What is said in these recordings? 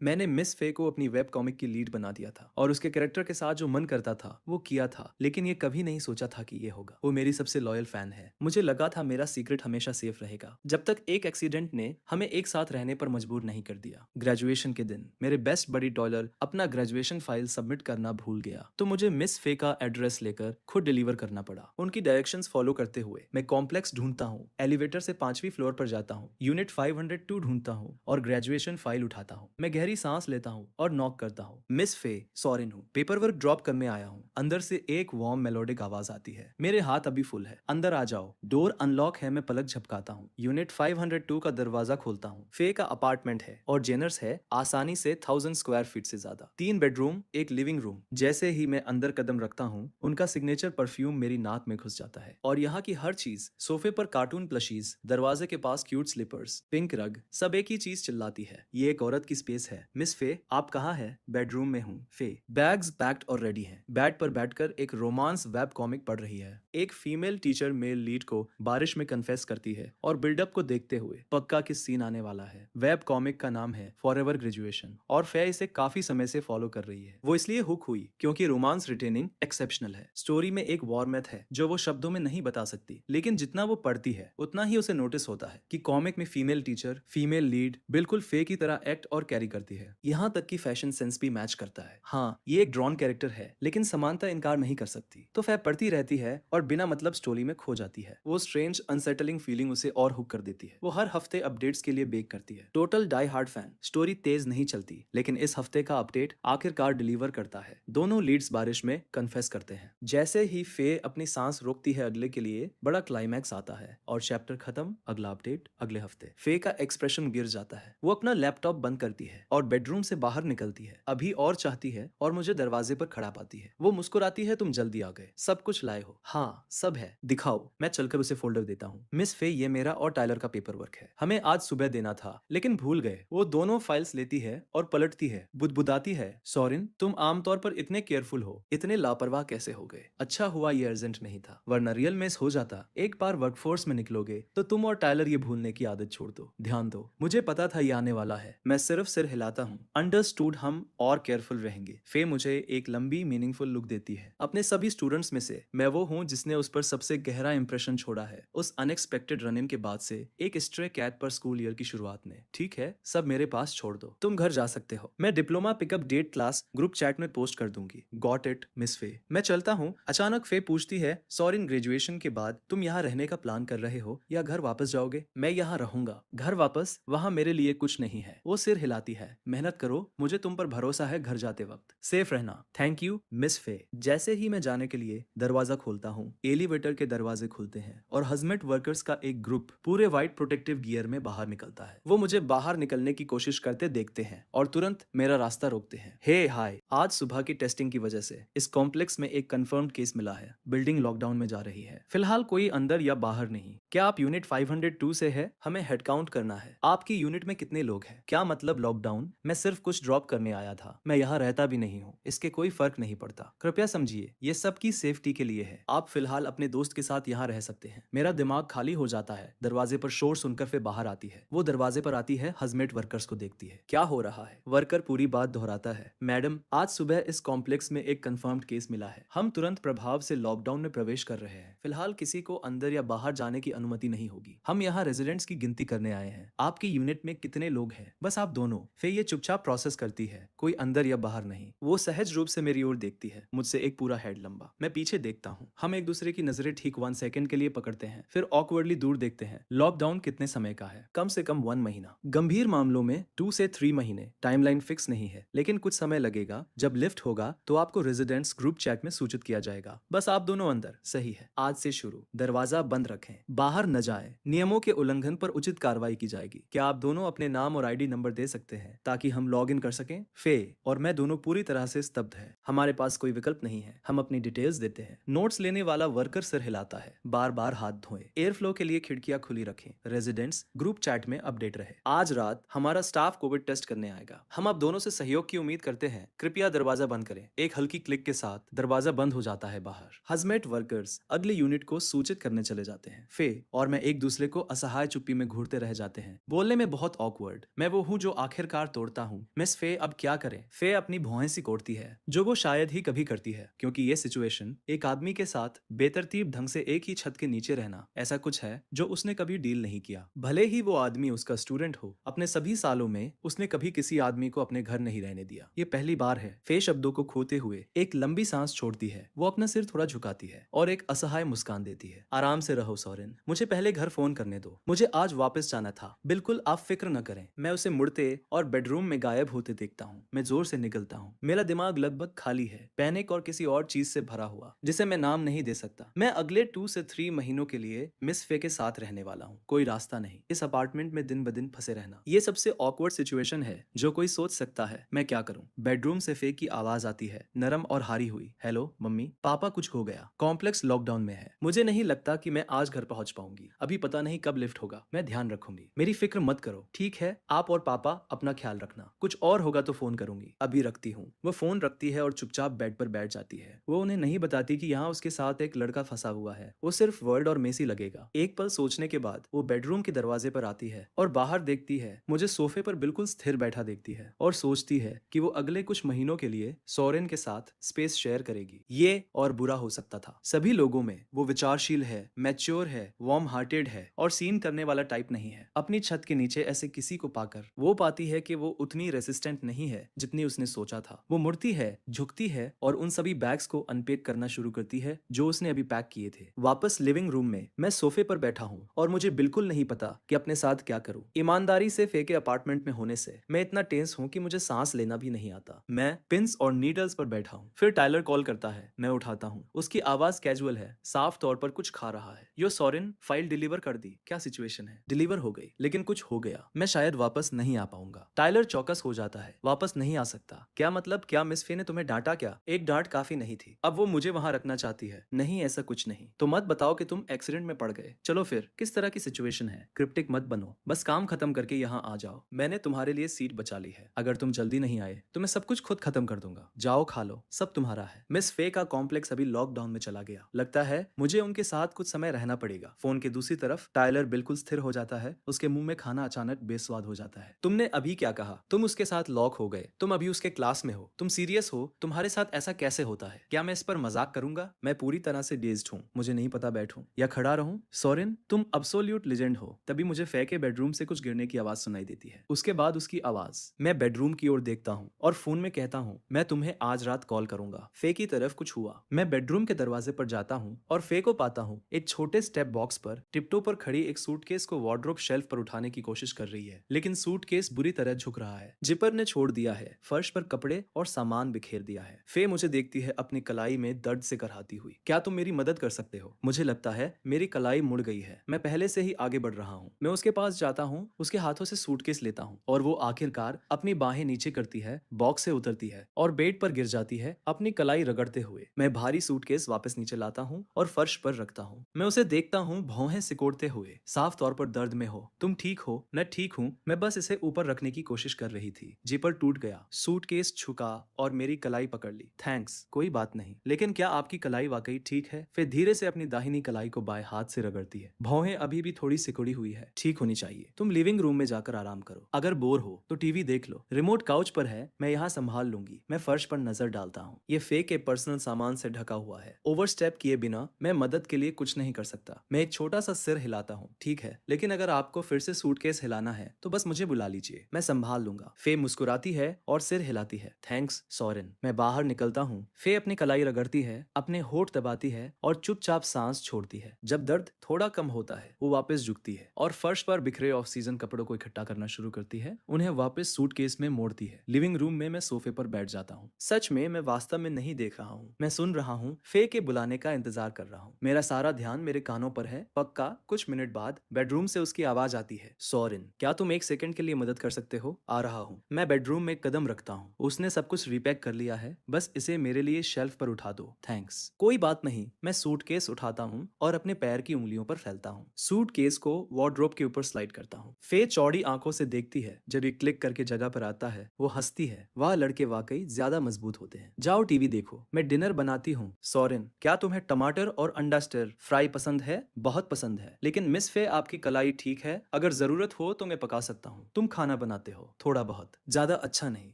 मैंने मिस फे को अपनी वेब कॉमिक की लीड बना दिया था और उसके कैरेक्टर के साथ जो मन करता था वो किया था, लेकिन ये कभी नहीं सोचा था कि ये होगा। वो मेरी सबसे लॉयल फैन है। मुझे लगा था मेरा सीक्रेट हमेशा सेफ रहेगा जब तक एक एक्सीडेंट ने हमें एक साथ रहने पर मजबूर नहीं कर दिया। ग्रेजुएशन के दिन मेरे बेस्ट बडी डॉलर अपना ग्रेजुएशन फाइल सबमिट करना भूल गया, तो मुझे मिस फे का एड्रेस लेकर खुद डिलीवर करना पड़ा। उनकी डायरेक्शंस फॉलो करते हुए मैं कॉम्प्लेक्स ढूंढता हूँ, एलिवेटर से 5वीं फ्लोर पर जाता हूँ, यूनिट 502 ढूंढता हूँ और ग्रेजुएशन फाइल उठाता हूँ। मैं गहरी सांस लेता हूँ और नॉक करता हूँ। मिस फे, सॉरेन हूँ, पेपर वर्क ड्रॉप करने आया हूँ। अंदर से एक वार्म मेलोडिक आवाज आती है। मेरे हाथ अभी फुल है। अंदर आ जाओ। डोर अनलॉक है। मैं पलक झपकाता हूँ। यूनिट 502 का दरवाजा खोलता हूँ। फे का अपार्टमेंट है और जेनर्स है आसानी से 1000 स्क्वायर फीट से ज्यादा। 3 बेडरूम, एक लिविंग रूम। जैसे ही मैं अंदर कदम रखता हूँ, उनका सिग्नेचर परफ्यूम मेरी नाक में घुस जाता है और यहाँ की हर चीज, सोफे पर कार्टून प्लशीज, दरवाजे के पास क्यूट स्लीपर्स, पिंक रग, सब एक ही चीज चिल्लाती है, ये एक औरत की स्पेस है। मिस फे, आप कहाँ है? बेडरूम में हूँ। फे बैग्स पैक्ड और रेडी हैं। बेड पर बैठकर एक रोमांस वेब कॉमिक पढ़ रही है। एक फीमेल टीचर मेल लीड को बारिश में कन्फेस करती है और बिल्डअप को देखते हुए पक्का किस सीन आने वाला है। वेब कॉमिक का नाम है फॉरएवर ग्रेजुएशन और फे इसे काफी समय से फॉलो कर रही है। वो इसलिए हुक हुई क्योंकि रोमांस रिटेनिंग एक्सेप्शनल है। स्टोरी में एक वॉरमेथ है जो वो शब्दों में नहीं बता सकती, लेकिन जितना वो पढ़ती है उतना ही उसे नोटिस होता है कि कॉमिक में फीमेल टीचर, फीमेल लीड बिल्कुल फे की तरह एक्ट और कैरी करती है। यहाँ तक कि फैशन सेंस भी मैच करता है। हाँ, ये एक ड्रॉन कैरेक्टर है, लेकिन समानता इनकार नहीं कर सकती। तो फे पढ़ती रहती है और बिना मतलब स्टोरी में खो जाती है। वो स्ट्रेंज अनसेटलिंग फीलिंग उसे और हुक कर देती है। वो हर हफ्ते अपडेट्स के लिए बेक करती है। Total die hard fan. Story तेज नहीं चलती, लेकिन इस हफ्ते का अपडेट आखिरकार डिलीवर करता है। दोनों लीड्स बारिश में कन्फेस करते हैं। जैसे ही फे अपनी सांस रोकती है अगले के लिए, बड़ा क्लाइमैक्स आता है और चैप्टर खत्म। अगला अपडेट अगले हफ्ते। फे का एक्सप्रेशन गिर जाता है। वो अपना लैपटॉप बंद करती है और बेडरूम से बाहर निकलती है। अभी और चाहती है और मुझे दरवाजे पर खड़ा पाती है। वो मुस्कुराती है, तुम जल्दी आ गए, सब कुछ लाए हो? हाँ, सब है, दिखाओ। मैं चलकर उसे फोल्डर देता हूँ। मिस फे, ये मेरा और टाइलर का पेपर वर्क है, हमें आज सुबह देना था लेकिन भूल गए। वो दोनों फाइल्स लेती है और पलटती है, बुदबुदाती है, सॉरिन, तुम आमतौर पर इतने केयरफुल हो, इतने लापरवाह कैसे हो गए? अच्छा हुआ ये अर्जेंट नहीं था, वरना रियल मेस हो जाता। एक बार वर्कफोर्स में निकलोगे तो तुम और टाइलर ये भूलने की आदत छोड़ दो। ध्यान दो, मुझे पता था ये आने वाला है। मैं सिर्फ सिर हिलाता हूँ। अंडरस्टूड, हम और केयरफुल रहेंगे। फे मुझे एक लंबी मीनिंगफुल लुक देती है। अपने सभी स्टूडेंट्स में से मैं वो हूँ जिसने उस पर सबसे गहरा इंप्रेशन छोड़ा है, उस अनएक्सपेक्टेड रन इन के बाद से, एक स्ट्रे कैट पर स्कूल ईयर की शुरुआत में। ठीक है, सब मेरे पास छोड़ दो, तुम घर जा सकते हो। मैं diploma pickup date class group chat में पोस्ट कर दूंगी। गॉट इट मिस फे। मैं चलता हूँ। अचानक फे पूछती है, सॉरी, ग्रेजुएशन के बाद तुम यहाँ रहने का प्लान कर रहे हो या घर वापस जाओगे? मैं यहाँ रहूंगा। घर वापस? वहाँ मेरे लिए कुछ नहीं है। वो सिर हिलाती है। मेहनत करो, मुझे तुम पर भरोसा है। घर जाते वक्त सेफ रहना। थैंक यू मिस फे। जैसे ही मैं जाने के लिए दरवाजा खोलता हूँ, एलिवेटर के दरवाजे खुलते हैं और हजमेट वर्कर्स का एक ग्रुप पूरे व्हाइट प्रोटेक्टिव गियर में बाहर निकलता है। वो मुझे बाहर निकलने की कोशिश करते देखते हैं और तुरंत मेरा रास्ता रोकते हैं। हे हाय, आज सुबह की टेस्टिंग की वजह से इस कॉम्प्लेक्स में एक कंफर्म्ड केस मिला है। बिल्डिंग लॉकडाउन में जा रही है। फिलहाल कोई अंदर या बाहर नहीं। क्या आप यूनिट 502 से है? हमें हेड काउंट करना है। आपकी यूनिट में कितने लोग हैं? क्या मतलब लॉकडाउन? मैं सिर्फ कुछ ड्रॉप करने आया था। मैं यहाँ रहता भी नहीं हूँ, इसके कोई फर्क नहीं पड़ता। कृपया समझिए, ये सबकी सेफ्टी के लिए है। आप फिलहाल अपने दोस्त के साथ यहाँ रह सकते हैं। मेरा दिमाग खाली हो जाता है। दरवाजे पर शोर सुनकर फिर बाहर आती है। वो दरवाजे पर आती है, हजमेट वर्कर्स को देखती है। क्या हो रहा है? वर्कर पूरी बात दोहराता है। मैडम, आज सुबह इस कॉम्प्लेक्स में एक कंफर्म्ड केस मिला है। हम तुरंत प्रभाव से लॉकडाउन में प्रवेश कर रहे हैं। फिलहाल किसी को अंदर या बाहर जाने की अनुमति नहीं होगी। हम यहाँ रेजिडेंट्स की गिनती करने आए हैं। आपकी यूनिट में कितने लोग हैं? बस आप दोनों। फिर ये चुपचाप प्रोसेस करती है, कोई अंदर या बाहर नहीं। वो सहज रूप से मेरी ओर देखती है, मुझसे एक पूरा हेड लंबा। मैं पीछे देखता हूँ। हम एक दूसरे की नजरें ठीक 1 सेकंड के लिए पकड़ते हैं, फिर ऑकवर्डली दूर देखते हैं। लॉकडाउन कितने समय का है? कम से कम 1 महीना। गंभीर मामलों में 2 से 3 महीने। टाइमलाइन फिक्स नहीं है, लेकिन कुछ समय लगेगा। जब लिफ्ट होगा तो आपको रेजिडेंट्स ग्रुप चैट में सूचित किया जाएगा। बस आप दोनों अंदर। सही है, आज से शुरू। दरवाजा बंद रखें, बाहर न जाए। नियमों के उल्लंघन पर उचित कार्रवाई की जाएगी। क्या आप दोनों अपने नाम और आईडी नंबर दे सकते हैं ताकि हम लॉग इन कर सकें? फे और मैं दोनों पूरी तरह से स्तब्ध है। हमारे पास कोई विकल्प नहीं है। हम अपनी डिटेल्स देते हैं। नोट्स लेने वाला वर्कर सिर हिलाता है। बार बार हाथ धोएं। एयर फ्लो के लिए खिड़कियां खुली रखें। रेजिडेंट्स ग्रुप चैट में अपडेट रहे। आज रात हमारा स्टाफ कोविड टेस्ट करने आएगा। हम आप दोनों से सहयोग की उम्मीद करते हैं। कृपया दरवाजा बंद करें। एक हल्की क्लिक के साथ दरवाजा बंद हो जाता है बाहर। हजमेट वर्कर्स अगली यूनिट को सूचित करने चले जाते हैं। फे और मैं एक दूसरे को असहाय चुप्पी में घूरते रह जाते हैं। बोलने में बहुत ऑकवर्ड। मैं वो हूँ जो आखिरकार तोड़ता हूँ। मिस फे अब क्या करें? फे अपनी भौहें सिकोड़ती है, जो वो शायद ही कभी करती है, क्योंकि ये सिचुएशन एक आदमी के साथ बेतरतीब ढंग से एक ही छत के नीचे रहना ऐसा कुछ है जो उसने कभी डील नहीं किया। भले ही वो आदमी उसका स्टूडेंट हो, अपने सभी सालों में उसने कभी किसी आदमी को अपने घर नहीं रहने दिया। ये पहली बार है। फे शब्दों को खोते हुए एक लंबी सांस छोड़ती है। वो अपना सिर थोड़ा झुकाती है और एक असहाय मुस्कान देती है। आराम से रहो सोरेन, मुझे पहले घर फोन करने दो। मुझे आज वापस जाना था। बिल्कुल आप फिक्र न करें। मैं उसे मुड़ते और बेडरूम में गायब होते देखता हूँ। मैं जोर से निकलता हूँ। मेरा दिमाग लगभग खाली है, पैनिक और किसी और चीज से भरा हुआ जिसे मैं नाम नहीं दे सकता। मैं अगले 2 से 3 महीनों के लिए मिस फे के साथ रहने वाला हूँ। कोई रास्ता नहीं, इस अपार्टमेंट में दिन ब दिन फंसे रहना। ये सबसे ऑकवर्ड सिचुएशन है जो कोई सोच सकता है। मैं क्या करूँ? बेडरूम से फे की आवाज आती है, नरम और हारी हुई। हेलो मम्मी, पापा कुछ खो गया। कॉम्प्लेक्स लॉकडाउन में है। मुझे नहीं लगता कि मैं आज घर पहुंच पाऊंगी। अभी पता नहीं कब लिफ्ट होगा। मैं ध्यान रखूंगी। मेरी फिक्र मत करो, ठीक है? आप और पापा अपना ख्याल रखना। कुछ और होगा तो फोन करूंगी। अभी रखती हूँ। वो फोन रखती है और चुपचाप बेड पर बैठ जाती है। वो उन्हें नहीं बताती कि यहाँ उसके साथ एक लड़का फंसा हुआ है। वो सिर्फ वर्ड और मेसी लगेगा। एक पल सोचने के बाद वो बेडरूम के दरवाजे पर आती है और बाहर देखती है। मुझे सोफे पर बिल्कुल स्थिर बैठा देखती है और सोचती है कि वो अगले कुछ महीनों के लिए सोरेन के साथ स्पेस शेयर करेगी। ये और बुरा हो सकता था। सभी लोगों में वो विचारशील है, मैच्योर है, वार्म हार्टेड है और सीन करने वाला टाइप नहीं है। अपनी छत के नीचे ऐसे किसी को पाकर वो पाती है कि वो उतनी रेसिस्टेंट नहीं है जितनी उसने सोचा था। वो मुड़ती है, झुकती है और उन सभी बैग्स को अनपैक करना शुरू करती है जो उसने अभी पैक किए थे। वापस लिविंग रूम में मैं सोफे पर बैठा हूँ और मुझे बिल्कुल नहीं पता कि अपने साथ क्या करूँ। ईमानदारी से फे के अपार्टमेंट में होने से मैं इतना टेंस हूँ कि मुझे सांस लेना भी नहीं आता। मैं पिंस और नीडल्स पर बैठा हूँ। फिर टाइलर कॉल करता है। मैं उठाता हूँ। उसकी आवाज कैजुअल है, साफ तौर पर कुछ खा रहा है। यो सोरेन, फाइल डिलीवर कर दी। क्या सिचुएशन है? डिलीवर हो गई, लेकिन कुछ हो गया। मैं शायद वापस नहीं आ पाऊंगा। टाइलर चौकस हो जाता है। वापस नहीं आ सकता? क्या मतलब? क्या मिस फे ने तुम्हें डांटा क्या? एक डांट काफी नहीं थी। अब वो मुझे वहां रखना चाहती है। नहीं, ऐसा कुछ नहीं। तो मत बताओ कि तुम एक्सीडेंट में पड़ गए। चलो फिर, किस तरह की सिचुएशन है? क्रिप्टिक मत बनो, बस काम खत्म करके यहाँ आ जाओ। मैंने तुम्हारे लिए सीट बचा ली है। अगर तुम जल्दी नहीं आए तो मैं सब कुछ खुद खत्म कर दूंगा। जाओ, खा लो, सब तुम्हारा है। मिस फे का कॉम्प्लेक्स अभी लॉकडाउन में चला गया। लगता है मुझे उनके साथ कुछ समय रहना पड़ेगा। फोन के दूसरी तरफ टाइलर बिल्कुल स्थिर हो जाता है। उसके मुंह में खाना अचानक बेस्वाद हो जाता है। तुमने अभी क्या कहा? तुम उसके साथ लॉक हो गए? तुम अभी उसके क्लास में हो? तुम सीरियस हो? तुम्हारे साथ ऐसा कैसे होता है? क्या मैं इस पर मजाक करूंगा? मैं पूरी तरह से डेज्ड हूँ। मुझे नहीं पता बैठूं या खड़ा रहूं। सोरेन, तुम अब्सोल्यूट लेजेंड हो। तभी मुझे फे के बेडरूम से कुछ गिरने की आवाज सुनाई देती है। उसके बाद उसकी आवाज। मैं बेडरूम की ओर देखता हूँ और फोन में कहता हूँ, मैं तुम्हें आज रात कॉल करूंगा। फे की तरफ कुछ हुआ। मैं बेडरूम के दरवाजे पर जाता हूँ और फे को पाता हूँ एक छोटे स्टेप बॉक्स पर टिप्टो पर खड़ी एक सूटकेस को वार्डरोब शेल्फ पर उठाने की कोशिश कर रही है, लेकिन सूटकेस बुरी तरह झुक रहा है। जिपर ने छोड़ दिया है। फर्श पर कपड़े और सामान बिखेर दिया है। फे मुझे देखती है, अपनी कलाई में दर्द से कराहती हुई। क्या तुम मेरी मदद कर सकते हो? मुझे लगता है मेरी कलाई मुड़ गई है। मैं पहले से ही आगे बढ़ रहा हूँ। मैं उसके पास जाता हूँ, उसके हाथों से सूटकेस लेता हूँ और वो आखिरकार अपनी बाहें नीचे करती है, बॉक्स से उतरती है और बेड पर गिर जाती है, अपनी कलाई रगड़ते हुए। मैं भारी सूटकेस वापस नीचे लाता हूँ और फर्श पर रखता हूँ। मैं उसे देखता हूँ, भौहें सिकोड़ते हुए, साफ तौर पर दर्द में हो। तुम ठीक हो? मैं ठीक हूँ। मैं बस इसे ऊपर रखने की कोशिश कर रही थी। जिपर टूट गया, सूटकेस छुका और मेरी कलाई पकड़ ली। थैंक्स, कोई बात नहीं। लेकिन क्या आपकी कलाई वाकई ठीक है? फिर धीरे से अपनी दाहिनी कलाई को बाएं हाथ से रगड़ती है। भौहें अभी भी थोड़ी सिकुड़ी हुई है, ठीक होनी चाहिए। तुम लिविंग रूम में जाकर आराम करो। अगर बोर हो तो टीवी देख लो। रिमोट काउच पर है, मैं यहाँ संभाल लूंगी। मैं फर्श पर नजर डालता हूँ। ये फे के पर्सनल सामान से ढका हुआ है। ओवरस्टेप किए बिना मैं मदद के लिए कुछ नहीं कर सकता। मैं एक छोटा सा सिर हिलाता हूँ। ठीक है, लेकिन अगर आपको फिर से सूटकेस हिलाना है तो बस मुझे बुला लीजिए, मैं संभाल लूंगा। फे मुस्कुराती है और सिर हिलाती है। थैंक्स सोरेन। मैं बाहर निकलता हूँ। फे अपनी कलाई रगड़ती है, अपने होठ दबाती है और चुपचाप सांस छोड़ती है। जब दर्द थोड़ा कम होता है वो वापस झुकती है और फर्श पर बिखरे ऑफ सीजन कपड़ों को इकट्ठा करना शुरू करती है, उन्हें वापस सूटकेस में मोड़ती है। लिविंग रूम में मैं सोफे पर बैठ जाता हूँ। सच में मैं वास्तव में नहीं देख रहा हूँ, मैं सुन रहा हूँ। फे के बुलाने का इंतजार कर रहा हूँ। मेरा सारा ध्यान मेरे कानों पर है। पक्का कुछ मिनट बाद बेडरूम से उसकी आवाज आती है, सोरेन, क्या तुम एक सेकंड के लिए मदद कर सकते हो? आ रहा हूँ। मैं बेडरूम में एक कदम रखता हूँ। उसने सब कुछ रिपैक कर लिया है, बस इसे मेरे लिए शेल्फ पर उठा दो। थैंक्स। कोई बात नहीं। मैं सूटकेस उठाता हूँ और अपने पैर की उंगलियों पर फैलता हूँ। सूटकेस को वार्डरोब के ऊपर स्लाइड करता हूँ। फे चौड़ी आंखों से देखती है। जब ये क्लिक करके जगह पर आता है वो हंसती है। वह लड़के वाकई ज्यादा मजबूत होते हैं। जाओ टीवी देखो, मैं डिनर बनाती हूँ। सोरेन, क्या तुम्हें टमाटर और अंडा स्टर फ्राई पसंद है? बहुत पसंद है। लेकिन मिस फे, आपकी कलाई ठीक है? अगर जरूरत हो तो मैं पका सकता हूँ। तुम खाना बनाते हो। हो, थोड़ा बहुत, ज्यादा अच्छा नहीं।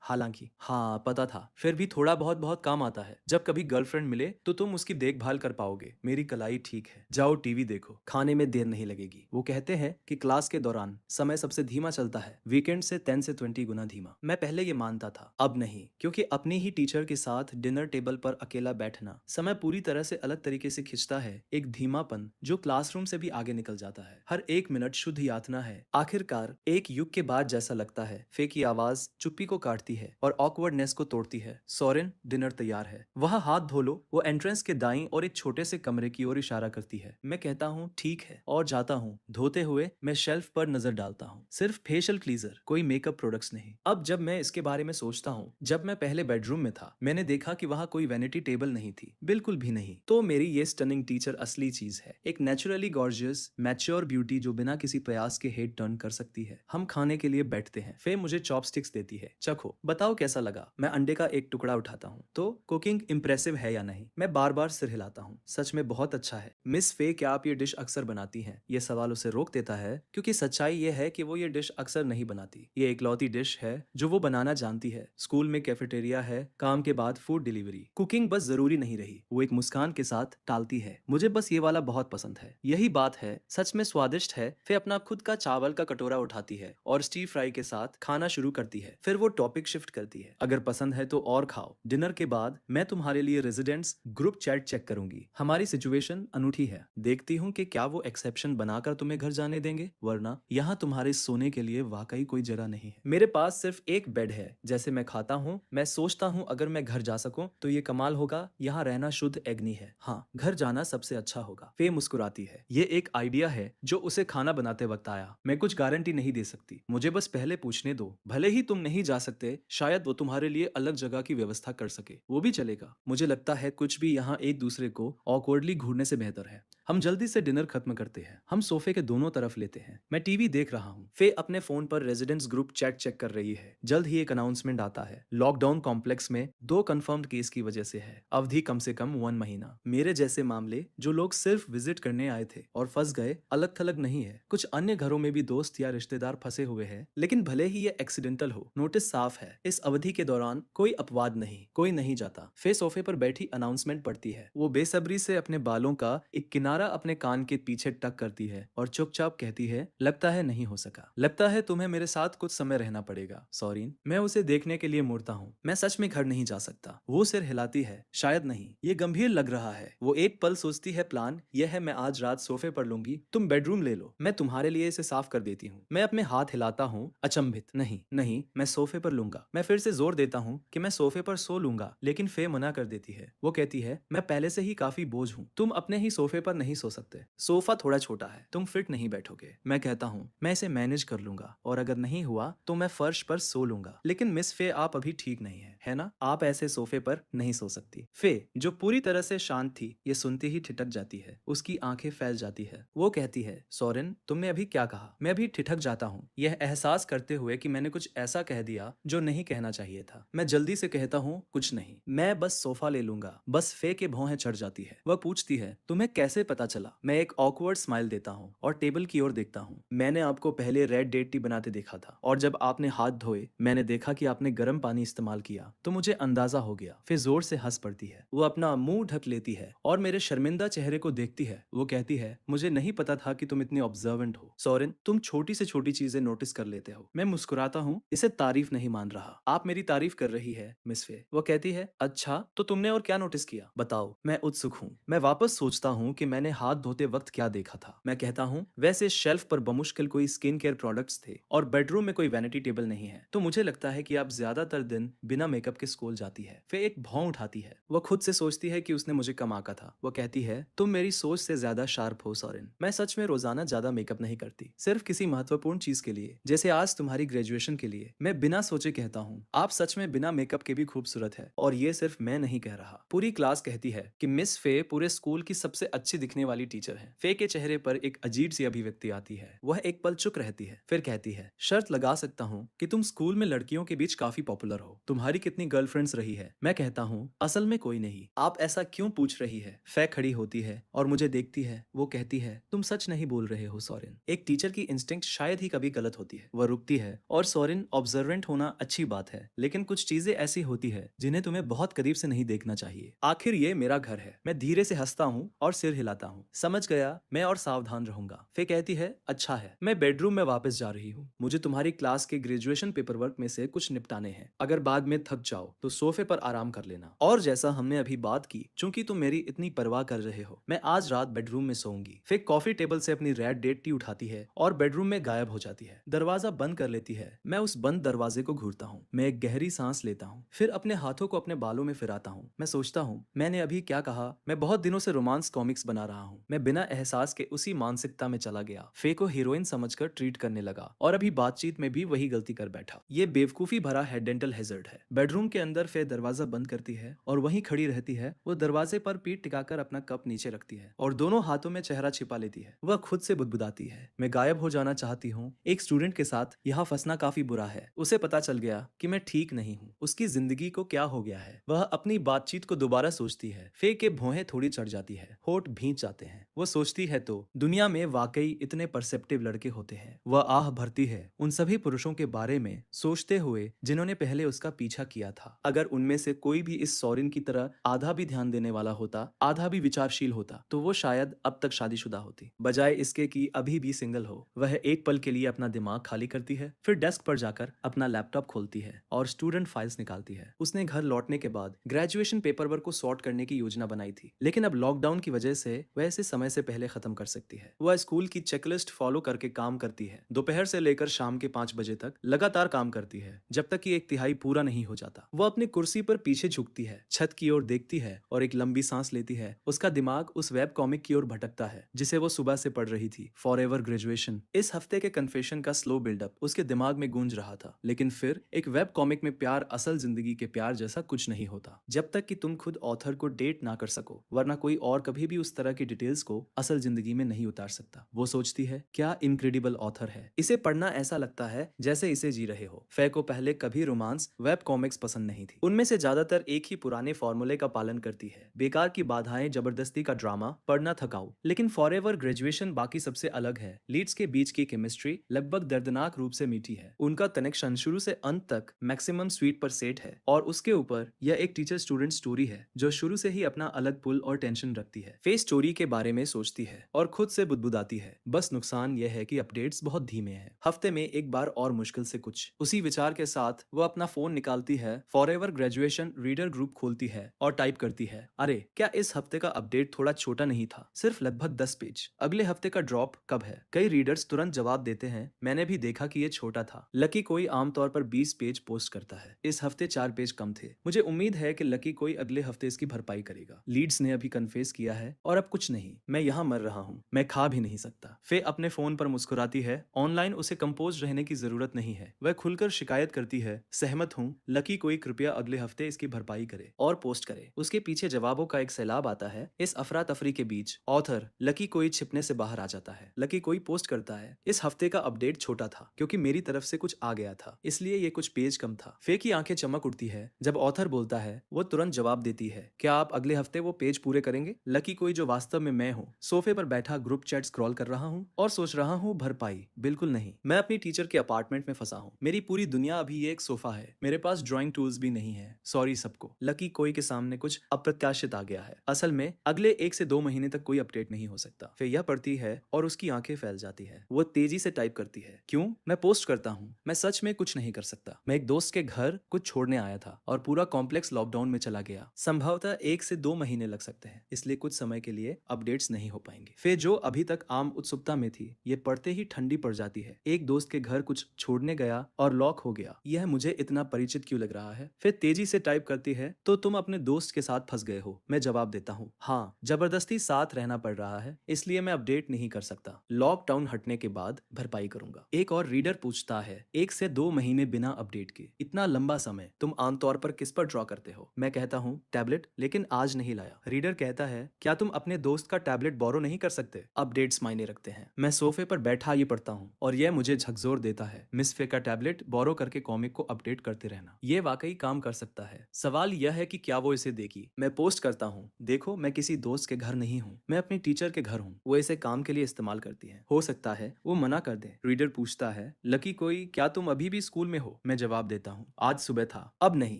हालांकि हाँ पता था, फिर भी थोड़ा बहुत बहुत काम आता है। जब कभी गर्लफ्रेंड मिले तो तुम उसकी देखभाल कर पाओगे। मेरी कलाई ठीक है, जाओ टीवी देखो, खाने में देर नहीं लगेगी। वो कहते हैं कि क्लास के दौरान समय सबसे धीमा चलता है, वीकेंड से 10 से 20 गुना धीमा। मैं पहले ये मानता था, अब नहीं, क्योंकि अपनी ही टीचर के साथ डिनर टेबल पर अकेला बैठना समय पूरी तरह से अलग तरीके से खिंचता है। एक धीमापन जो क्लासरूम से भी आगे निकल जाता है। हर एक मिनट शुद्ध यातना है। आखिरकार एक युग के बाद जैसा लगता है। फे की आवाज चुप्पी को काटती है और ऑकवर्डनेस को तोड़ती है। सोरेन, डिनर तैयार है। वह हाथ धो लो। वो एंट्रेंस के दाईं और एक छोटे से कमरे की ओर इशारा करती है। मैं कहता हूँ ठीक है और जाता हूँ। धोते हुए मैं शेल्फ पर नजर डालता हूँ। सिर्फ फेशियल क्लीजर, कोई मेकअप प्रोडक्ट्स नहीं। अब जब मैं इसके बारे में सोचता हूँ, जब मैं पहले बेडरूम में था, मैंने देखा कि वहाँ कोई वैनिटी टेबल नहीं थी, बिल्कुल भी नहीं। तो मेरी ये स्टनिंग टीचर असली चीज है, एक नेचुरली गॉर्जियस मैच्योर ब्यूटी जो बिना किसी प्रयास के हेड टर्न कर सकती है। हम खाने के लिए बैठते हैं। फे मुझे चॉपस्टिक्स देती है। चखो, बताओ कैसा लगा। मैं अंडे का एक टुकड़ा उठाता हूँ। तो कुकिंग इम्प्रेसिव है या नहीं? मैं बार बार सिर हिलाता हूँ। सच में बहुत अच्छा है। मिस फे, क्या आप ये डिश अक्सर बनाती हैं? ये सवाल उसे रोक देता है, क्योंकि सच्चाई ये है कि वो ये डिश अक्सर नहीं बनाती। ये इकलौती डिश है जो वो बनाना जानती है। स्कूल में कैफेटेरिया है, काम के बाद फूड डिलीवरी। कुकिंग बस जरूरी नहीं रही। वो एक मुस्कान के साथ टालती है। मुझे बस ये वाला बहुत पसंद है। यही बात है, सच में स्वादिष्ट है। फिर अपना खुद का चावल का कटोरा उठाती है और स्टीर फ्राई के साथ खाना शुरू करती है। फिर वो टॉपिक शिफ्ट करती है, अगर पसंद है तो और खाओ। डिनर के बाद मैं तुम्हारे लिए रेजिडेंट्स ग्रुप चैट चेक करूंगी। हमारी सिचुएशन अनूठी है। देखती हूँ कि क्या वो एक्सेप्शन बनाकर तुम्हें घर जाने देंगे, वरना यहाँ तुम्हारे सोने के लिए वाकई कोई जगह नहीं है। मेरे पास सिर्फ एक बेड है। जैसे मैं खाता हूँ, मैं सोचता हूँ अगर मैं घर जा सकूं तो ये कमाल होगा। यहाँ रहना शुद्ध एग्नि है। हाँ, घर जाना सबसे अच्छा होगा। फे मुस्कुराती है। ये एक आइडिया है जो उसे खाना बनाते वक्त आया। मैं कुछ गारंटी नहीं दे सकती, मुझे बस पहले पूछने दो। भले ही तुम नहीं जा सकते, शायद वो तुम्हारे लिए अलग जगह की व्यवस्था कर सके, वो भी चलेगा। मुझे लगता है कुछ भी यहाँ एक दूसरे को ऑकवर्डली घूरने से बेहतर है। हम जल्दी से डिनर खत्म करते हैं। हम सोफे के दोनों तरफ लेते हैं। मैं टीवी देख रहा हूँ। फे अपने फोन पर रेजिडेंट्स ग्रुप चैट चेक कर रही है। जल्द ही एक अनाउंसमेंट आता है, लॉकडाउन कॉम्प्लेक्स में 2 कंफर्म्ड केस की वजह से है। अवधि कम से कम 1 महीना। मेरे जैसे मामले जो लोग सिर्फ विजिट करने आए थे और फंस गए, अलग थलग नहीं है। कुछ अन्य घरों में भी दोस्त या रिश्तेदार फंसे हुए हैं, लेकिन भले ही ये एक्सीडेंटल हो, नोटिस साफ है। इस अवधि के दौरान कोई अपवाद नहीं, कोई नहीं जाता। फे सोफे पर बैठी अनाउंसमेंट पढ़ती है। वो बेसब्री से अपने बालों का एक किनारा अपने कान के पीछे टक करती है और चुपचाप कहती है, लगता है नहीं हो सका। लगता है तुम्हें मेरे साथ कुछ समय रहना पड़ेगा, सॉरीन। मैं उसे देखने के लिए मुड़ता हूँ। मैं सच में घर नहीं जा सकता। वो सिर हिलाती है, शायद नहीं। ये गंभीर लग रहा है। वो एक पल सोचती है, प्लान यह है मैं आज रात सोफे पर लूंगी, तुम बेडरूम ले लो, मैं तुम्हारे लिए इसे साफ कर देती हूँ। मैं अपने हाथ हिलाता हूँ, अचंभित। नहीं नहीं, मैं सोफे पर लूंगा। मैं फिर से जोर देता हूँ कि मैं सोफे पर सो लूंगा, लेकिन फे मना कर देती है। वो कहती है, मैं पहले से ही काफी बोझ हूँ, तुम अपने ही सोफे पर नहीं सो सकते। सोफा थोड़ा छोटा है, तुम फिट नहीं बैठोगे। मैं कहता हूँ, मैं इसे मैनेज कर लूंगा, और अगर नहीं हुआ तो मैं फर्श पर सो लूंगा। लेकिन मिस फे, आप अभी ठीक नहीं है ना? आप ऐसे सोफे पर नहीं सो सकती। फे, जो पूरी तरह से शांत थी, ये सुनते ही ठिठक जाती है। उसकी आंखें फैल जाती है। वो कहती है, सोरेन, तुमने अभी क्या कहा? मैं भी ठिठक जाता हूँ, यह एहसास करते हुए कि मैंने कुछ ऐसा कह दिया जो नहीं कहना चाहिए था। मैं जल्दी से कहता हूँ, कुछ नहीं, मैं बस सोफा ले लूंगा। बस फे के भौहें चढ़ जाती है। वह पूछती है, तुम्हें कैसे पता चला? मैं एक ऑकवर्ड स्माइल देता हूँ और टेबल की ओर देखता हूँ। मैंने आपको पहले रेड डेट टी बनाते देखा था, और जब आपने हाथ धोए, मैंने देखा कि आपने गर्म पानी इस्तेमाल किया, तो मुझे अंदाजा हो गया। फिर जोर से हंस पड़ती है। वो अपना मुंह ढक लेती है और मेरे शर्मिंदा चेहरे को देखती है। वो कहती है, मुझे नहीं पता था कि तुम इतनी ऑब्जर्वेंट हो। सोरेन, तुम छोटी से छोटी चीजें नोटिस कर लेते हो। मैं मुस्कुराता हूँ, इसे तारीफ नहीं मान रहा। आप मेरी तारीफ कर रही है, मिस फे। वो कहती है, अच्छा, तो तुमने और क्या नोटिस किया, बताओ। मैं उत्सुक हूँ। मैं वापस सोचता हूँ कि मैंने हाथ धोते वक्त क्या देखा था। मैं कहता हूँ, वैसे शेल्फ पर बमुश्किल कोई स्किन केयर प्रोडक्ट्स थे और बेडरूम में कोई वैनिटी टेबल नहीं है, तो मुझे लगता है कि आप ज्यादातर दिन बिना मेकअप के स्कूल जाती है। फिर एक भौं उठाती है। वो खुद से सोचती है कि उसने मुझे कम आंका था। वो कहती है, तुम मेरी सोच से ज्यादा शार्प हो सोरेन। मैं सच में रोजाना ज्यादा मेकअप नहीं करती, सिर्फ किसी महत्वपूर्ण चीज के लिए, जैसे आज तुम्हारी ग्रेजुएशन के लिए। मैं बिना सोचे कहता हूँ, आप सच में बिना मेकअप के भी खूबसूरत है। और ये सिर्फ मैं नहीं कह रहा, पूरी क्लास कहती है कि मिस फे पूरे स्कूल की सबसे अच्छी दिखने वाली टीचर है। फे के चेहरे पर एक अजीब सी अभिव्यक्ति आती है। वह एक पल चुप रहती है, फिर कहती है, शर्त लगा सकता हूँ कि तुम स्कूल में लड़कियों के बीच काफी पॉपुलर हो। तुम्हारी कितनी गर्लफ्रेंड्स रही है? मैं कहता हूँ, असल में कोई नहीं। आप ऐसा क्यों पूछ रही है? फे खड़ी होती है और मुझे देखती है। वो कहती है, तुम सच नहीं बोल रहे हो सोरेन। एक टीचर की इंस्टिंक्ट शायद ही कभी गलत होती है। वह रुकती है और सोरेन ऑब्जर्वेंट होना अच्छी बात है, लेकिन कुछ चीजें ऐसी होती है जिन्हें तुम्हें बहुत करीब से नहीं देखना चाहिए। आखिर ये मेरा घर है। मैं धीरे से हंसता हूँ और सिर हिलाता हूँ। समझ गया, मैं और सावधान रहूंगा। फे कहती है अच्छा है। मैं बेडरूम में वापस जा रही हूँ। मुझे तुम्हारी क्लास के ग्रेजुएशन पेपर वर्क में से कुछ निपटाने हैं। अगर बाद में थक जाओ तो सोफे पर आराम कर लेना। और जैसा हमने अभी बात की, चूंकि तुम मेरी इतनी परवाह कर रहे हो, मैं आज रात बेडरूम में सोऊंगी। फे कॉफी टेबल से अपनी रेड डेट टी उठाती है और बेडरूम में गायब हो जाती है। दरवाजा बंद कर लेती है। मैं उस बंद दरवाजे को घूरता हूँ। मैं एक गहरी सांस लेता हूँ, फिर अपने हाथों को अपने बालों में फिराता हूँ। मैं सोचता हूँ मैंने अभी क्या कहा। मैं बहुत दिनों से रोमांस कॉमिक्स बना रहा हूँ। मैं बिना एहसास के उसी मानसिकता में चला गया। फे को हीरोइन समझकर ट्रीट करने लगा और अभी बातचीत में भी वही गलती कर बैठा। ये बेवकूफी भरा है डेंटल हेजर्ड है। बेडरूम के अंदर फे दरवाजा बंद करती है और वहीं खड़ी रहती है। वो दरवाजे पर पीठ टिकाकर अपना कप नीचे रखती है और दोनों हाथों में चेहरा छिपा लेती है। वह खुद से बुदबुदाती है, मैं गायब हो जाना चाहती हूँ। एक स्टूडेंट के साथ यहाँ फंसना काफी बुरा है। उसे पता चल गया कि मैं ठीक नहीं हूँ। उसकी जिंदगी को क्या हो गया है। वह अपनी बातचीत को दोबारा सोचती है। फे के भौहें थोड़ी चढ़ जाती है, होठ भींच जाते हैं। वो सोचती है तो दुनिया में वाकई इतने परसेप्टिव लड़के होते हैं। वह आह भरती है उन सभी पुरुषों के बारे में सोचते हुए जिन्होंने पहले उसका पीछा किया था। अगर उनमें से कोई भी इस सोरेन की तरह आधा भी ध्यान देने वाला होता, आधा भी विचारशील होता, तो वो शायद अब तक शादीशुदा होती, बजाय इसके कि अभी भी सिंगल हो। वह एक पल के लिए अपना दिमाग खाली करती है, फिर डेस्क पर जाकर अपना लैपटॉप खोलती है और स्टूडेंट फाइल्स निकालती है। उसने घर लौटने के बाद ग्रेजुएशन पेपर वर्क को सॉर्ट करने की योजना बनाई थी, लेकिन अब लॉकडाउन की वजह से वह इसे समय से पहले खत्म कर सकती है। वह स्कूल की चेकलिस्ट फॉलो करके काम करती है। दोपहर से लेकर शाम के 5 बजे तक लगातार काम करती है, जब तक कि एक तिहाई पूरा नहीं हो जाता। वह अपनी कुर्सी पर पीछे झुकती है, छत की ओर देखती है और एक लंबी सांस लेती है। उसका दिमाग उस वेब कॉमिक की ओर भटकता है जिसे वो सुबह से पढ़ रही थी, फॉरएवर ग्रेजुएशन। इस हफ्ते के कन्फेशन का स्लो बिल्डअप उसके दिमाग में गूंज रहा था, लेकिन फिर एक वेब कॉमिक में प्यार असल जिंदगी के प्यार जैसा कुछ नहीं होता जब तक कि तुम खुद ऑथर को डेट ना कर सको, वरना कोई और कभी भी उस तरह की डिटेल्स को असल जिंदगी में नहीं उतार सकता। वो सोचती है क्या इनक्रेडिबल ऑथर है। इसे पढ़ना ऐसा लगता है जैसे इसे जी रहे हो। फे को पहले कभी रोमांस वेब कॉमिक्स पसंद नहीं थी। उनमें से ज्यादातर एक ही पुराने फॉर्मूले का पालन करती है, बेकार की बाधाएं, जबरदस्ती का ड्रामा, पढ़ना थकाऊ। लेकिन फॉरएवर ग्रेजुएशन बाकी सबसे अलग है। लीड्स के बीच की केमिस्ट्री लगभग दर्दनाक रूप से मीठी है। उनका कनेक्शन शुरू से अंत तक मैक्सिमम स्वीट पर सेट है और उसके ऊपर यह एक टीचर स्टूडेंट स्टोरी है जो शुरू से ही अपना अलग पुल और टेंशन रखती है। फे स्टोरी के बारे में सोचती है और खुद से बुदबुदाती है। बस नुकसान यह है कि अपडेट्स बहुत धीमे हैं। हफ्ते में एक बार और मुश्किल से कुछ। उसी विचार के साथ वो अपना फोन निकालती है, फॉरएवर ग्रेजुएशन रीडर ग्रुप खोलती है और टाइप करती है, अरे क्या इस हफ्ते का अपडेट थोड़ा छोटा नहीं था, सिर्फ लगभग 10 पेज। अगले हफ्ते का ड्रॉप कब है। कई रीडर्स तुरंत जवाब देते हैं, मैंने भी देखा कि ये छोटा था। लकी कोई आमतौर पर 20 पेज पोस्ट करता है, इस हफ्ते 4 पेज कम थे। मुझे उम्मीद है कि लकी कोई अगले हफ्ते इसकी भरपाई करेगा। लीड्स ने अभी कन्फेस किया है और अब कुछ नहीं। मैं यहाँ मर रहा हूँ, मैं खा भी नहीं सकता। फे अपने फोन पर मुस्कुराती है। ऑनलाइन उसे कंपोज रहने की जरूरत नहीं है। वह खुलकर शिकायत करती है, सहमत हूँ, लकी कोई कृपया अगले हफ्ते इसकी भरपाई करे और पोस्ट करे। उसके पीछे जवाबों का एक सैलाब आता है। इस अफरा तफरी के बीच ऑथर लकी कोई छिपने से बाहर आ जाता है। लकी कोई पोस्ट करता है, इस हफ्ते का अपडेट छोटा था क्योंकि मेरी तरफ से कुछ आ गया था, इसलिए ये कुछ पेज कम था। फे की आंखें चमक उठती है जब ऑथर बोलता है। वो तुरंत जवाब देती है, क्या आप अगले हफ्ते वो पेज पूरे करेंगे। लकी कोई जो वास्तव में मैं हूँ, सोफे पर बैठा ग्रुप चैट स्क्रॉल कर रहा हूँ और सोच रहा हूँ भरपाई बिल्कुल नहीं। मैं अपनी टीचर के अपार्टमेंट में फंसा हूँ। मेरी पूरी दुनिया अभी ये एक सोफा है। मेरे पास ड्राइंग टूल्स भी नहीं है। सॉरी सबको। लकी कोई के सामने कुछ अप्रत्याशित आ गया है। असल में अगले 1 से 2 महीने तक कोई अपडेट नहीं हो सकता। फिर यह पढ़ती है और उसकी आंखें फैल जाती है। वो तेजी से टाइप करती है, क्यों। मैं पोस्ट करता हूँ, मैं सच में कुछ नहीं कर सकता। मैं एक दोस्त के घर कुछ छोड़ने आया था और पूरा कॉम्प्लेक्स लॉकडाउन में चला गया। संभवतः 1 से 2 महीने लग सकते हैं, इसलिए कुछ समय के लिए अपडेट्स नहीं हो पाएंगे। फिर जो अभी तक आम उत्सुकता में थी, ये पढ़ते ही ठंडी पड़ जाती है। एक दोस्त के घर कुछ छोड़ने गया और लॉक हो गया। यह मुझे इतना परिचित क्यों लग रहा है। फिर तेजी से टाइप करती है, तो तुम अपने दोस्त के साथ फंस गए हो। मैं जवाब देता हूँ, हाँ, जबरदस्ती साथ रहना पड़ रहा है, इसलिए मैं अपडेट नहीं कर सकता। लॉकडाउन हटने के बाद भरपाई करूंगा। एक और रीडर पूछता है, 1 से 2 महीने बिना अपडेट के, इतना लंबा समय तुम आमतौर पर किस पर ड्रॉ करते हो। मैं कहता हूँ टैबलेट, लेकिन आज नहीं लाया। रीडर कहता है, क्या तुम अपने दोस्त का टैबलेट बोरो नहीं कर सकते। अपडेट्स मायने रखते हैं। मैं सोफे पर बैठा ये पढ़ता हूँ और यह मुझे झकझोर देता है। मिस फे का टैबलेट बोरो करके कॉमिक को अपडेट करते रहना, ये वाकई काम कर सकता है। सवाल यह है कि क्या वो इसे देगी। मैं पोस्ट करता हूँ, देखो मैं किसी दोस्त के घर नहीं हूँ, मैं अपनी टीचर के घर हूँ। वो इसे काम के लिए इस्तेमाल करती है, हो सकता है वो मना कर दे। रीडर पूछता है, लकी कोई, क्या तुम अभी भी स्कूल में हो? मैं जवाब देता हूँ, आज सुबह था, अब नहीं,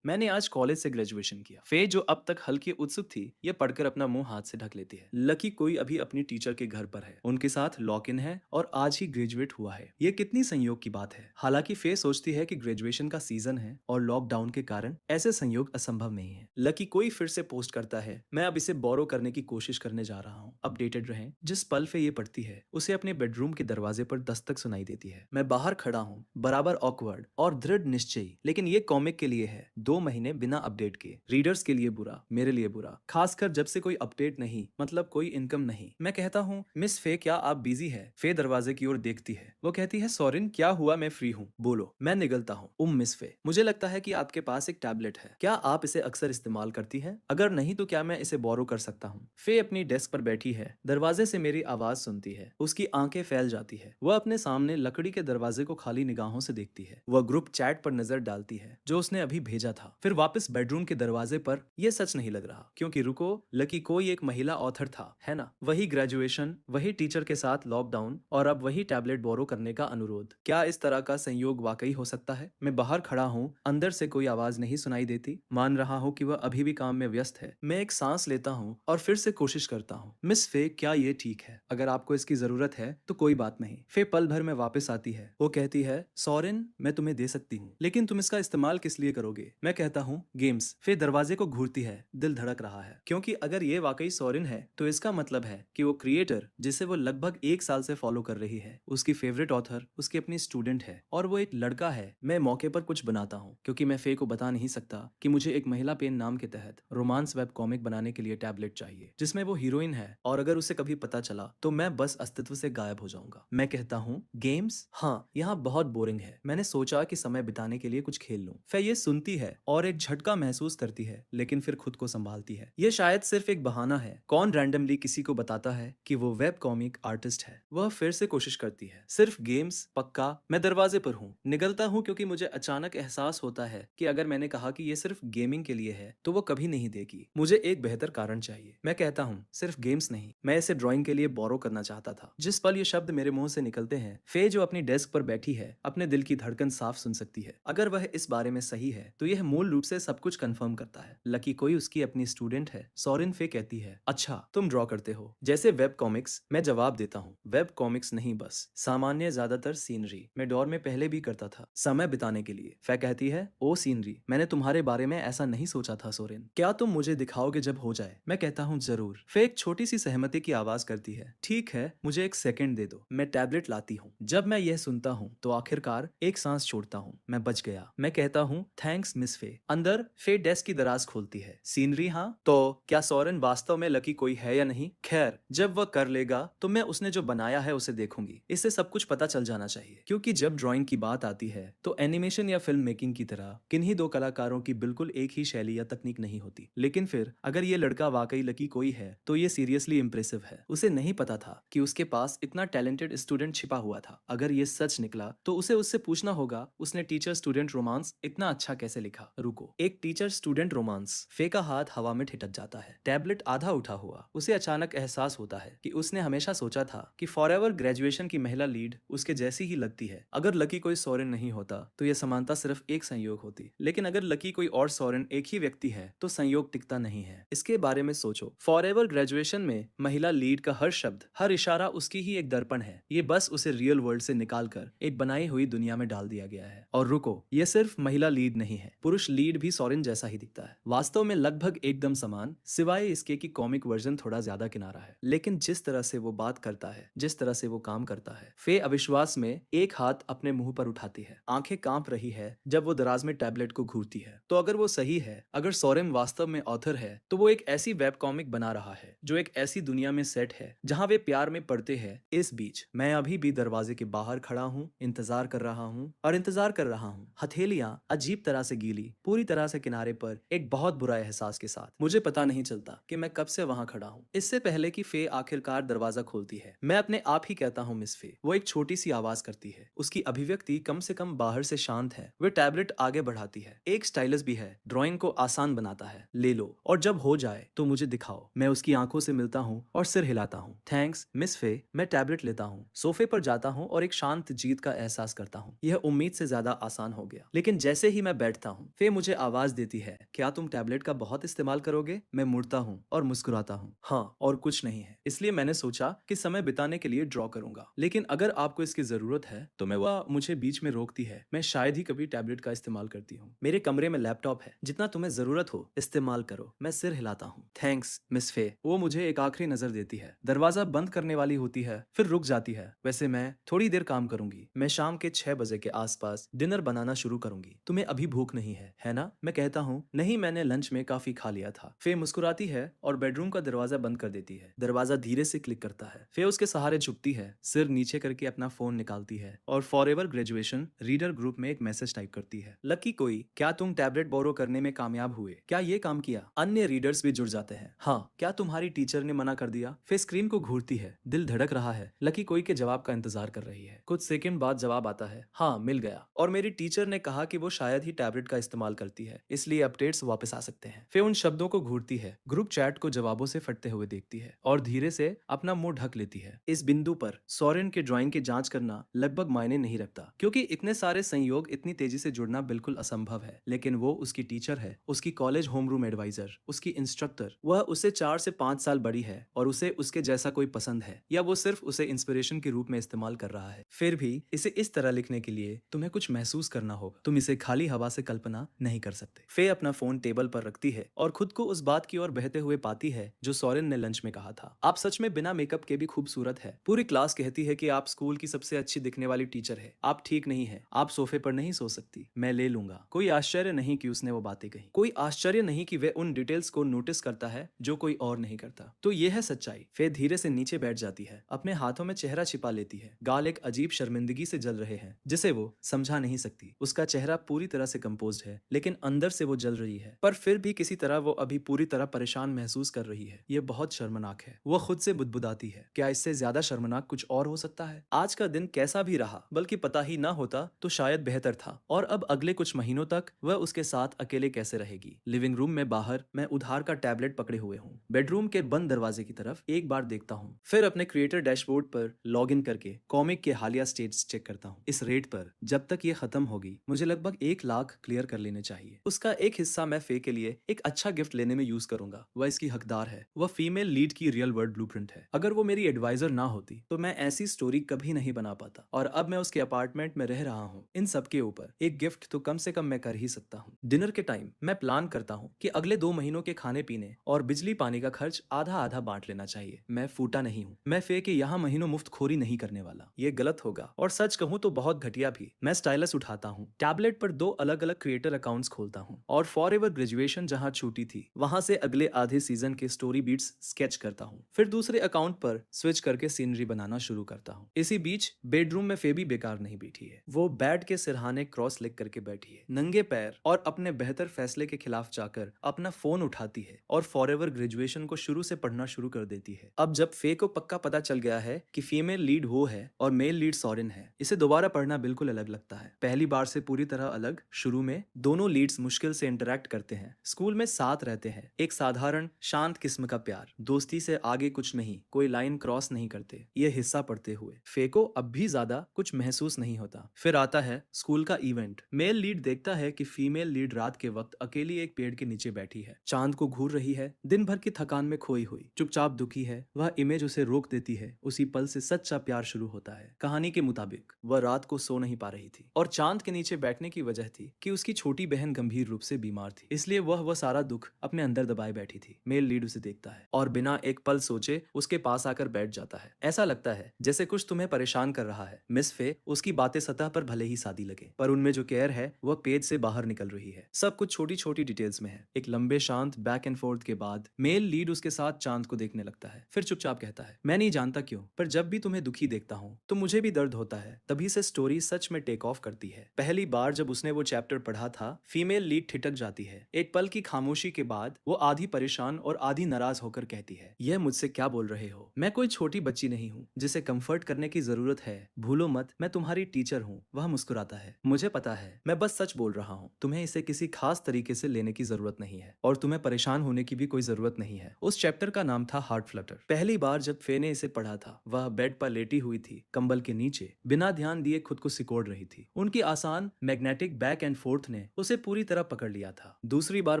मैंने आज कॉलेज से ग्रेजुएशन किया। फे जो अब तक हल्की उत्सुक थी, ये पढ़कर अपना मुंह हाथ से ढक लेती है। लकी कोई अभी अपनी टीचर के घर पर है, उनके साथ लॉक इन है और आज ही ग्रेजुएट हुआ है। ये कितनी संयोग की बात है। हालांकि फे सोचती है कि ग्रेजुएशन का सीजन है और लॉकडाउन के कारण ऐसे संयोग असंभव नहीं है। लकी कोई फिर से पोस्ट करता है, मैं अब इसे बोरो करने की कोशिश करने जा रहा हूँ, अपडेटेड रहें। जिस पल फे ये पढ़ती है, उसे अपने बेडरूम के दरवाजे पर दस्तक सुनाई देती है। मैं बाहर खड़ा हूँ, बराबर ऑकवर्ड और दृढ़ निश्चयी, लेकिन ये कॉमिक के लिए है, 2 महीने बिना अपडेट के। रीडर्स के लिए बुरा, मेरे लिए बुरा, खासकर जब से कोई अपडेट नहीं, मतलब कोई इनकम नहीं। मैं कहता हूँ, मिस फे क्या आप बिजी है? फे दरवाजे की ओर देखती है। वो कहती है, सोरेन क्या हुआ, मैं फ्री हूँ, बोलो। मैं निगलता हूँ, मिस फे, मुझे लगता है कि आपके पास एक टैबलेट है, क्या आप इसे अक्सर इस्तेमाल करती है? अगर नहीं तो क्या मैं इसे बोरो कर सकता हूँ? फे अपनी डेस्क पर बैठी है, दरवाजे से मेरी आवाज सुनती है, उसकी आंखें फैल जाती है। वह अपने सामने लकड़ी के दरवाजे को खाली निगाहों से देखती है। वह ग्रुप चैट पर नजर डालती है जो उसने अभी भेजा था, फिर वापस बेडरूम के दरवाजे पर। यह सच नहीं लग रहा, क्योंकि रुको, लकी कोई एक महिला ऑथर था, है ना? वही ग्रेजुएशन, वही टीचर के साथ लॉकडाउन और अब वही टैबलेट बोरो करने का अनुरोध। क्या इस तरह का संयोग वाकई हो सकता है? मैं बाहर खड़ा हूँ, अंदर से कोई आवाज नहीं सुनाई देती। मान रहा हूँ कि वह अभी भी काम में व्यस्त है। मैं एक सांस लेता हूँ और फिर से कोशिश करता हूँ, मिस फे क्या ये ठीक है? अगर आपको इसकी जरूरत है तो कोई बात नहीं। फे पल भर में वापस आती है। वो कहती है, सोरेन मैं तुम्हें दे सकती हूँ, लेकिन तुम इसका इस्तेमाल किस लिए करोगे? मैं कहता हूँ, गेम्स। फे दरवाजे को घूरती है, दिल धड़क रहा है, क्योंकि अगर ये वाकई सोरेन है तो इसका मतलब है कि वो क्रिएटर जिसे वो लगभग 1 साल से फॉलो कर रही है, उसकी फेवरेट ऑथर उसकी अपनी स्टूडेंट है और वो एक लड़का है। मैं मौके पर कुछ बनाता हूँ, क्योंकि मैं फे को बता नहीं सकता कि मुझे एक महिला पेन नाम के तहत रोमांस वेब कॉमिक बनाने के लिए टैबलेट चाहिए जिसमें वो हीरोइन है, और अगर उसे कभी पता चला तो मैं बस अस्तित्व से गायब हो जाऊंगा। मैं कहता हूँ, गेम्स, हाँ यहाँ बहुत बोरिंग है, मैंने सोचा कि समय बिताने के लिए कुछ खेल लूं। फे ये सुनती है और एक झटका महसूस करती है, लेकिन फिर खुद को संभालती है। ये शायद सिर्फ एक बहाना है। कौन रैंडमली किसी को बताता है कि वो वेब कॉमिक आर्टिस्ट है? वह फिर से कोशिश करती है, सिर्फ गेम्स, पक्का? मैं दरवाजे पर हूँ, निगलता हूँ, क्योंकि मुझे अचानक एहसास होता है कि अगर मैंने कहा कि ये सिर्फ गेमिंग के लिए है तो वो कभी नहीं देगी। मुझे एक बेहतर कारण चाहिए। मैं कहता हूँ, सिर्फ गेम्स नहीं, मैं इसे ड्राइंग के लिए बोरो करना चाहता था। जिस पल ये शब्द मेरे मुंह से निकलते हैं, फे जो अपनी डेस्क पर बैठी है अपने दिल की धड़कन साफ सुन सकती है। अगर वह इस बारे में सही है तो यह मूल रूप से सब कुछ कंफर्म करता है। लकी कोई उसकी अपनी स्टूडेंट है, सोरेन। फे कहती है, अच्छा तुम ड्रॉ करते हो, जैसे वेब कॉमिक्स? मैं जवाब देता हूँ, वेब कॉमिक्स नहीं, बस सामान्य, ज्यादातर सीनरी। मैं डोर में पहले भी करता था, समय बिताने के लिए। फे कहती है, ओ सीनरी, मैंने तुम्हारे बारे में ऐसा नहीं सोचा था सोरेन, क्या तुम मुझे दिखाओगे जब हो जाए? मैं कहता हूँ, जरूर। फे एक छोटी सी सहमति की आवाज करती है, ठीक है, मुझे एक सेकंड दे दो, मैं टैबलेट लाती हूँ। जब मैं यह सुनता हूँ तो आखिरकार एक सांस छोड़ता हूँ, मैं बच गया। मैं कहता हूँ, थैंक्स मिस फे। अंदर फे डेस्क की दराज खोलती है, सीनरी हाँ, तो क्या सोरेन वास्तव में लकी कोई है या नहीं? खैर, जब वह कर लेगा तो मैं उसने जो बनाया है उसे देखूंगी। इससे सब कुछ पता चल जाना चाहिए, क्योंकि जब ड्राइंग की बात आती है तो एनिमेशन या फिल्म मेकिंग की तरह किन्हीं दो कलाकारों की बिल्कुल एक ही शैली या तकनीक नहीं होती। लेकिन फिर अगर ये लड़का वाकई लकी कोई है तो ये सीरियसली इंप्रेसिव है। उसे नहीं पता था कि उसके पास इतना टैलेंटेड स्टूडेंट छिपा हुआ था। अगर ये सच निकला तो उसे उससे पूछना होगा, उसने टीचर स्टूडेंट रोमांस इतना अच्छा कैसे लिखा? रुको, एक टीचर स्टूडेंट रोमांस। फे का हाथ हवा में ठिठक जाता है, टैबलेट आधा उठा हुआ। उसे अचानक एहसास होता है कि उसने हमेशा सोचा था कि फॉरएवर ग्रेजुएशन की महिला लीड उसके जैसी ही लगती है। अगर लकी कोई सोरेन नहीं होता तो यह समानता सिर्फ एक संयोग होती, लेकिन अगर लकी कोई और सोरेन एक ही व्यक्ति है तो संयोग टिकता नहीं है। इसके बारे में सोचो, फॉरएवर ग्रेजुएशन में महिला लीड का हर शब्द, हर इशारा उसकी ही एक दर्पण है। ये बस उसे रियल वर्ल्ड से निकालकर एक बनाई हुई दुनिया में डाल दिया गया है। और रुको, ये सिर्फ महिला लीड नहीं है, पुरुष लीड भी सोरेन जैसा ही दिखता है, वास्तव में लगभग एकदम समान, सिवाय इसके कि कॉमिक वर्जन थोड़ा ज्यादा किनारा है। लेकिन जिस तरह से वो बात करता है, जिस तरह से वो काम करता है, फे अविश्वास में एक हाथ अपने मुंह पर उठाती है, आंखें कांप रही है जब वो दराज में टैबलेट को घूरती है। तो अगर वो सही है, अगर सोरेन वास्तव में ऑथर है, तो वो एक ऐसी वेब कॉमिक बना रहा है जो एक ऐसी दुनिया में सेट है जहां वे प्यार में पड़ते हैं। इस बीच मैं अभी भी दरवाजे के बाहर खड़ा हूँ, इंतजार कर रहा हूँ और इंतजार कर रहा हूँ, हथेलियां अजीब तरह से गीली, पूरी तरह से किनारे पर, एक बहुत बुरा एहसास के साथ। मुझे पता नहीं चलता कि मैं कब से वहां खड़ा हूँ। इससे पहले कि फे आखिरकार दरवाजा खोलती है, मैं अपने आप ही कहता हूँ, मिस फे। वो एक छोटी सी आवाज करती है, उसकी अभिव्यक्ति कम से कम बाहर से शांत है। वे टैबलेट आगे बढ़ाती है, एक स्टाइलस भी है, ड्राइंग को आसान बनाता है, ले लो और जब हो जाए तो मुझे दिखाओ। मैं उसकी आंखों से मिलता हूँ और सिर हिलाता हूँ, थैंक्स मिस फे। मैं टैबलेट लेता हूँ, सोफे पर जाता हूँ और एक शांत जी जीत का एहसास करता हूँ। यह उम्मीद से ज्यादा आसान हो गया। लेकिन जैसे ही मैं बैठता हूँ, फे मुझे आवाज देती है, क्या तुम टैबलेट का बहुत इस्तेमाल करोगे? मैं मुड़ता हूँ और मुस्कुराता हूँ, हाँ, और कुछ नहीं है। इसलिए मैंने सोचा कि समय बिताने के लिए ड्रॉ करूंगा। लेकिन अगर आपको इसकी जरूरत है तो मैं वह मुझे बीच में रोकती है। मैं शायद ही कभी टैबलेट का इस्तेमाल करती हूँ। मेरे कमरे में लैपटॉप है, जितना तुम्हें जरूरत हो इस्तेमाल करो। मैं सिर हिलाता हूँ। थैंक्स मिस फे। वो मुझे एक आखिरी नजर देती है, दरवाजा बंद करने वाली होती है, फिर रुक जाती है। वैसे मैं थोड़ी देर काम करूंगी। मैं शाम के 6 बजे के आसपास डिनर बनाना शुरू करूंगी। तुम्हें अभी भूख नहीं है ना? मैं कहता हूँ, नहीं, मैंने लंच में काफी खा लिया था। फे मुस्कुराती है और बेडरूम का दरवाजा बंद कर देती है। दरवाजा धीरे से क्लिक करता है। फे उसके सहारे झुकती है, सिर नीचे करके अपना फोन निकालती है और फॉरएवर ग्रेजुएशन रीडर ग्रुप में एक मैसेज टाइप करती है। लकी कोई, क्या तुम टैबलेट बोरो करने में कामयाब हुए? क्या ये काम किया? अन्य रीडर्स भी जुड़ जाते हैं। हाँ, क्या तुम्हारी टीचर ने मना कर दिया? फे स्क्रीन को घूरती है, दिल धड़क रहा है। लकी कोई के जवाब का इंतजार कर रही है। कुछ सेकंड बाद जवाब आता है, हाँ, मिल गया, और मेरी टीचर ने कहा कि वो शायद ही टैबलेट का इस्तेमाल करती है, इसलिए अपडेट्स वापस आ सकते हैं। फे उन शब्दों को घूरती है, ग्रुप चैट को जवाबों से फटते हुए देखती है और धीरे से अपना मुंह ढक लेती है। इस बिंदु पर सोरेन के ड्राइंग की जांच करना लगभग मायने नहीं रखता, क्योंकि इतने सारे संयोग इतनी तेजी से जुड़ना बिल्कुल असंभव है। लेकिन वो उसकी टीचर है, उसकी कॉलेज होमरूम एडवाइजर, उसकी इंस्ट्रक्टर। वह उससे 4 से 5 साल बड़ी है और उसे उसके जैसा कोई पसंद है, या वो सिर्फ उसे इंस्पिरेशन के रूप में इस्तेमाल कर रहा है। फिर भी इसे इस तरह लिखने के लिए तुम्हें कुछ महसूस करना होगा। तुम इसे खाली हवा से कल्पना नहीं कर सकते। फे अपना फोन टेबल पर रखती है और खुद को उस बात की ओर बहते हुए पाती है जो सोरेन ने लंच में कहा था। आप सच में बिना मेकअप के भी खूबसूरत है। पूरी क्लास कहती है कि आप स्कूल की सबसे अच्छी दिखने वाली टीचर है। आप ठीक नहीं है, आप सोफे पर नहीं सो सकती, मैं ले लूंगा। कोई आश्चर्य नहीं कि उसने वो बातें कही। कोई आश्चर्य नहीं कि वह उन डिटेल्स को नोटिस करता है जो कोई और नहीं करता। तो यह है सच्चाई। फे धीरे से नीचे बैठ जाती है, अपने हाथों में चेहरा छिपा लेती है। गाल एक अजीब शर्मिंदगी से जल रहे हैं, जिसे वो समझा नहीं सकती। उसका चेहरा पूरी तरह से कंपोज्ड है, लेकिन अंदर से वो जल रही है। पर फिर भी किसी तरह वो अभी पूरी तरह परेशान महसूस कर रही है। ये बहुत शर्मनाक है। वो खुद से बुदबुदाती है, क्या इससे ज्यादा शर्मनाक कुछ और हो सकता है? आज का दिन कैसा भी रहा, बल्कि पता ही ना होता तो शायद बेहतर था। और अब अगले कुछ महीनों तक वह उसके साथ अकेले कैसे रहेगी? लिविंग रूम में बाहर मैं उधार का टैबलेट पकड़े हुए हूँ। बेडरूम के बंद दरवाजे की तरफ एक बार देखता हूँ, फिर अपने क्रिएटर डैशबोर्ड पर लॉग इन करके कॉमिक के हालिया स्टेट्स चेक करता हूँ। इस रेट पर जब तक ये खत्म होगी मुझे लगभग 1 लाख क्लियर कर लेने चाहिए। उसका एक हिस्सा मैं फे के लिए एक अच्छा गिफ्ट लेने में यूज करूंगा। वह इसकी हकदार है। वह फीमेल लीड की रियल वर्ल्ड ब्लूप्रिंट है। अगर वो मेरी एडवाइजर ना होती तो मैं ऐसी स्टोरी कभी नहीं बना पाता। और अब मैं उसके अपार्टमेंट में रह रहा हूँ। इन सब के ऊपर एक गिफ्ट तो कम से कम मैं कर ही सकता हूँ। डिनर के टाइम मैं प्लान करता हूँ कि अगले 2 महीनों के खाने पीने और बिजली पानी का खर्च आधा आधा बांट लेना चाहिए। मैं फूटा नहीं हूँ। मैं फे के यहाँ महीनों मुफ्त खोरी नहीं करने वाला। ये गलत होगा, और सच कहूँ तो बहुत घटिया भी। मैं स्टाइलस उठाता हूँ, टैबलेट पर 2 अलग अलग क्रिएटर अकाउंट्स खोलता हूँ और फॉरएवर ग्रेजुएशन जहाँ छूटी थी वहां से अगले आधे सीजन के स्टोरी बीट्स स्केच करता हूँ। फिर दूसरे अकाउंट पर स्विच करके सीनरी बनाना शुरू करता हूँ। इसी बीच बेडरूम में फे भी बेकार नहीं बैठी है। वो बेड के सिरहाने क्रॉस लेग करके बैठी है, नंगे पैर, और अपने बेहतर फैसले के खिलाफ जाकर अपना फोन उठाती है और फॉरएवर ग्रेजुएशन को शुरू से पढ़ना शुरू कर देती है। अब जब फे को पक्का पता चल गया है कि फीमेल लीड वो है और मेल लीड सोरेन है, इसे दोबारा पढ़ना बिल्कुल अलग लगता है। पहली बार से पूरी तरह अलग। शुरू में दोनों लीड्स मुश्किल से इंटरेक्ट करते हैं, स्कूल में साथ रहते हैं, एक साधारण शांत किस्म का प्यार, दोस्ती से आगे कुछ नहीं, कोई लाइन क्रॉस नहीं करते। ये हिस्सा पढ़ते हुए फे को अब भी ज्यादा कुछ महसूस नहीं होता। फिर आता है स्कूल का इवेंट। मेल लीड देखता है कि फीमेल लीड रात के वक्त अकेली एक पेड़ के नीचे बैठी है, चांद को घूर रही है, दिन भर की थकान में खोई हुई, चुपचाप दुखी है। वह इमेज उसे रोक देती है। उसी पल से सच्चा प्यार शुरू होता है। कहानी के मुताबिक वह रात को सो नहीं पा रही थी, और चांद के नीचे बैठने की वजह थी कि उसकी छोटी बहन गंभीर रूप से बीमार थी, इसलिए वह सारा दुख अपने अंदर दबाए बैठी थी। मेल लीड उसे देखता है और बिना एक पल सोचे उसके पास आकर बैठ जाता है। ऐसा लगता है जैसे कुछ तुम्हें परेशान कर रहा है। मिस फे, उसकी बातें सतह पर भले ही सादी लगे, पर उनमें जो केयर है वह पेज से बाहर निकल रही है। सब कुछ छोटी छोटी डिटेल्स में है। एक लंबे शांत बैक एंड फोर्थ के बाद मेल लीड उसके साथ चांद को देखने लगता है, फिर चुपचाप कहता है, मैं नहीं जानता क्यों, पर जब भी तुम्हें दुखी देखता हूँ तो मुझे भी दर्द होता है। तभी से स्टोरी सच में टेक ऑफ करती है। पहली बार जब उसने वो चैप्टर पढ़ा था, फीमेल लीड ठिठक जाती है। एक पल की खामोशी के बाद वो आधी परेशान और आधी नाराज होकर कहती है, यह मुझसे क्या बोल रहे हो? मैं कोई छोटी बच्ची नहीं हूँ जिसे कंफर्ट करने की जरूरत है। भूलो मत, मैं तुम्हारी टीचर हूँ। वह मुस्कुराता है, मुझे पता है, मैं बस सच बोल रहा हूँ। तुम्हें इसे किसी खास तरीके से लेने की जरूरत नहीं है, और तुम्हें परेशान होने की भी कोई जरूरत नहीं है। उस चैप्टर का नाम था हार्ट फ्लटर। पहली बार जब फे ने इसे पढ़ा था, वह बेड पर लेटी हुई थी, कंबल के नीचे, बिना ध्यान दिए खुद को सिकोड़ रही थी। उनकी आसान मैग्नेटिक बैक एंड फोर्थ ने उसे पूरी तरह पकड़ लिया था। दूसरी बार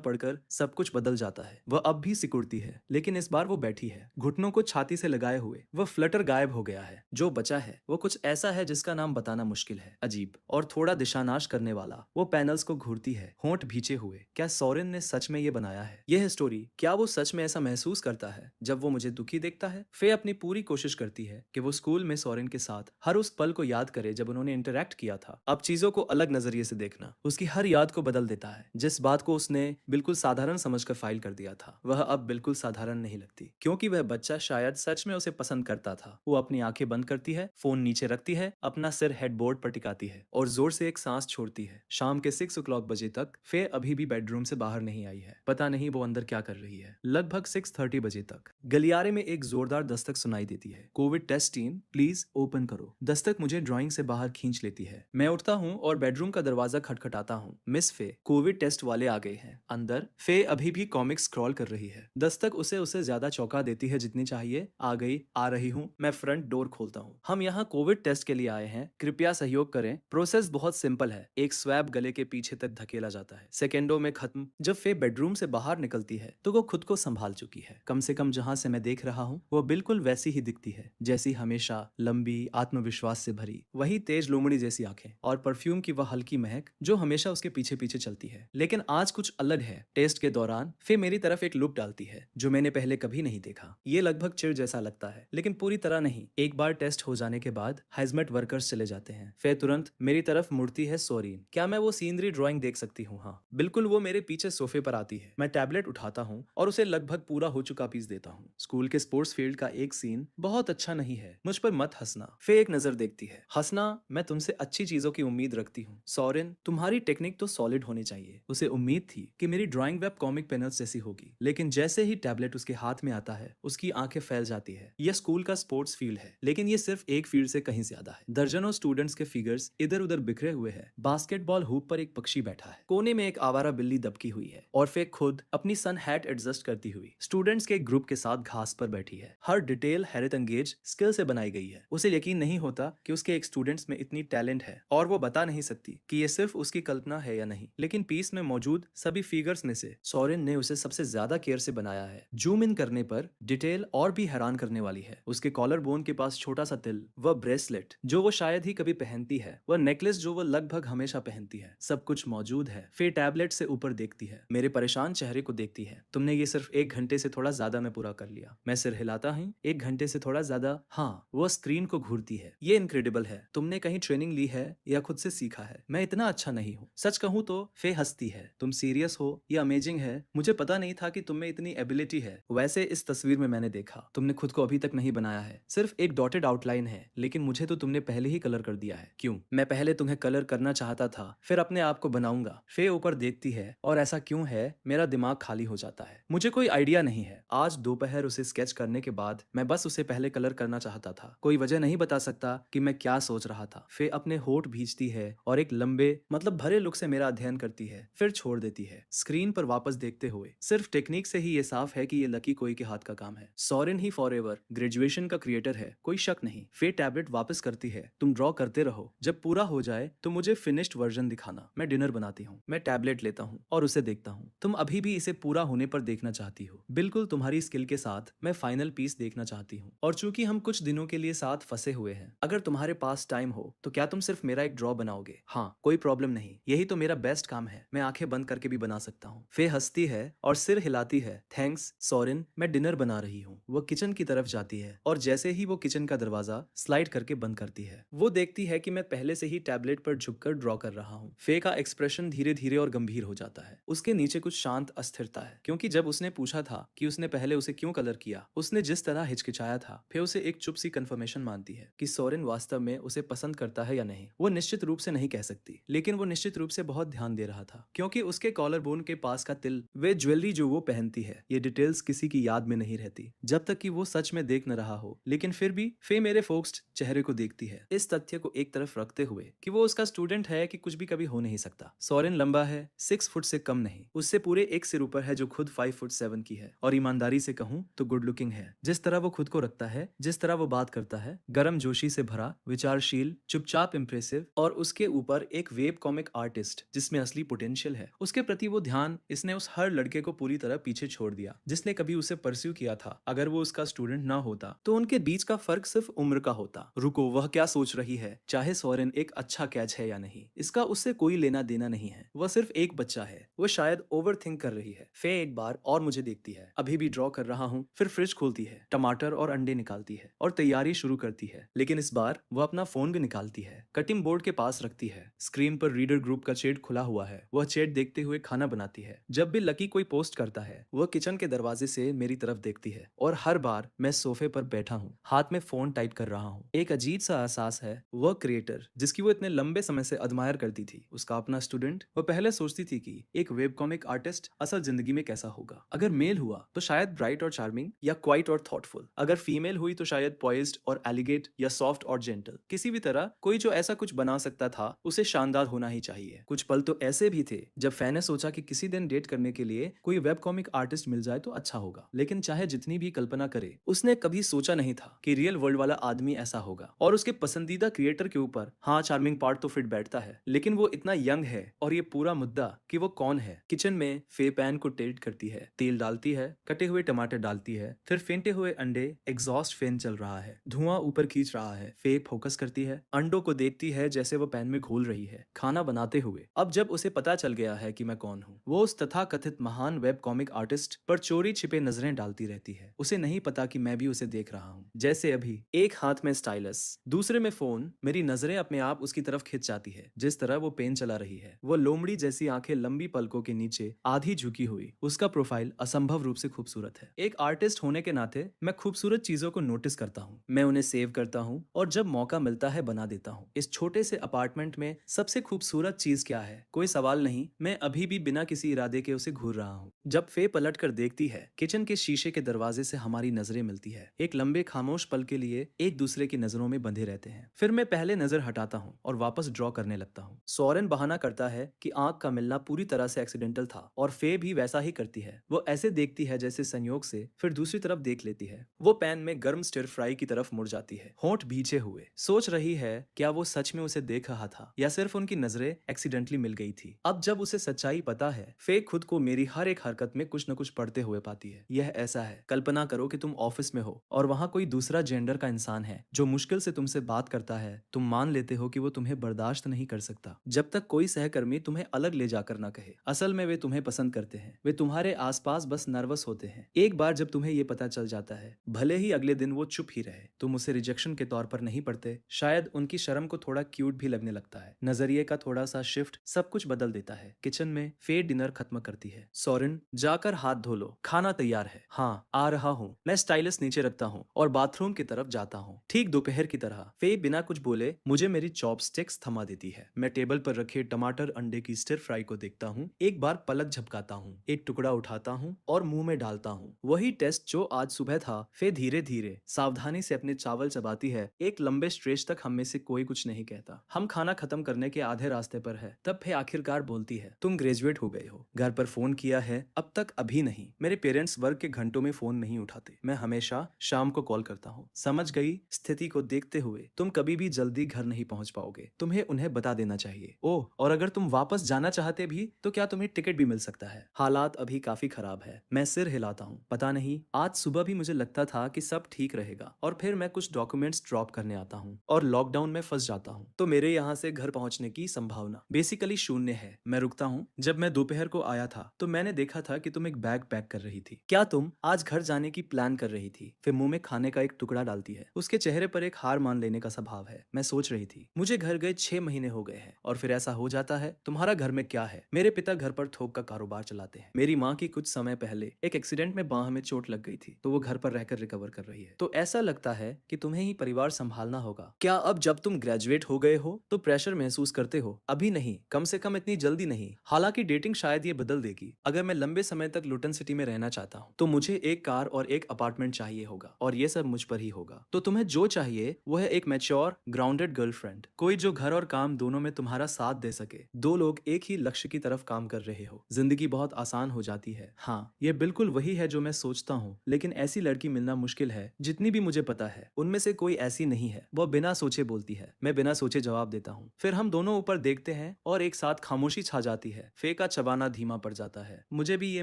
पढ़कर सब कुछ बदल जाता है। वह अब भी सिकुड़ती है, लेकिन इस बार वो बैठी है, घुटनों को छाती से लगाए हुए। वह फ्लटर गायब हो गया है। जो बचा है वो कुछ ऐसा है जिसका नाम बताना मुश्किल है, अजीब और थोड़ा दिशानाश करने वाला। वो पैनल्स को घूरती है, होंठ भींचे हुए। क्या सोरेन ने सच में ये बनाया है? यह स्टोरी, क्या वो सच में ऐसा महसूस करता है जब वो मुझे दुखी देखता है? फे अपनी पूरी कोशिश करती है कि वो स्कूल में सोरेन के साथ हर उस पल को याद करे जब उन्होंने इंटरेक्ट किया था। अब चीजों को अलग नजरिए से देखना उसकी हर याद को बदल देता है। जिस बात को उसने बिल्कुल साधारण समझकर फाइल कर दिया था, वह अब बिल्कुल साधारण नहीं लगती, क्योंकि वह बच्चा शायद सच में उसे पसंद करता था। वो अपनी आंखें बंद करती है, फोन नीचे रखती है, अपना सिर हेडबोर्ड पर टिकाती है और जोर से एक सांस छोड़ती है। शाम के 6 o'clock बजे तक फे अभी भी बेडरूम से बाहर नहीं आई है। पता नहीं वो अंदर क्या कर रही है। लगभग 6:30 बजे तक गलियारे में एक जोरदार दस्तक सुनाई देती है। Covid test team, please open करो। दस्तक मुझे ड्राइंग से बाहर खींच लेती है। मैं उठता हूँ और बेडरूम का दरवाजा खटखटाता हूँ। मिस फे, कोविड टेस्ट वाले आ गए हैं। अंदर फे अभी भी कॉमिक्स स्क्रॉल कर रही है। दस्तक उसे ज्यादा चौंका देती है जितनी चाहिए। आ गई, आ रही हूँ। मैं फ्रंट डोर खोलता हूँ। हम यहाँ कोविड टेस्ट के लिए आए हैं, कृपया सहयोग करें। प्रोसेस बहुत सिंपल है। एक स्वैब गले के पीछे तक धकेला जाता है, सेकेंडों में खत्म। जब फे बेडरूम से बाहर निकलती है तो वो खुद को संभाल चुकी है। कम से कम जहाँ से मैं देख रहा हूँ वो बिल्कुल वैसी ही दिखती है जैसी हमेशा, लंबी, आत्मविश्वास से भरी। वही तेज लोमड़ी जैसी आंखें और परफ्यूम की वह हल्की महक जो हमेशा उसके पीछे पीछे चलती है। लेकिन आज कुछ अलग है। टेस्ट के दौरान फे मेरी तरफ एक लुक डालती है जो मैंने पहले कभी नहीं देखा। ये लगभग चिढ़ जैसा लगता है, लेकिन पूरी तरह नहीं। एक बार टेस्ट हो जाने के बाद हाइजमेट वर्कर्स चले जाते हैं। फे तुरंत मेरी तरफ मुड़ती है। सोरीन, क्या मैं वो सीनरी ड्राइंग देख सकती हूँ? हाँ बिल्कुल। वो मेरे पीछे सोफे पर आती है। मैं टैबलेट उठाता हूँ और उसे लगभग पूरा हो चुका पीस देता हूँ। स्कूल के स्पोर्ट्स फील्ड का एक सीन बहुत अच्छा नहीं है, मुझ पर मत हंसना। फे एक नजर देखती है। हंसना? मैं तुमसे अच्छी चीजों की उम्मीद रखती हूँ। सोरेन, तुम्हारी टेक्निक तो सॉलिड होनी चाहिए। उसे उम्मीद थी कि मेरी ड्राइंग वेब कॉमिक पेनल्स जैसी होगी, लेकिन जैसे ही टैबलेट उसके हाथ में आता है उसकी आंखें फैल जाती है। यह स्कूल का स्पोर्ट्स फील्ड है, लेकिन ये सिर्फ एक फील्ड से कहीं ज्यादा है। दर्जनों स्टूडेंट्स के फिगर्स इधर उधर बिखरे हुए हैं। बास्केटबॉल हूप पर एक पक्षी बैठा है, कोने में एक आवारा बिल्ली दबकी हुई है और फे खुद अपनी सन हैट एडजस्ट करती हुई स्टूडेंट्स के एक ग्रुप के साथ घास पर बैठी है। हर डिटेल हैरत अंगेज स्किल से बनाई गई है। उसे यकीन नहीं होता कि उसके एक स्टूडेंट्स में इतनी टैलेंट है और वो बता नहीं सकती कि ये सिर्फ उसकी कल्पना है या नहीं। लेकिन पीस में मौजूद सभी फिगर्स में से सोरेन ने उसे सबसे ज्यादा केयर से बनाया है। जूम इन करने पर डिटेल और भी हैरान करने वाली है। उसके कॉलर बोन के पास छोटा सा तिल, वह ब्रेसलेट जो वो शायद ही कभी पहनती है, वह नेकलेस जो वो लगभग हमेशा पहनती है, सब कुछ मौजूद है। फे टैबलेट से ऊपर देखती है, मेरे परेशान चेहरे को देखती है। तुमने ये सिर्फ 1 घंटे से थोड़ा ज्यादा में पूरा कर लिया। मैं सिर हिलाता हूँ। 1 घंटे से थोड़ा ज्यादा? हाँ। वो स्क्रीन को घूरती है। ये इनक्रेडिबल है। तुमने कहीं ट्रेनिंग ली है या खुद से सीखा है? मैं इतना अच्छा नहीं हूँ, सच कहूँ तो। फे हंसती है। तुम सीरियस हो? ये अमेजिंग है। मुझे पता नहीं था कि तुम में इतनी एबिलिटी है। वैसे इस तस्वीर में मैंने देखा तुमने खुद को अभी तक नहीं बनाया है, सिर्फ एक डॉटेड आउटलाइन है, लेकिन मुझे तो तुमने पहले ही कलर कर दिया है। क्यों? मैं पहले तुम्हें कलर करना चाहता था, फिर अपने आप को बनाऊंगा। फे ऊपर देखती है। और ऐसा क्यों है? मेरा दिमाग खाली हो जाता है। मुझे कोई आइडिया नहीं है। आज दोपहर उसे स्केच करने के बाद मैं बस उसे पहले कलर करना चाहता था। कोई वजह नहीं बता सकता कि मैं क्या सोच रहा था। फे अपने होठ भींचती है और एक लंबे मतलब भरे लुक से मेरा अध्ययन करती है, फिर छोड़ देती है। स्क्रीन पर वापस देखते हुए सिर्फ टेक्निक से ही ये साफ है कि ये लकी कोई के हाथ का काम है। सोरेन ही फॉरएवर ग्रेजुएशन का क्रिएटर है, कोई शक नहीं। फे टैबलेट वापस करती है। तुम ड्रॉ करते रहो, जब पूरा हो जाए तो मुझे फिनिश्ड वर्जन दिखाना। मैं डिनर बनाती हूँ। मैं टैबलेट लेता हूँ और उसे देखता हूँ। तुम अभी भी इसे पूरा होने पर देखना चाहती हो? बिल्कुल, तुम्हारी स्किल के साथ मैं फाइनल पीस देखना चाहती हूँ। और चूंकि हम कुछ दिनों के लिए साथ फंसे हुए हैं, अगर तुम्हारे पास टाइम हो तो क्या तुम सिर्फ मेरा एक ड्रॉ बनाओगे? हाँ, कोई प्रॉब्लम नहीं, यही तो मेरा बेस्ट काम है। मैं आंखें बंद करके भी बना सकता हूँ। फे हंसती है और सिर हिलाती है। थैंक्स सोरेन, मैं डिनर बना रही हूँ। वो किचन की तरफ जाती है और जैसे ही वो किचन का दरवाजा स्लाइड करके बंद करती है, वो देखती है कि मैं पहले से ही टैबलेट पर झुककर ड्रॉ कर रहा हूँ। फे का एक्सप्रेशन धीरे धीरे और गंभीर हो जाता है। उसके नीचे कुछ शांत अस्थिरता है, क्योंकि जब उसने पूछा था कि उसने पहले उसे क्यों कलर किया, उसने जिस तरह हिचकिचाया था, फे उसे एक चुप सी कंफर्मेशन मानती है कि सोरेन वास्तव में उसे पसंद करता है या नहीं। वो निश्चित रूप से नहीं कह सकती, लेकिन वो निश्चित रूप से बहुत ध्यान दे रहा था, क्योंकि उसके कॉलर बोन के पास का तिल, वे ज्वेलरी जो वो पहनती है, ये डिटेल्स किसी की याद में नहीं रहती जब तक कि वो सच में देख न रहा हो। लेकिन फिर भी फे मेरे फोक्स्ड चेहरे को देखती है, इस तथ्य को एक तरफ रखते हुए कि वो उसका स्टूडेंट है कि कुछ भी कभी हो नहीं सकता। सोरेन लंबा है, 6 फुट से कम नहीं, उससे पूरे एक सिर ऊपर है जो खुद 5 फुट 7 की है, और ईमानदारी से कहूँ तो गुड लुकिंग है। जिस तरह वो खुद को रखता है, जिस तरह वो बात करता है, गर्म जोशी से भरा, विचारशील, चुपचाप इम्प्रेसिव और उसके ऊपर एक वेब कॉमिक आर्टिस्ट जिसमें असली पोटेंशियल है। उसके प्रति वो ध्यान इसने उस हर लड़के को पूरी तरह पीछे छोड़ दिया जिसने कभी उसे परस्यू किया था। अगर वो उसका स्टूडेंट ना होता तो उनके बीच का फर्क सिर्फ उम्र का होता। रुको, वह क्या सोच रही है? चाहे सोरेन एक अच्छा कैच है या नहीं, इसका उससे कोई लेना देना नहीं है। वह सिर्फ एक बच्चा है। वो शायद ओवर थिंक कर रही है। फे एक बार और मुझे देखती है, अभी भी ड्रॉ कर रहा हूँ। फिर फ्रिज खोलती है, टमाटर और अंडे निकालती है और तैयारी शुरू करती है। लेकिन इस बार वह अपना फोन भी निकालती है, कटिंग बोर्ड के पास रखती है। स्क्रीन पर रीडर ग्रुप का चैट खुला हुआ है। वह चैट देखते हुए खाना बनाती है। जब भी लकी कोई पोस्ट करता है, वह किचन के दरवाजे से मेरी तरफ देखती है और हर बार मैं सोफे पर बैठा हूँ, हाथ में फोन टाइप कर रहा हूँ। एक अजीब सा एहसास है। वह क्रिएटर जिसकी वो इतने लंबे समय से अडमायर करती थी, उसका अपना स्टूडेंट। वह पहले सोचती थी कि एक वेब कॉमिक आर्टिस्ट असल जिंदगी में कैसा होगा। अगर मेल हुआ तो शायद ब्राइट और चार्मिंग या क्वाइट और थॉटफुल। अगर फीमेल हुई तो शायद पॉइज्ड और एलिगेट या सॉफ्ट और जेंटल। किसी भी तरह कोई जो ऐसा कुछ बना सकता था, उसे शानदार होना ही चाहिए। कुछ पल तो ऐसे भी थे जब फैन ने सोचा कि किसी दिन डेट करने के लिए कोई वेब कॉमिक आर्टिस्ट मिल जाए तो अच्छा होगा। लेकिन चाहे जितनी भी कल्पना करे, उसने कभी सोचा नहीं था कि रियल वर्ल्ड वाला आदमी ऐसा होगा। और उसके पसंदीदा क्रिएटर के ऊपर हाँ, चार्मिंग पार्ट तो फिट बैठता है, लेकिन वो इतना यंग है। और ये पूरा मुद्दा कि वो कौन है। किचन में फे पैन को टिल्ट करती है, तेल डालती है, कटे हुए टमाटर डालती है, फिर फेंटे हुए अंडे। एग्जॉस्ट फैन चल रहा है, धुआं ऊपर खींच रहा है। फे फोकस करती है, अंडों को देखती है जैसे वो पैन में घोल रही है, खाना बनाते हुए। अब जब उसे पता चल गया है कि मैं कौन हूँ, वो उस तथाकथित महान वेब कॉमिक आर्टिस्ट पर चोरी छिपे नजरें डालती रहती है। उसे नहीं पता कि मैं भी उसे देख रहा हूँ। जैसे अभी एक हाथ में स्टाइलस, दूसरे में फोन, मेरी नजरें अपने आप उसकी तरफ खिंच जाती है। जिस तरह वो पेन चला रही है, वो लोमड़ी जैसी आंखें लंबी पलकों के नीचे आधी झुकी हुई। उसका प्रोफाइल असंभव रूप से खूबसूरत है। एक आर्टिस्ट होने के नाते मैं खूबसूरत चीजों को नोटिस करता हूँ, मैं उन्हें सेव करता हूँ और जब मौका मिलता है बना देता हूँ। इस छोटे से अपार्टमेंट में सबसे खूबसूरत चीज क्या है? कोई सवाल नहीं। मैं अभी भी बिना किसी इरादे के उसे घूर रहा हूँ। जब फे पलट कर देखती है, किचन के शीशे के दरवाजे से हमारी नजरें मिलती है। एक लंबे खामोश पल के लिए एक दूसरे की नजरों में बंधे रहते हैं। फिर मैं पहले नजर हटाता हूँ और वापस ड्रॉ करने लगता हूँ। सोरेन बहाना करता है कि आंख का मिलना पूरी तरह से एक्सीडेंटल था और फे भी वैसा ही करती है। वो ऐसे देखती है जैसे संयोग से, फिर दूसरी तरफ देख लेती है। वो पैन में गर्म स्टिर फ्राई की तरफ मुड़ जाती है, होंठ भींचे हुए। सोच रही है क्या वो सच में उसे देख रहा था या सिर्फ उनकी नजरें एक्सीडेंटली मिल गई थी। अब जब उसे सच्चाई पता है, फे खुद को मेरी हर एक हरकत में कुछ न कुछ पढ़ते हुए पाती है। यह ऐसा है, कल्पना करो कि तुम ऑफिस में हो और वहां कोई दूसरा जेंडर का इंसान है जो मुश्किल से तुमसे बात करता है। तुम मान लेते हो कि वो तुम्हें बर्दाश्त नहीं कर सकता जब तक कोई सहकर्मी तुम्हें अलग ले जाकर ना कहे। असल में वे तुम्हें पसंद करते हैं, वे तुम्हारे आसपास बस नर्वस होते हैं। एक बार जब तुम्हें ये पता चल जाता है, भले ही अगले दिन वो चुप ही रहे, तुम उसे रिजेक्शन के तौर पर नहीं पढ़ते। शायद उनकी शर्म को थोड़ा क्यूट भी लगने लगता है। नजरिए का थोड़ा सा शिफ्ट सब कुछ बदल देता है। किचन में फे डिनर खत्म करती है। सोरेन, जाकर हाथ धो लो, खाना तैयार है। हाँ, आ रहा हूँ। मैं स्टाइलस नीचे रखता हूँ और बाथरूम की तरफ जाता हूँ। ठीक दोपहर की तरह फे बिना कुछ बोले मुझे मेरी चॉपस्टिक्स थमा देती है। मैं टेबल पर रखे टमाटर अंडे की स्टिर फ्राई को देखता हूँ, एक बार पलक झपकाता हूँ, एक टुकड़ा उठाता हूँ और मुंह में डालता हूँ। वही टेस्ट जो आज सुबह था। फे धीरे धीरे सावधानी से अपने चावल चबाती है। एक लंबे स्ट्रेच तक हम में से कोई कुछ नहीं कहता। हम खाना खत्म करने के आधे रास्ते पर है, तब फे आखिरकार बोलती है, तुम ग्रेजुएट हो गए हो, घर पर फोन किया है? अब तक अभी नहीं। मेरे पेरेंट्स वर्क के घंटों में फोन नहीं उठाते, मैं हमेशा शाम को कॉल करता हूँ। समझ गई। स्थिति को देखते हुए तुम कभी भी जल्दी घर नहीं पहुंच पाओगे, तुम्हें उन्हें बता देना चाहिए। ओह, और अगर तुम वापस जाना चाहते भी तो क्या तुम्हें टिकट भी मिल सकता है। हालात अभी काफी खराब है। मैं सिर हिलाता हूँ। पता नहीं, आज सुबह भी मुझे लगता था कि सब ठीक रहेगा और फिर मैं कुछ डॉक्यूमेंट्स ड्रॉप करने आता हूँ और लॉकडाउन में फंस जाता हूँ। तो मेरे यहाँ से घर पहुंचने की संभावना बेसिकली शून्य है। मैं रुकता हूँ। जब मैं दोपहर को आया था तो मैंने देखा था कि तुम एक बैग पैक कर रही थी। क्या तुम आज घर जाने की प्लान कर रही थी? फिर मुंह में खाने का एक टुकड़ा डालती है। उसके चेहरे पर एक हार मान लेने का स्वभाव है। मैं सोच रही थी, मुझे घर गए 6 महीने हो गए हैं और फिर ऐसा हो जाता है। तुम्हारा घर में क्या है? मेरे पिता घर पर थोक का कारोबार चलाते हैं। मेरी माँ की कुछ समय पहले एक एक्सीडेंट में बांह में चोट लग गई थी, तो वो घर पर रहकर रिकवर कर रही है। तो ऐसा लगता है कि तुम्हें ही परिवार संभालना होगा। क्या अब जब तुम ग्रेजुएट हो गए हो तो प्रेशर महसूस करते हो? अभी नहीं, कम से कम इतनी जल्दी नहीं। हालांकि डेटिंग शायद ये बदल देगी। अगर मैं लंबे समय तक लुटन सिटी में रहना चाहता हूँ तो मुझे एक कार और एक अपार्टमेंट चाहिए होगा और ये सब मुझ पर ही होगा। तो तुम्हें जो चाहिए वो है एक मैच्योर ग्राउंडेड गर्लफ्रेंड, कोई जो घर और काम दोनों में तुम्हारा साथ दे सके। दो लोग एक ही लक्ष्य की तरफ काम कर रहे हो, जिंदगी बहुत आसान हो जाती है। हाँ, ये बिल्कुल वही है जो मैं सोचता हूँ, लेकिन ऐसी लड़की मिलना मुश्किल है। जितनी भी मुझे पता है उनमें से कोई ऐसी नहीं है। है। वो बिना सोचे बोलती है, मैं बिना सोचे जवाब देता हूँ। फिर हम दोनों ऊपर देखते हैं और एक साथ खामोशी छा जाती है। फे का चबाना धीमा पड़ जाता है। मुझे भी ये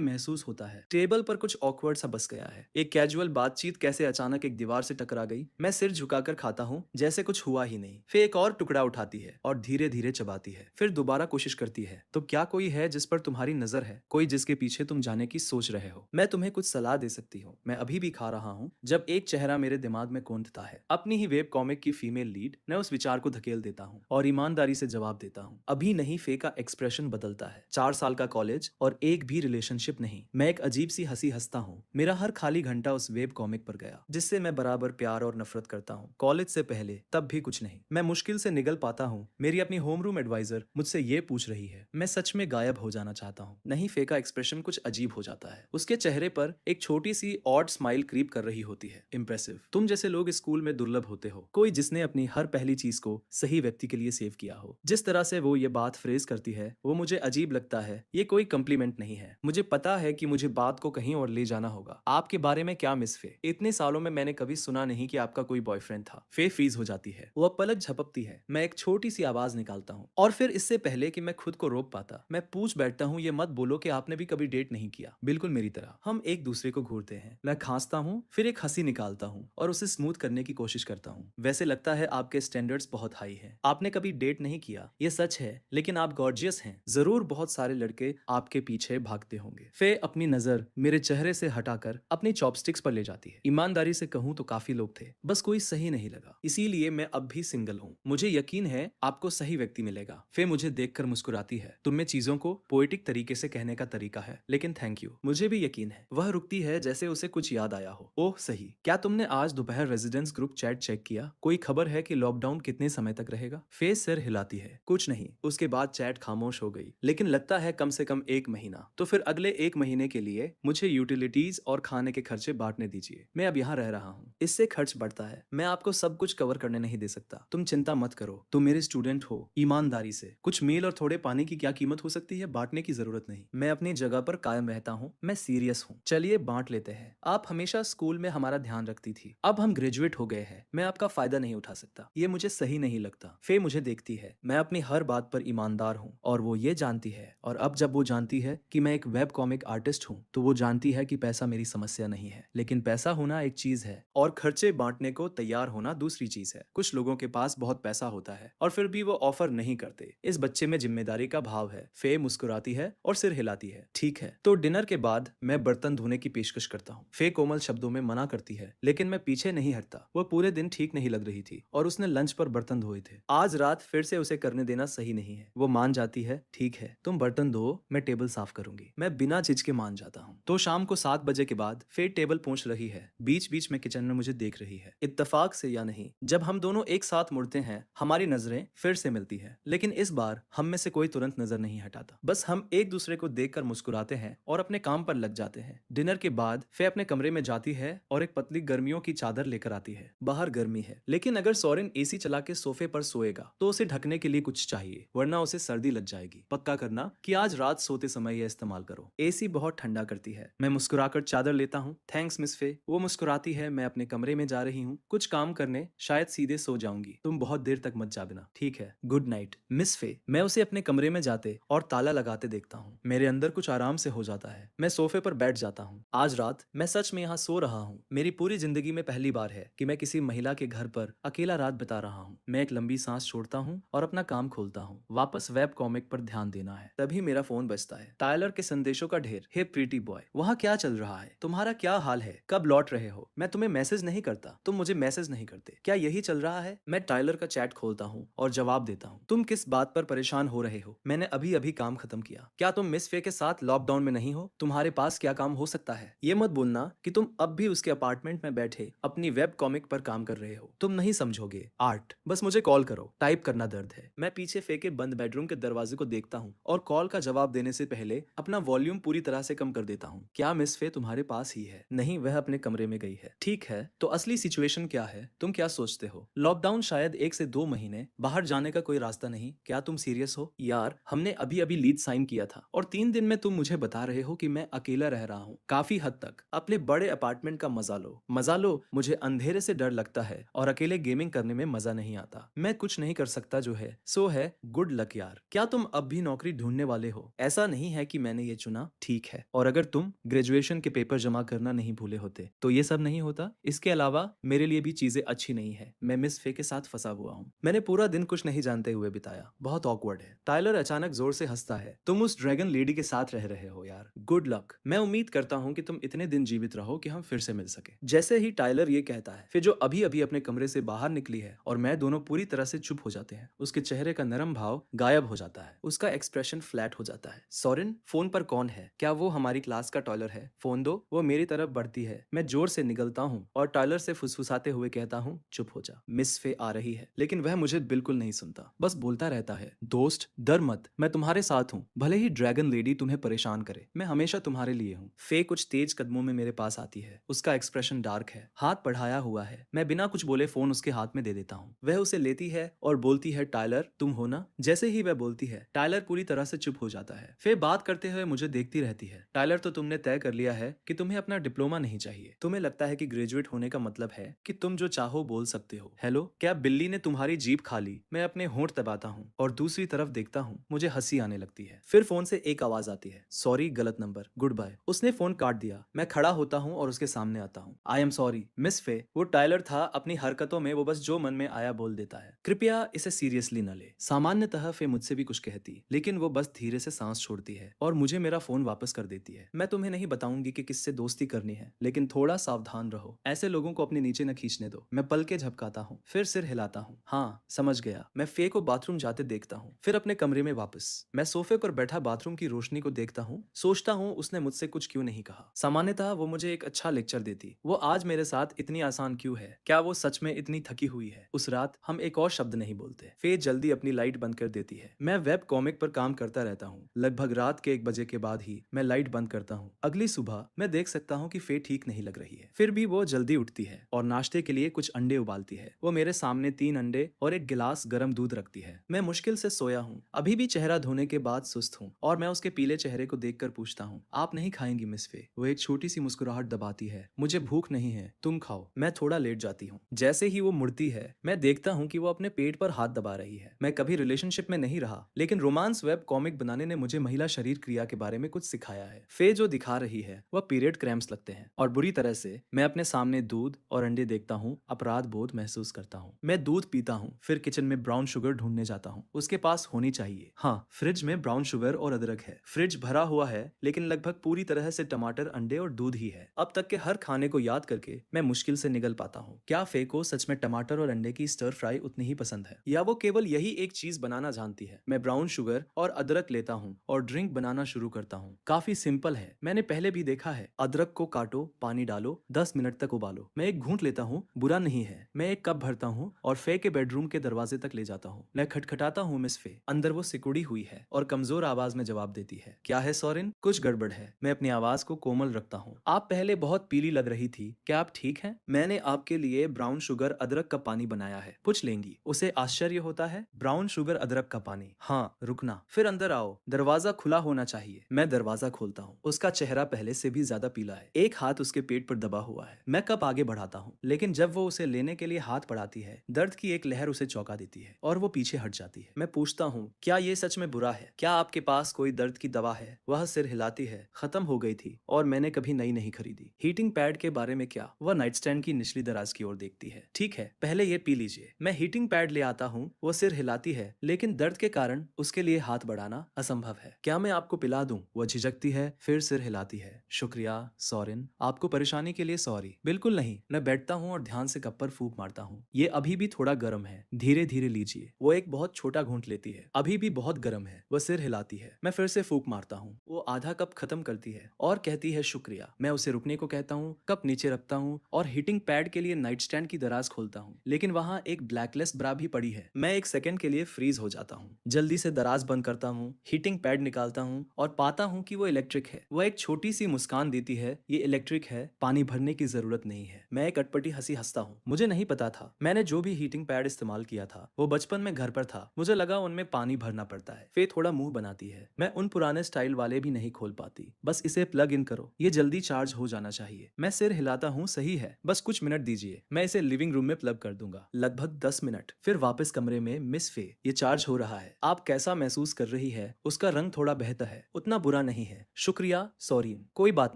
महसूस होता है। टेबल पर कुछ ऑकवर्ड सा बस गया है। एक कैजुअल बातचीत कैसे अचानक एक दीवार से टकरा गई। मैं सिर झुकाकर खाता हूँ जैसे कुछ हुआ ही नहीं। फे एक और टुकड़ा उठाती है और धीरे धीरे चबाती है। फिर दोबारा कोशिश करती है। तो क्या कोई है जिस पर तुम्हारी नजर है, कोई जिसके पीछे तुम जाने की सोच रहे हो? मैं तुम्हें कुछ सलाह दे सकती हूँ। मैं अभी भी खा रहा हूँ जब एक चेहरा मेरे दिमाग में कौंधता है। अपनी ही वेब कॉमिक की फीमेल लीड। मैं उस विचार को धकेल देता हूँ और ईमानदारी से जवाब देता हूँ, अभी नहीं। फे का एक्सप्रेशन बदलता है। 4 साल का कॉलेज और एक भी रिलेशनशिप नहीं। मैं एक अजीब सी हंसी हंसता हूँ। मेरा हर खाली घंटा उस वेब कॉमिक पर गया जिससे मैं बराबर प्यार और नफरत करता हूँ। कॉलेज से पहले तब भी कुछ नहीं। मैं मुश्किल से निगल पाता हूँ। मेरी अपनी होम रूम एडवाइजर मुझसे ये पूछ रही है, मैं सच में गायब हो जाना चाहता हूँ? नहीं। फे का एक्सप्रेशन कुछ अजीब हो जाता है। उसके चेहरे पर एक छोटी सी ऑड स्माइल क्रीप कर रही होती है। इम्प्रेसिव। तुम जैसे लोग स्कूल में दुर्लभ होते हो। कोई जिसने अपनी हर पहली चीज को सही व्यक्ति के लिए सेव किया हो। जिस तरह से वो ये बात फ्रेज करती है वो मुझे अजीब लगता है। ये कोई कम्प्लीमेंट नहीं है। मुझे पता है कि मुझे बात को कहीं और ले जाना होगा। आपके बारे में क्या मिस फे? इतने सालों में मैंने कभी सुना नहीं कि आपका कोई बॉयफ्रेंड था। फे फ्रीज हो जाती है। वो पलक झपकती है। मैं एक छोटी सी आवाज निकालता हूँ और फिर इससे पहले कि मैं खुद को रोक पाता मैं पूछ बैठता हूँ, ये मत बोलो कि आपने भी कभी डेट नहीं किया। बिल्कुल मेरी तरह। हम एक दूसरे को घूरते हैं। मैं खांसता हूँ, फिर एक हंसी निकालता हूँ और उसे स्मूथ करने की कोशिश करता हूँ। वैसे लगता है आपके स्टैंडर्ड्स बहुत हाई हैं। आपने कभी डेट नहीं किया, ये सच है, लेकिन आप गॉर्जियस हैं। जरूर बहुत सारे लड़के आपके पीछे भागते होंगे। फे अपनी नजर मेरे चेहरे से हटाकर अपनी चॉपस्टिक्स पर ले जाती है। ईमानदारी से कहूँ तो काफी लोग थे, बस कोई सही नहीं लगा। इसीलिए मैं अब भी सिंगल हूँ। मुझे यकीन है आपको सही व्यक्ति मिलेगा। फे मुझे देखकर मुस्कुराती है। तुम में चीजों को पोएटिक तरीके से कहने का तरीका है, लेकिन थैंक यू। मुझे भी यकीन है। वह रुकती है जैसे उसे कुछ याद आया हो। ओह सही, क्या तुमने आज दोपहर रेजिडेंस ग्रुप चैट चेक किया? कोई खबर है कि लॉकडाउन कितने समय तक रहेगा? फे सिर हिलाती है। कुछ नहीं। उसके बाद चैट खामोश हो गई। लेकिन लगता है कम से कम 1 महीना। तो फिर अगले 1 महीने के लिए मुझे यूटिलिटीज और खाने के खर्चे बांटने दीजिए। मैं अब यहाँ रह रहा हूँ। इससे खर्च बढ़ता है। मैं आपको सब कुछ कवर करने नहीं दे सकता। तुम चिंता मत करो। तुम मेरे स्टूडेंट हो। ईमानदारी से कुछ मील और थोड़े पानी की क्या कीमत हो सकती है? बांटने की जरूरत नहीं। मैं अपनी जगह पर कायम रहता हूँ। मैं सीरियस हूँ। चलिए बांट लेते हैं। आप हमेशा स्कूल में हमारा ध्यान रखती थी। अब हम ग्रेजुएट हो गए हैं। मैं आपका फायदा नहीं उठा सकता। ये मुझे सही नहीं लगता। फे मुझे देखती है। मैं अपनी हर बात पर ईमानदार हूँ और वो ये जानती है। और अब जब वो जानती है कि मैं एक वेब कॉमिक आर्टिस्ट हूँ तो वो जानती है कि पैसा मेरी समस्या नहीं है। लेकिन पैसा होना एक चीज है और खर्चे बांटने को तैयार होना दूसरी चीज है। कुछ लोगों के पास बहुत पैसा होता है और फिर भी वो ऑफर नहीं करते। इस बच्चे में जिम्मेदारी का भाव है। फे मुस्कुराती है और सिर हिलाती है। ठीक है, तो डिनर के बाद मैं बर्तन धोने की पेशकश करता हूँ। फे कोमल शब्दों में मना करती है, लेकिन मैं पीछे नहीं हटता। वो पूरे दिन ठीक नहीं लग रही थी और उसने लंच पर बर्तन धोए थे। आज रात फिर से उसे करने देना सही नहीं है। वो मान जाती है। ठीक है, तुम बर्तन धो, मैं टेबल साफ करूंगी। मैं बिना झिझके मान जाता हूँ। तो शाम को 7 बजे के बाद फे टेबल पहुंच रही है। बीच बीच में किचन में मुझे देख रही है। इत्तेफाक से या नहीं, जब हम दोनों एक साथ मुड़ते हैं हमारी नजरें फिर से मिलती है। लेकिन इस बार हम में से कोई तुरंत नजर नहीं हटाता। बस हम एक दूसरे को देखकर मुस्कुराते हैं और अपने काम पर लग जाते हैं। डिनर के बाद फे अपने कमरे में जाती है और एक पतली गर्मियों की चादर लेकर आती है। बाहर गर्मी है, लेकिन अगर सोरेन एसी चला के सोफे पर सोएगा तो उसे ढकने के लिए कुछ चाहिए, वरना उसे सर्दी लग जाएगी। पक्का करना कि आज रात सोते समय यह इस्तेमाल करो। एसी बहुत ठंडा करती है। मैं मुस्कुराकर चादर लेता हूँ। थैंक्स मिस फे। वो मुस्कुराती है। मैं अपने कमरे में जा रही हूँ कुछ काम करने, शायद सीधे सो जाऊंगी। तुम बहुत देर तक मत जागना। ठीक है, गुड नाइट मिस फे। मैं उसे अपने कमरे में जाते और ताला लगाते देखता हूँ। मेरे अंदर कुछ आराम से हो जाता है। मैं सोफे पर बैठ जाता हूँ। आज रात मैं सच में यहाँ सो रहा हूँ। मेरी पूरी जिंदगी में पहली बार है कि मैं किसी महिला के घर पर अकेला रात बिता रहा हूँ। मैं एक लंबी सांस छोड़ता हूँ और अपना काम खोलता हूँ। वापस वेब कॉमिक पर ध्यान देना है। तभी मेरा फोन बजता है। टायलर के संदेशों का ढेर। हे प्रीटी बॉय, वहाँ क्या चल रहा है? तुम्हारा क्या हाल है? कब लौट रहे हो? मैं तुम्हें मैसेज नहीं करता, तुम मुझे मैसेज नहीं करते। क्या यही चल रहा है? मैं टायलर का चैट खोलता हूँ और जवाब देता हूँ। तुम किस बात पर परेशान हो रहे हो? मैंने अभी अभी काम खत्म किया। क्या तुम मिस फे के साथ लॉकडाउन में नहीं हो? तुम्हारे पास क्या काम हो सकता है? ये मत बोलना कि तुम अब भी उसके अपार्टमेंट में बैठे अपनी वेब कॉमिक पर काम कर रहे हो। तुम नहीं समझोगे। आर्ट। बस मुझे कॉल करो। टाइप करना दर्द है। मैं पीछे फे के बंद बेडरूम के दरवाजे को देखता हूँ और कॉल का जवाब देने से पहले अपना वॉल्यूम पूरी तरह से कम कर देता हूँ। क्या मिस फे तुम्हारे पास ही है? नहीं, वह अपने कमरे में गई है। ठीक है, तो असली सिचुएशन क्या है? तुम क्या सोचते हो? लॉकडाउन शायद 1 से 2 महीने, बाहर जाने का कोई रास्ता नहीं। क्या तुम सीरियस हो? यार, हमने अभी अभी लीज साइन किया था और 3 दिन में तुम मुझे बता रहे हो कि मैं अकेला रह रहा हूँ। काफी हद तक अपने बड़े अपार्टमेंट का मजा लो। मजा लो। मुझे अंधेरे से डर लगता है और और अकेले गेमिंग करने में मजा नहीं आता। मैं कुछ नहीं कर सकता जो है सो है गुड लक यार। क्या तुम अब भी नौकरी ढूंढने वाले हो? ऐसा नहीं है कि मैंने ये चुना, ठीक है। और अगर तुम ग्रेजुएशन के पेपर जमा करना नहीं भूले होते तो ये सब नहीं होता। इसके अलावा मेरे लिए भी चीजें अच्छी नहीं है। मैं मिस फे के साथ फंसा हुआ हूँ। मैंने पूरा दिन कुछ नहीं जानते हुए बिताया। बहुत ऑकवर्ड है। टाइलर अचानक जोर से हंसता है। तुम उस ड्रैगन लेडी के साथ रह रहे हो यार। Good luck. मैं उम्मीद करता हूँ कि तुम इतने दिन जीवित रहो कि हम फिर से मिल सके। जैसे ही टाइलर ये कहता है, फिर जो अभी अभी अपने कमरे से बाहर निकली है और मैं दोनों पूरी तरह से चुप हो जाते हैं। उसके चेहरे का नरम भाव गायब हो जाता है। उसका एक्सप्रेशन फ्लैट हो जाता है। सोरेन, फोन पर कौन है? क्या वो हमारी क्लास का टाइलर है? फोन दो। वो मेरी तरफ बढ़ती है। मैं जोर से निगलता हूँ और टाइलर से फुसफुसाते हुए कहता हूँ, चुप हो जा। मिस फे आ रही है, लेकिन वह मुझे बिल्कुल नहीं सुनता, बस बोलता रहता है, दोस्त डर मत, मैं तुम्हारे साथ हूँ। भले ही ड्रैगन लेडी तुम्हें परेशान करे, मैं हमेशा तुम्हारे लिए हूँ। फे कुछ तेज कदमों में मेरे पास आती है। उसका एक्सप्रेशन डार्क है, हाथ बढ़ाया हुआ है। मैं बिना कुछ बोले फोन उसके हाथ में दे देता हूँ। वह उसे लेती है और बोलती है, टाइलर तुम हो ना? जैसे ही वह बोलती है, टाइलर पूरी तरह से चुप हो जाता है। फे बात करते हुए मुझे देखती रहती है। टाइलर, तो तुमने तय कर लिया है कि तुम्हें अपना डिप्लोमा नहीं चाहिए। तुम्हें लगता है कि ग्रेजुएट होने का मतलब है कि तुम जो चाहो बोल सकते हो। हेलो, क्या बिल्ली ने तुम्हारी जीभ खा ली? मैं अपने होंठ दबाता हूँ और दूसरी तरफ देखता हूँ। मुझे हंसी आने लगती है। फिर फोन से एक आवाज आती है, सॉरी गलत नंबर, गुड बाय। उसने फोन काट दिया। मैं खड़ा होता हूँ और उसके सामने आता हूँ। आई एम सॉरी मिस फे। वो टाइलर था, अपनी हरकतों में वो बस जो मन में आया बोल देता है। कृपया इसे सीरियसली न ले। सामान्यतः फे मुझसे भी कुछ कहती, लेकिन वो बस धीरे से सांस छोड़ती है और मुझे मेरा फोन वापस कर देती है। मैं तुम्हें नहीं बताऊंगी कि किससे दोस्ती करनी है, लेकिन थोड़ा सावधान रहो। ऐसे लोगों को अपने नीचे न खींचने दो। मैं पल के झपकाता हूँ, फिर सिर हिलाता हूँ। हाँ समझ गया। मैं फे को बाथरूम जाते देखता हूँ, फिर अपने कमरे में वापस। मैं सोफे पर बैठा बाथरूम की रोशनी को देखता हूँ। सोचता हूँ उसने मुझसे कुछ क्यों नहीं कहा। सामान्यतः वो मुझे एक अच्छा लेक्चर देती। वो आज मेरे साथ इतनी आसान क्यों है? क्या वो सच में इतनी थकी हुई है? उस रात हम एक और शब्द नहीं बोलते। फे जल्दी अपनी लाइट बंद कर देती है। मैं वेब कॉमिक पर काम करता रहता हूँ। लगभग रात के 1 बजे के बाद ही मैं लाइट बंद करता हूँ। अगली सुबह मैं देख सकता हूँ कि फे ठीक नहीं लग रही है। फिर भी वो जल्दी उठती है और नाश्ते के लिए कुछ अंडे उबालती है। वो मेरे सामने 3 अंडे और एक गिलास गर्म दूध रखती है। मैं मुश्किल से सोया हूँ, अभी भी चेहरा धोने के बाद सुस्त हूँ और मैं उसके पीले चेहरे को देखकर पूछता हूँ, आप नहीं खाएंगी मिस फे? वो एक छोटी सी मुस्कुराहट दबाती है, मुझे भूख नहीं है, तुम खाओ। मैं थोड़ा लेट जाती हूँ। जैसे ही वो मुड़ती है, मैं देखता हूँ कि वो अपने पेट पर हाथ दबा रही है। मैं कभी रिलेशनशिप में नहीं रहा, लेकिन रोमांस वेब कॉमिक बनाने ने मुझे महिला शरीर क्रिया के बारे में कुछ सिखाया है। फे जो दिखा रही है वह पीरियड क्रैम्प्स लगते हैं और बुरी तरह से। मैं अपने सामने दूध और अंडे देखता हूँ, अपराध बोध महसूस करता हूँ। मैं दूध पीता हूँ, फिर किचन में ब्राउन शुगर ढूंढने जाता हूँ। उसके पास होनी चाहिए। हाँ, फ्रिज में ब्राउन शुगर और अदरक है। फ्रिज भरा हुआ है, लेकिन लगभग पूरी तरह से टमाटर, अंडे और दूध ही है। अब तक के हर खाने को याद करके मैं मुश्किल से निगल पाता हूँ, क्या फे को सच में टमाटर और अंडे की स्टर फ्राई उतनी ही पसंद है, या वो केवल यही एक चीज बनाना जानती है? मैं ब्राउन शुगर और अदरक लेता हूँ और ड्रिंक बनाना शुरू करता हूँ। काफी सिंपल है, मैंने पहले भी देखा है। अदरक को काटो, पानी डालो, 10 मिनट तक उबालो। मैं एक घूंट लेता हूँ, बुरा नहीं है। मैं एक कप भरता हूँ और फे के बेडरूम के दरवाजे तक ले जाता हूँ। मैं खटखटाता हूँ मिस फे। अंदर वो सिकुड़ी हुई है और कमजोर आवाज में जवाब देती है, क्या है सोरेन? कुछ गड़बड़ है। मैं अपनी आवाज को कोमल रखता हूँ। आप पहले बहुत पीली लग रही थी, क्या आप ठीक हैं? मैंने आपके लिए ब्राउन शुगर अदरक का पानी बनाया है, पूछ लेंगी? उसे आश्चर्य होता है। ब्राउन शुगर अदरक का पानी? हाँ, रुकना, फिर अंदर आओ, दरवाजा खुला होना चाहिए। मैं दरवाजा खोलता हूँ। उसका चेहरा पहले से भी ज्यादा पीला है, एक हाथ उसके पेट पर दबा हुआ है। मैं कप आगे बढ़ाता हूँ, लेकिन जब वो उसे लेने के लिए हाथ बढ़ाती है, दर्द की एक लहर उसे चौंका देती है और वो पीछे हट जाती है। मैं पूछता हूँ, क्या ये सच में बुरा है? क्या आपके पास कोई दर्द की दवा है? वह सिर हिलाती है, खत्म हो गई थी और मैंने कभी नई नहीं खरीदी। हीटिंग पैड के बारे में क्या? वह नाइट स्टैंड की निचली दराज की ओर देखती है। ठीक है, पहले ये पी लीजिए। मैं हीटिंग पैड ले आता हूँ। वो सिर हिलाती है, लेकिन दर्द के कारण उसके लिए हाथ बढ़ाना असंभव है। क्या मैं आपको पिला दूं? वह झिझकती है, फिर सिर हिलाती है। शुक्रिया सोरेन, आपको परेशानी के लिए सॉरी। बिल्कुल नहीं। मैं बैठता हूँ और ध्यान से कप पर फूंक मारता हूँ। ये अभी भी थोड़ा गर्म है, धीरे धीरे लीजिए। वो एक बहुत छोटा घूंट लेती है, अभी भी बहुत गर्म है। वह सिर हिलाती है। मैं फिर से फूंक मारता हूँ। वो आधा कप खत्म करती है और कहती है शुक्रिया। मैं उसे रुकने को कहता हूँ, कप नीचे रखता हूँ और हीटिंग पैड के लिए नाइट स्टैंड की दराज खोलता हूँ, लेकिन वहाँ एक ब्लैकलेस ब्रा भी पड़ी है। मैं एक सेकंड के लिए फ्रीज हो जाता हूँ। जल्दी से दराज बंद करता हूँ, हीटिंग पैड निकालता हूँ और पाता हूँ कि वो इलेक्ट्रिक है। वह एक छोटी सी मुस्कान देती है, ये इलेक्ट्रिक है, पानी भरने की जरूरत नहीं है। मैं एक अटपटी हंसी हंसता हूँ। मुझे नहीं पता था, मैंने जो भी हीटिंग पैड इस्तेमाल किया था वो बचपन में घर पर था। मुझे लगा उनमें पानी भरना पड़ता है। फे थोड़ा मुंह बनाती है। मैं उन पुराने स्टाइल वाले भी नहीं खोल पाती। बस इसे प्लग इन करो, ये जल्दी चार्ज हो जाना चाहिए। मैं सिर हिलाता हूँ, सही है, बस कुछ मिनट दीजिए। मैं इसे लिविंग लिविंग रूम में प्लग कर दूंगा। लगभग 10 मिनट। फिर वापस कमरे में। मिस फे, ये चार्ज हो रहा है। आप कैसा महसूस कर रही है? उसका रंग थोड़ा बहता है। उतना बुरा नहीं है। शुक्रिया सॉरीन। कोई बात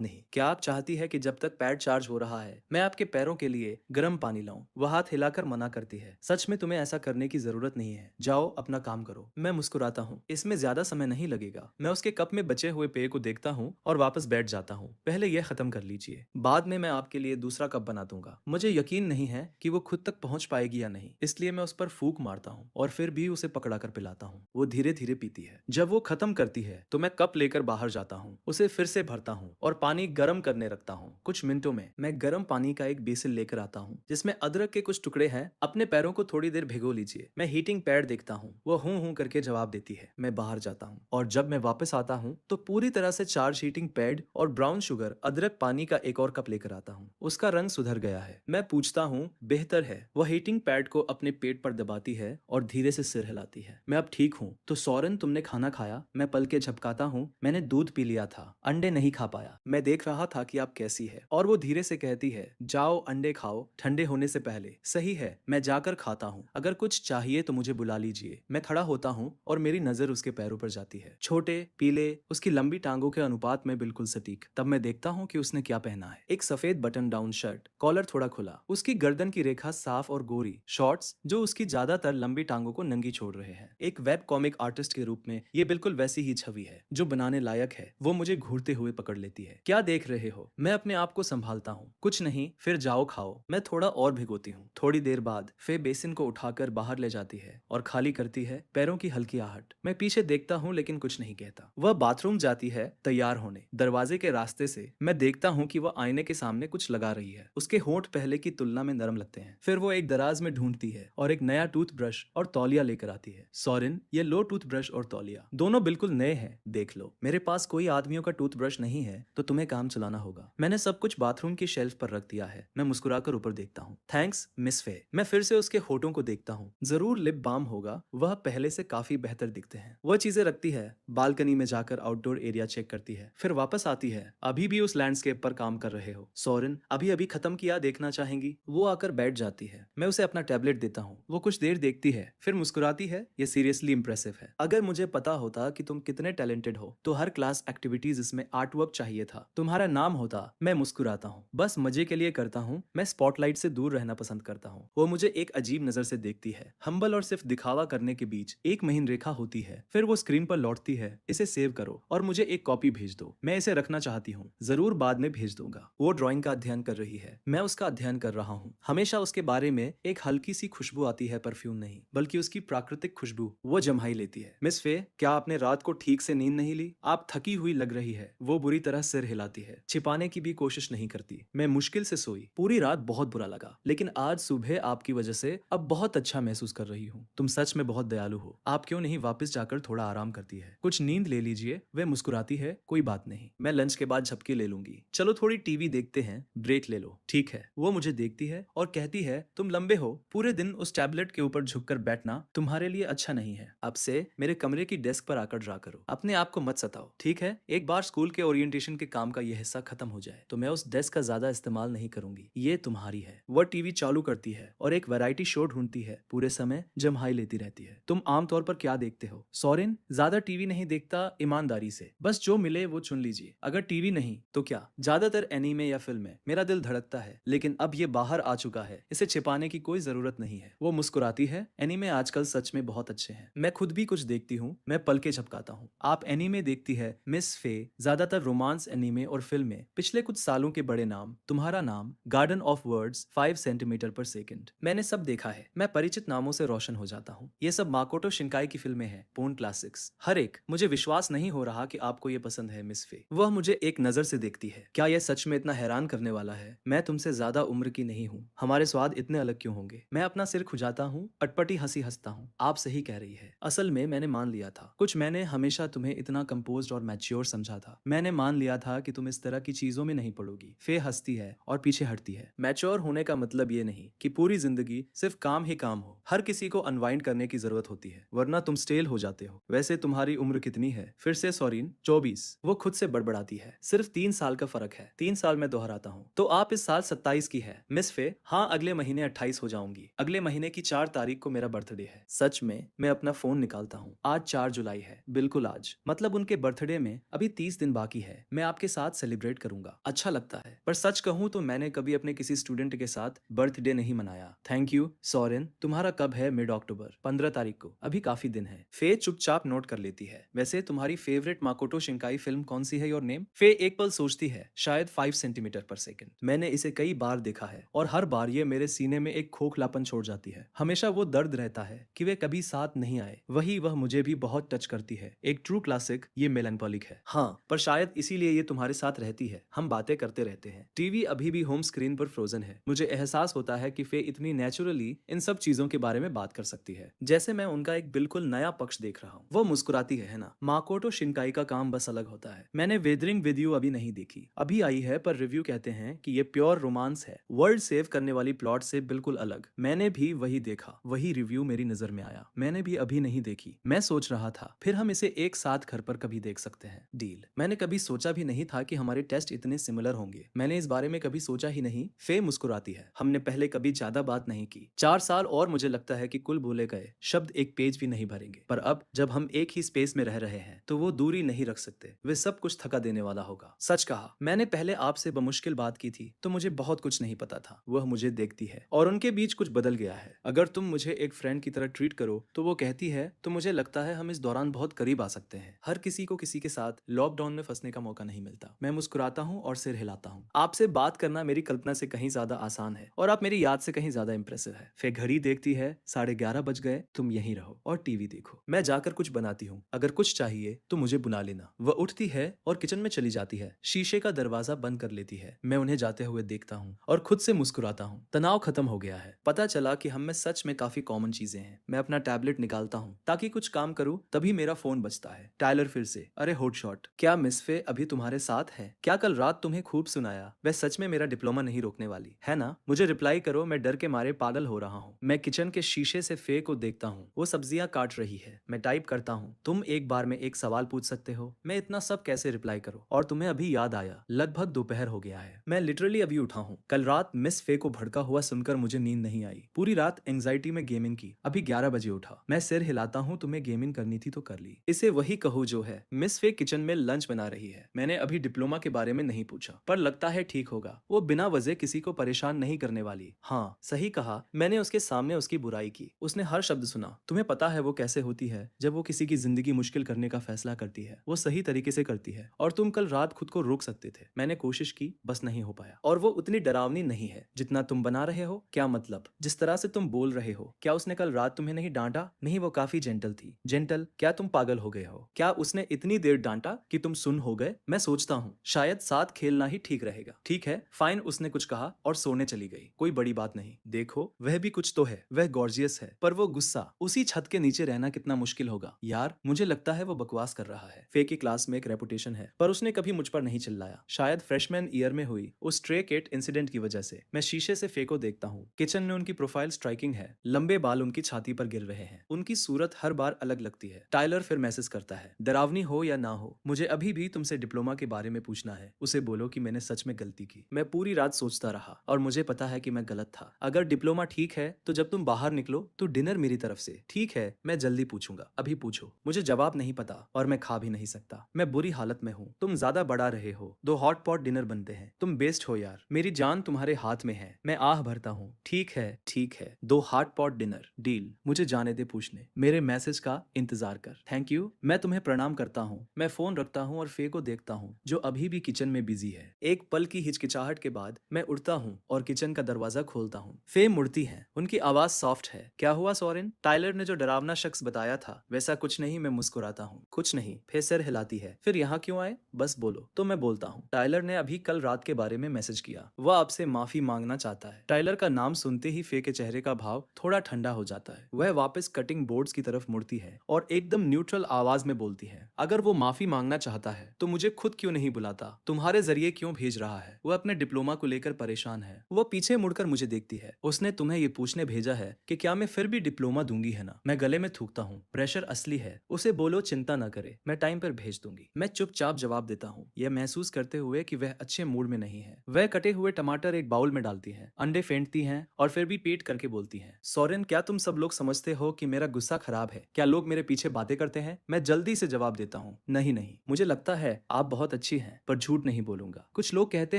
नहीं। क्या आप चाहती है कि जब तक पैड चार्ज हो रहा है मैं आपके पैरों के लिए गर्म पानी लाऊं? वह हाथ हिलाकर मना करती है। सच में तुम्हें ऐसा करने की जरूरत नहीं है। जाओ अपना काम करो। मैं मुस्कुराता हूँ। इसमें ज्यादा समय नहीं लगेगा। मैं उसके कप में बचे हुए पेय को देखता हूँ और वापस बैठ जाता हूँ। पहले यह खत्म कर लीजिए, बाद में मैं आपके लिए दूसरा कप बना दूंगा। मुझे यकीन नहीं है कि वो खुद तक पहुंच पाएगी या नहीं, इसलिए मैं उस पर फूंक मारता हूँ और फिर भी उसे पकड़ा कर पिलाता हूँ। वो धीरे धीरे पीती है। जब वो खत्म करती है तो मैं कप लेकर बाहर जाता हूँ, उसे फिर से भरता हूँ और पानी गर्म करने रखता हूँ। कुछ मिनटों में मैं गर्म पानी का एक बेसिन लेकर आता हूँ जिसमें अदरक के कुछ टुकड़े हैं। अपने पैरों को थोड़ी देर भिगो लीजिए। मैं हीटिंग पैड देखता हूँ। वो हूं करके जवाब देती है। मैं बाहर जाता हूँ और जब मैं वापस आता हूँ तो पूरी तरह से चार्ज हीटिंग पैड और ब्राउन शुगर अदरक पानी का एक और कप लेकर आता हूँ। उसका रंग सुधर गया है। मैं पूछता हूँ बेहतर है? वह हीटिंग पैड को अपने पेट पर दबाती है और धीरे से सिर हिलाती है। मैं अब ठीक हूँ। तो सॉरेन, तुमने खाना खाया? मैं पल के झपकाता हूँ। मैंने दूध पी लिया था, अंडे नहीं खा पाया। मैं देख रहा था कि आप कैसी है। और वो धीरे से कहती है जाओ अंडे खाओ ठंडे होने से पहले। सही है, मैं जाकर खाता हूँ। अगर कुछ चाहिए तो मुझे बुला लीजिए। मैं खड़ा होता हूँ और मेरी नजर उसके पैरों पर जाती है। छोटे पीले, उसकी लंबी टांगों के अनुपात में बिल्कुल सटीक। तब मैं देखता हूँ कि उसने क्या पहना है। एक सफेद बटन डाउन शर्ट, कॉलर थोड़ा खुला, उसकी गर्दन की रेखा साफ और गोरी। शॉर्ट्स जो उसकी ज्यादातर लंबी टांगों को नंगी छोड़ रहे हैं। एक वेब कॉमिक आर्टिस्ट के रूप में ये बिल्कुल वैसी ही छवि है जो बनाने लायक है। वो मुझे घूरते हुए पकड़ लेती है। क्या देख रहे हो? मैं अपने आप को संभालता हूँ। कुछ नहीं, फिर जाओ खाओ। मैं थोड़ा और भिगोती हूँ। थोड़ी देर बाद फे बेसिन को उठाकर बाहर ले जाती है और खाली करती है। पैरों की हल्की आहट। मैं पीछे देखता हूँ लेकिन कुछ नहीं कहता। वह बाथरूम जाती है तैयार होने। दरवाजे के रास्ते से मैं देखता हूँ कि वह आईने के सामने कुछ लगा रही है। उसके होंठ पहले की तुलना में नरम लगते हैं। फिर वो एक दराज में ढूंढती है और एक नया टूथब्रश और तौलिया लेकर आती है। सॉरेन, ये लो टूथब्रश और तौलिया, दोनों बिल्कुल नए हैं। देख लो। मेरे पास कोई आदमियों का टूथब्रश नहीं है तो तुम्हें काम चलाना होगा। मैंने सब कुछ बाथरूम की शेल्फ पर रख दिया है। मैं मुस्कुराकर ऊपर देखता हूँ। थैंक्स मिस फे। मैं फिर से उसके होठों को देखता हूँ। जरूर लिप बाम होगा। वह पहले से काफी बेहतर दिखते हैं। वह चीजें रखती है। बालकनी में जाकर आउटडोर एरिया चेक करती है। फिर वापस आती है। अभी भी उस लैंडस्केप पर काम कर रहे हो? सोरेन, अभी अभी खत्म किया, देखना चाहेंगी? वो आकर बैठ जाती है। मैं उसे अपना टैबलेट देता हूँ। वो कुछ देर देखती है, फिर मुस्कुराती है। ये सीरियसली इंप्रेसिव है। अगर मुझे पता होता कि तुम कितने टैलेंटेड हो तो हर क्लास एक्टिविटीज इसमें आर्ट वर्क चाहिए था। तुम्हारा नाम होता। मैं मुस्कुराता हूँ। बस मजे के लिए करता हूँ। मैं स्पॉटलाइट से दूर रहना पसंद करता हूँ। वो मुझे एक अजीब नजर से देखती है। हम्बल और सिर्फ दिखावा करने के बीच एक महीन रेखा होती है। फिर वो स्क्रीन पर लौटती है। इसे सेव करो और मुझे एक कॉपी भेज दो। मैं इसे रखना चाहती हूँ। जरूर बाद में भेज दूंगा। वो ड्राइंग का अध्ययन कर रही है। मैं उसका अध्ययन कर रहा हूँ। हमेशा उसके बारे में एक हल्की सी खुशबू आती है, परफ्यूम नहीं बल्कि उसकी प्राकृतिक खुशबू। वो जम्हाई लेती है। मिस फे, क्या आपने रात को ठीक से नींद नहीं ली? आप थकी हुई लग रही है। वो बुरी तरह सिर हिलाती है। छिपाने की भी कोशिश नहीं करती। मैं मुश्किल से सोई। पूरी रात बहुत बुरा लगा, लेकिन आज सुबह आपकी वजह से अब बहुत अच्छा महसूस कर रही हूँ। तुम सच में बहुत दयालु हो। आप क्यों नहीं वापस जाकर थोड़ा आराम करती है? कुछ नींद ले लीजिए। वह मुस्कुराती है। कोई बात नहीं, मैं लंच के बाद झपकी ले लूंगी। चलो थोड़ी टीवी देखते हैं, ब्रेक ले लो। ठीक है। वो मुझे देखती है और कहती है तुम लंबे हो। पूरे दिन उस टैबलेट के ऊपर झुककर बैठना तुम्हारे लिए अच्छा नहीं है। अब से मेरे कमरे की डेस्क पर आकर ड्रा करो। अपने आप को मत सताओ, ठीक है? एक बार स्कूल के ओरिएंटेशन के काम का यह हिस्सा खत्म हो जाए तो मैं उस डेस्क का ज्यादा इस्तेमाल नहीं करूंगी। ये तुम्हारी है। वह टीवी चालू करती है और एक वैरायटी शो ढूंढती है। पूरे समय जम्हाई लेती रहती है। तुम आमतौर पर क्या देखते हो? सोरेन, ज्यादा टीवी नहीं देखता, ईमानदारी से। बस जो मिले वो चुन लीजिए। अगर टीवी नहीं तो क्या, ज्यादातर एनीमे या फिल्में। मेरा दिल धड़कता है लेकिन अब ये बाहर आ चुका है। इसे छिपाने की कोई जरूरत नहीं है। वो मुस्कुराती है। एनीमे आजकल सच में बहुत अच्छे हैं। मैं खुद भी कुछ देखती हूँ। मैं पल के झपकाता हूँ। आप एनीमे देखती है मिस फे? ज्यादातर रोमांस एनीमे और फिल्में। पिछले कुछ सालों के बड़े नाम, तुम्हारा नाम, गार्डन ऑफ वर्ड्स, 5 सेंटीमीटर पर सेकंड। मैंने सब देखा है। मैं परिचित नामों से रोशन हो जाता हूँ। ये सब माकोटो शिंकाई की फिल्में हैं, पूर्ण क्लासिक्स। हर एक। मुझे विश्वास नहीं हो रहा कि आपको ये पसंद है मिस फे। वह मुझे एक नजर से देखती है। क्या यह सच में इतना हैरान करने वाला है? मैं तुमसे ज्यादा उम्र की नहीं हूँ। हमारे स्वाद इतने अलग क्यों होंगे? मैं अपना सिर खुजाता हूँ। अटपटी हंसी हंसता हूँ। आप सही कह रही है। असल में मैंने मान लिया था। कुछ मैंने हमेशा तुम्हें इतना कंपोज्ड और मैच्योर समझा था। मैंने मान लिया था कि तुम इस तरह की चीजों में नहीं पड़ोगी। फे हंसती है और पीछे हटती है। मैच्योर होने का मतलब ये नहीं कि पूरी जिंदगी सिर्फ काम ही काम हो। हर किसी को अनवाइंड करने की जरूरत होती है, वरना तुम स्टेल हो जाते हो। वैसे तुम्हारी उम्र कितनी है? फिर से सॉरीन, 24। वो खुद से बड़बड़ाती है। सिर्फ 3 साल का फर्क है। 3 साल में दोहराता हूँ। तो आप इस साल 27 की है मिस फे? हाँ, अगले महीने 28 हो जाऊंगी। अगले महीने की 4 तारीख को मेरा बर्थडे है। सच में मैं अपना फोन निकालता हूँ। आज 4 जुलाई है, बिल्कुल आज। मतलब उनके बर्थडे में अभी 30 दिन बाकी है। मैं आपके साथ सेलिब्रेट करूंगा। अच्छा लगता है, पर सच कहूँ तो मैंने कभी अपने किसी स्टूडेंट के साथ बर्थडे नहीं मनाया। Thank you Soren. तुम्हारा कब है? मिड अक्टूबर, 15 तारीख को। अभी काफी दिन है। फे चुपचाप नोट कर लेती है। वैसे तुम्हारी फेवरेट माकोटो शिंकाई फिल्म कौन सी है? Your name. फे एक पल सोचती है। शायद 5 सेंटीमीटर पर सेकंड। मैंने इसे कई बार देखा है और हर बार ये मेरे सीने में एक खोखलापन छोड़ जाती है। हमेशा वो दर्द रहता है कि वे कभी साथ नहीं आए। वह मुझे भी बहुत टच करती है। एक ट्रू क्लासिक ये मेलैंकोलिक है। हाँ, पर शायद इसीलिए ये तुम्हारे साथ रहती है। हम बातें करते रहते हैं। टीवी अभी भी होम स्क्रीन पर फ्रोजन है। मुझे एहसास होता है कि फे इतनी नेचुरली इन सब चीजों के बारे में बात कर सकती है, जैसे मैं उनका एक बिल्कुल नया पक्ष देख रहा हूँ। वो मुस्कुराती है ना। माकोटो शिंकाई का काम बस अलग होता है। मैंने वेदरिंग विद यू अभी नहीं देखी, अभी आई है, पर रिव्यू कहते हैं कि ये प्योर रोमांस है, वर्ल्ड सेव करने वाली प्लॉट से बिल्कुल अलग। मैंने भी वही देखा, वही रिव्यू मेरी नजर में आया। मैंने भी अभी नहीं देखी। मैं सोच रहा था फिर हम इसे एक साथ घर पर कभी देख सकते हैं। डील। मैंने कभी सोचा भी नहीं था कि हमारे टेस्ट इतने सिमिलर होंगे। मैंने इस बारे में कभी सोचा ही नहीं। फे मुस्कुराती है। हमने पहले कभी ज्यादा बात नहीं की। 4 साल और मुझे लगता है कि कुल बोले गए शब्द एक पेज भी नहीं भरेंगे। पर अब जब हम एक ही स्पेस में रह रहे हैं तो वो दूरी नहीं रख सकते। वे सब कुछ थका देने वाला होगा। सच कहा, मैंने पहले आपसे बमुश्किल बात की थी तो मुझे बहुत कुछ नहीं पता था। वह मुझे देखती है और उनके बीच कुछ बदल गया है। अगर तुम मुझे एक फ्रेंड की तरह ट्रीट करो तो वो कहती है, तो मुझे लगता है हम इस दौरान बहुत करीब आ सकते हैं। हर किसी को किसी के साथ लॉकडाउन में फंसने का मौका नहीं मिलता। मैं मुस्कुराता हूँ और सिर हिलाता हूँ। आपसे बात करना मेरी कल्पना से कहीं ज्यादा आसान है और आप मेरी याद से कहीं ज्यादा इंप्रेसिव है। फिर घड़ी देखती है, 11:30 बज गए। तुम यहीं रहो और टीवी देखो। मैं जाकर कुछ बनाती हूँ। अगर कुछ चाहिए तो मुझे बुला लेना। वह उठती है और किचन में चली जाती है। शीशे का दरवाजा बंद कर लेती है। मैं उन्हें जाते हुए देखता हूँ और खुद से मुस्कुराता हूँ। तनाव खत्म हो गया है। पता चला कि हम में सच में काफी कॉमन चीजें हैं। मैं अपना टैबलेट निकालता हूँ ताकि कुछ काम करूँ, तभी मेरा फोन बजता है। टाइलर फिर से। अरे हॉट शॉट, क्या मिस फे अभी तुम्हारे साथ है? क्या कल रात तुम्हें खूब सुनाया? वह सच में मेरा डिप्लोमा नहीं रोकने वाली है ना? मुझे रिप्लाई करो, मैं डर के मारे पागल हो रहा हूँ। मैं किचन के शीशे से फे को देखता हूँ। वो सब्जियां काट रही है। मैं टाइप करता हूँ, तुम एक बार में एक सवाल पूछ सकते हो? मैं इतना सब कैसे रिप्लाई करूँ? और तुम्हें अभी याद आया, लगभग दोपहर हो गया है। मैं लिटरली अभी उठा हूँ। कल रात मिस फे को भड़का हुआ सुनकर मुझे नींद नहीं आई। पूरी रात एंजाइटी में गेमिंग की। अभी 11 बजे उठा। मैं सिर हिलाता हूँ, तुम्हें गेमिंग करनी थी तो कर ली। इसे वही कहो जो है। मिस फे किचन में लंच बना रही है। मैंने अभी डिप्लोमा के बारे में नहीं पूछा, पर लगता है ठीक होगा। वो बिना वजह किसी को परेशान नहीं करने वाली। हाँ, सही कहा। मैंने उसके सामने उसकी बुराई की। उसने हर शब्द सुना। तुम्हें पता है वो कैसे होती है जब वो किसी की जिंदगी मुश्किल करने का फैसला करती है। वो सही तरीके से करती है और तुम कल रात खुद को रोक सकते थे। मैंने कोशिश की, बस नहीं हो पाया। और वो उतनी डरावनी नहीं है जितना तुम बना रहे हो। क्या मतलब? जिस तरह से तुम बोल रहे हो। क्या उसने कल रात तुम्हें नहीं डांटा? नहीं, वो काफी जेंटल थी। जेंटल? क्या तुम पागल हो गए हो? क्या उसने इतनी देर डांटा कि तुम सुन हो गए? मैं सोचता हूँ शायद साथ खेलना ही ठीक रहेगा। ठीक है फाइन, उसने कुछ कहा और सोने चली गई। कोई बड़ी बात नहीं। देखो वह भी कुछ तो है। वह गॉर्जियस है, पर वो गुस्सा। उसी छत के नीचे रहना कितना मुश्किल होगा यार। मुझे लगता है वो बकवास कर रहा है। फे की क्लास में एक रेपुटेशन है, पर उसने कभी मुझ पर नहीं चिल्लाया। शायद फ्रेशमैन ईयर में हुई उस ट्रे केट इंसिडेंट की वजह से। मैं शीशे से फे को देखता हूँ। किचन में उनकी प्रोफाइल स्ट्राइकिंग है। लंबे बाल उनकी छाती पर गिर रहे हैं। उनकी सूरत हर बार अलग लगती है। टाइलर फिर मैसेज करता है, डरावनी हो या ना हो, मुझे अभी भी तुमसे डिप्लोमा के बारे में पूछना है। उसे बोलो कि मैंने सच में गलती की। मैं पूरी रात सोचता रहा और मुझे पता है कि मैं गलत था। अगर डिप्लोमा ठीक है तो जब तुम बाहर निकलो तो डिनर मेरी तरफ से। ठीक है, मैं जल्दी पूछूंगा। अभी पूछो। मुझे जवाब नहीं पता और मैं खा भी नहीं सकता। मैं बुरी हालत में हूँ। तुम ज्यादा बढ़ा रहे हो। 2 हॉट पॉट डिनर बनते हैं। तुम बेस्ट हो यार। मेरी जान तुम्हारे हाथ में है। मैं आह भरता हूँ। ठीक है ठीक है, 2 हॉट पॉट डिनर डील। मुझे जाने दे पूछने। मेरे मैसेज का इंतजार कर। Thank you. मैं तुम्हें प्रणाम करता हूँ। मैं फोन रखता हूँ और फे को देखता हूँ जो अभी भी किचन में बिजी है। एक पल की हिचकिचाहट के बाद मैं उठता हूँ और किचन का दरवाजा खोलता हूँ। फे मुड़ती है। उनकी आवाज सॉफ्ट है। क्या हुआ सोरेन? टाइलर ने जो डरावना शख्स बताया था वैसा कुछ नहीं। मैं मुस्कुराता हूँ। कुछ नहीं। फे सिर हिलाती है। फिर यहाँ क्यों आए? बस बोलो। तो मैं बोलता हूँ, टाइलर ने अभी कल रात के बारे में मैसेज किया। वह आपसे माफी मांगना चाहता है। टाइलर का नाम सुनते ही फे के चेहरे का भाव थोड़ा ठंडा हो जाता है। वह वापस कटिंग बोर्ड्स की तरफ मुड़ती है और एकदम न्यूट्रल आवाज में बोलती है, अगर वो माफी मांगना चाहता है तो मुझे खुद क्यों नहीं बुलाता? तुम्हारे जरिए क्यों भेज रहा है? वो अपने डिप्लोमा को लेकर परेशान है। वो पीछे मुड़कर मुझे देखती है। उसने तुम्हें ये पूछने भेजा है कि क्या मैं फिर भी डिप्लोमा दूंगी, है ना? मैं गले में थूकता हूँ। प्रेशर असली है। उसे बोलो चिंता न करे, मैं टाइम पर भेज दूंगी। मैं चुपचाप जवाब देता हूँ, यह महसूस करते हुए कि वह अच्छे मूड में नहीं है। वह कटे हुए टमाटर एक बाउल में डालती है। हैं, अंडे फेंटती हैं और फिर भी पेट करके बोलती हैं। सोरेन, क्या तुम सब लोग समझते हो कि मेरा गुस्सा खराब है? क्या लोग मेरे पीछे बातें करते हैं? मैं जल्दी से जवाब देता हूँ, नहीं नहीं, मुझे लगता है आप बहुत अच्छी हैं, पर झूठ नहीं बोलूंगा। कुछ लोग कहते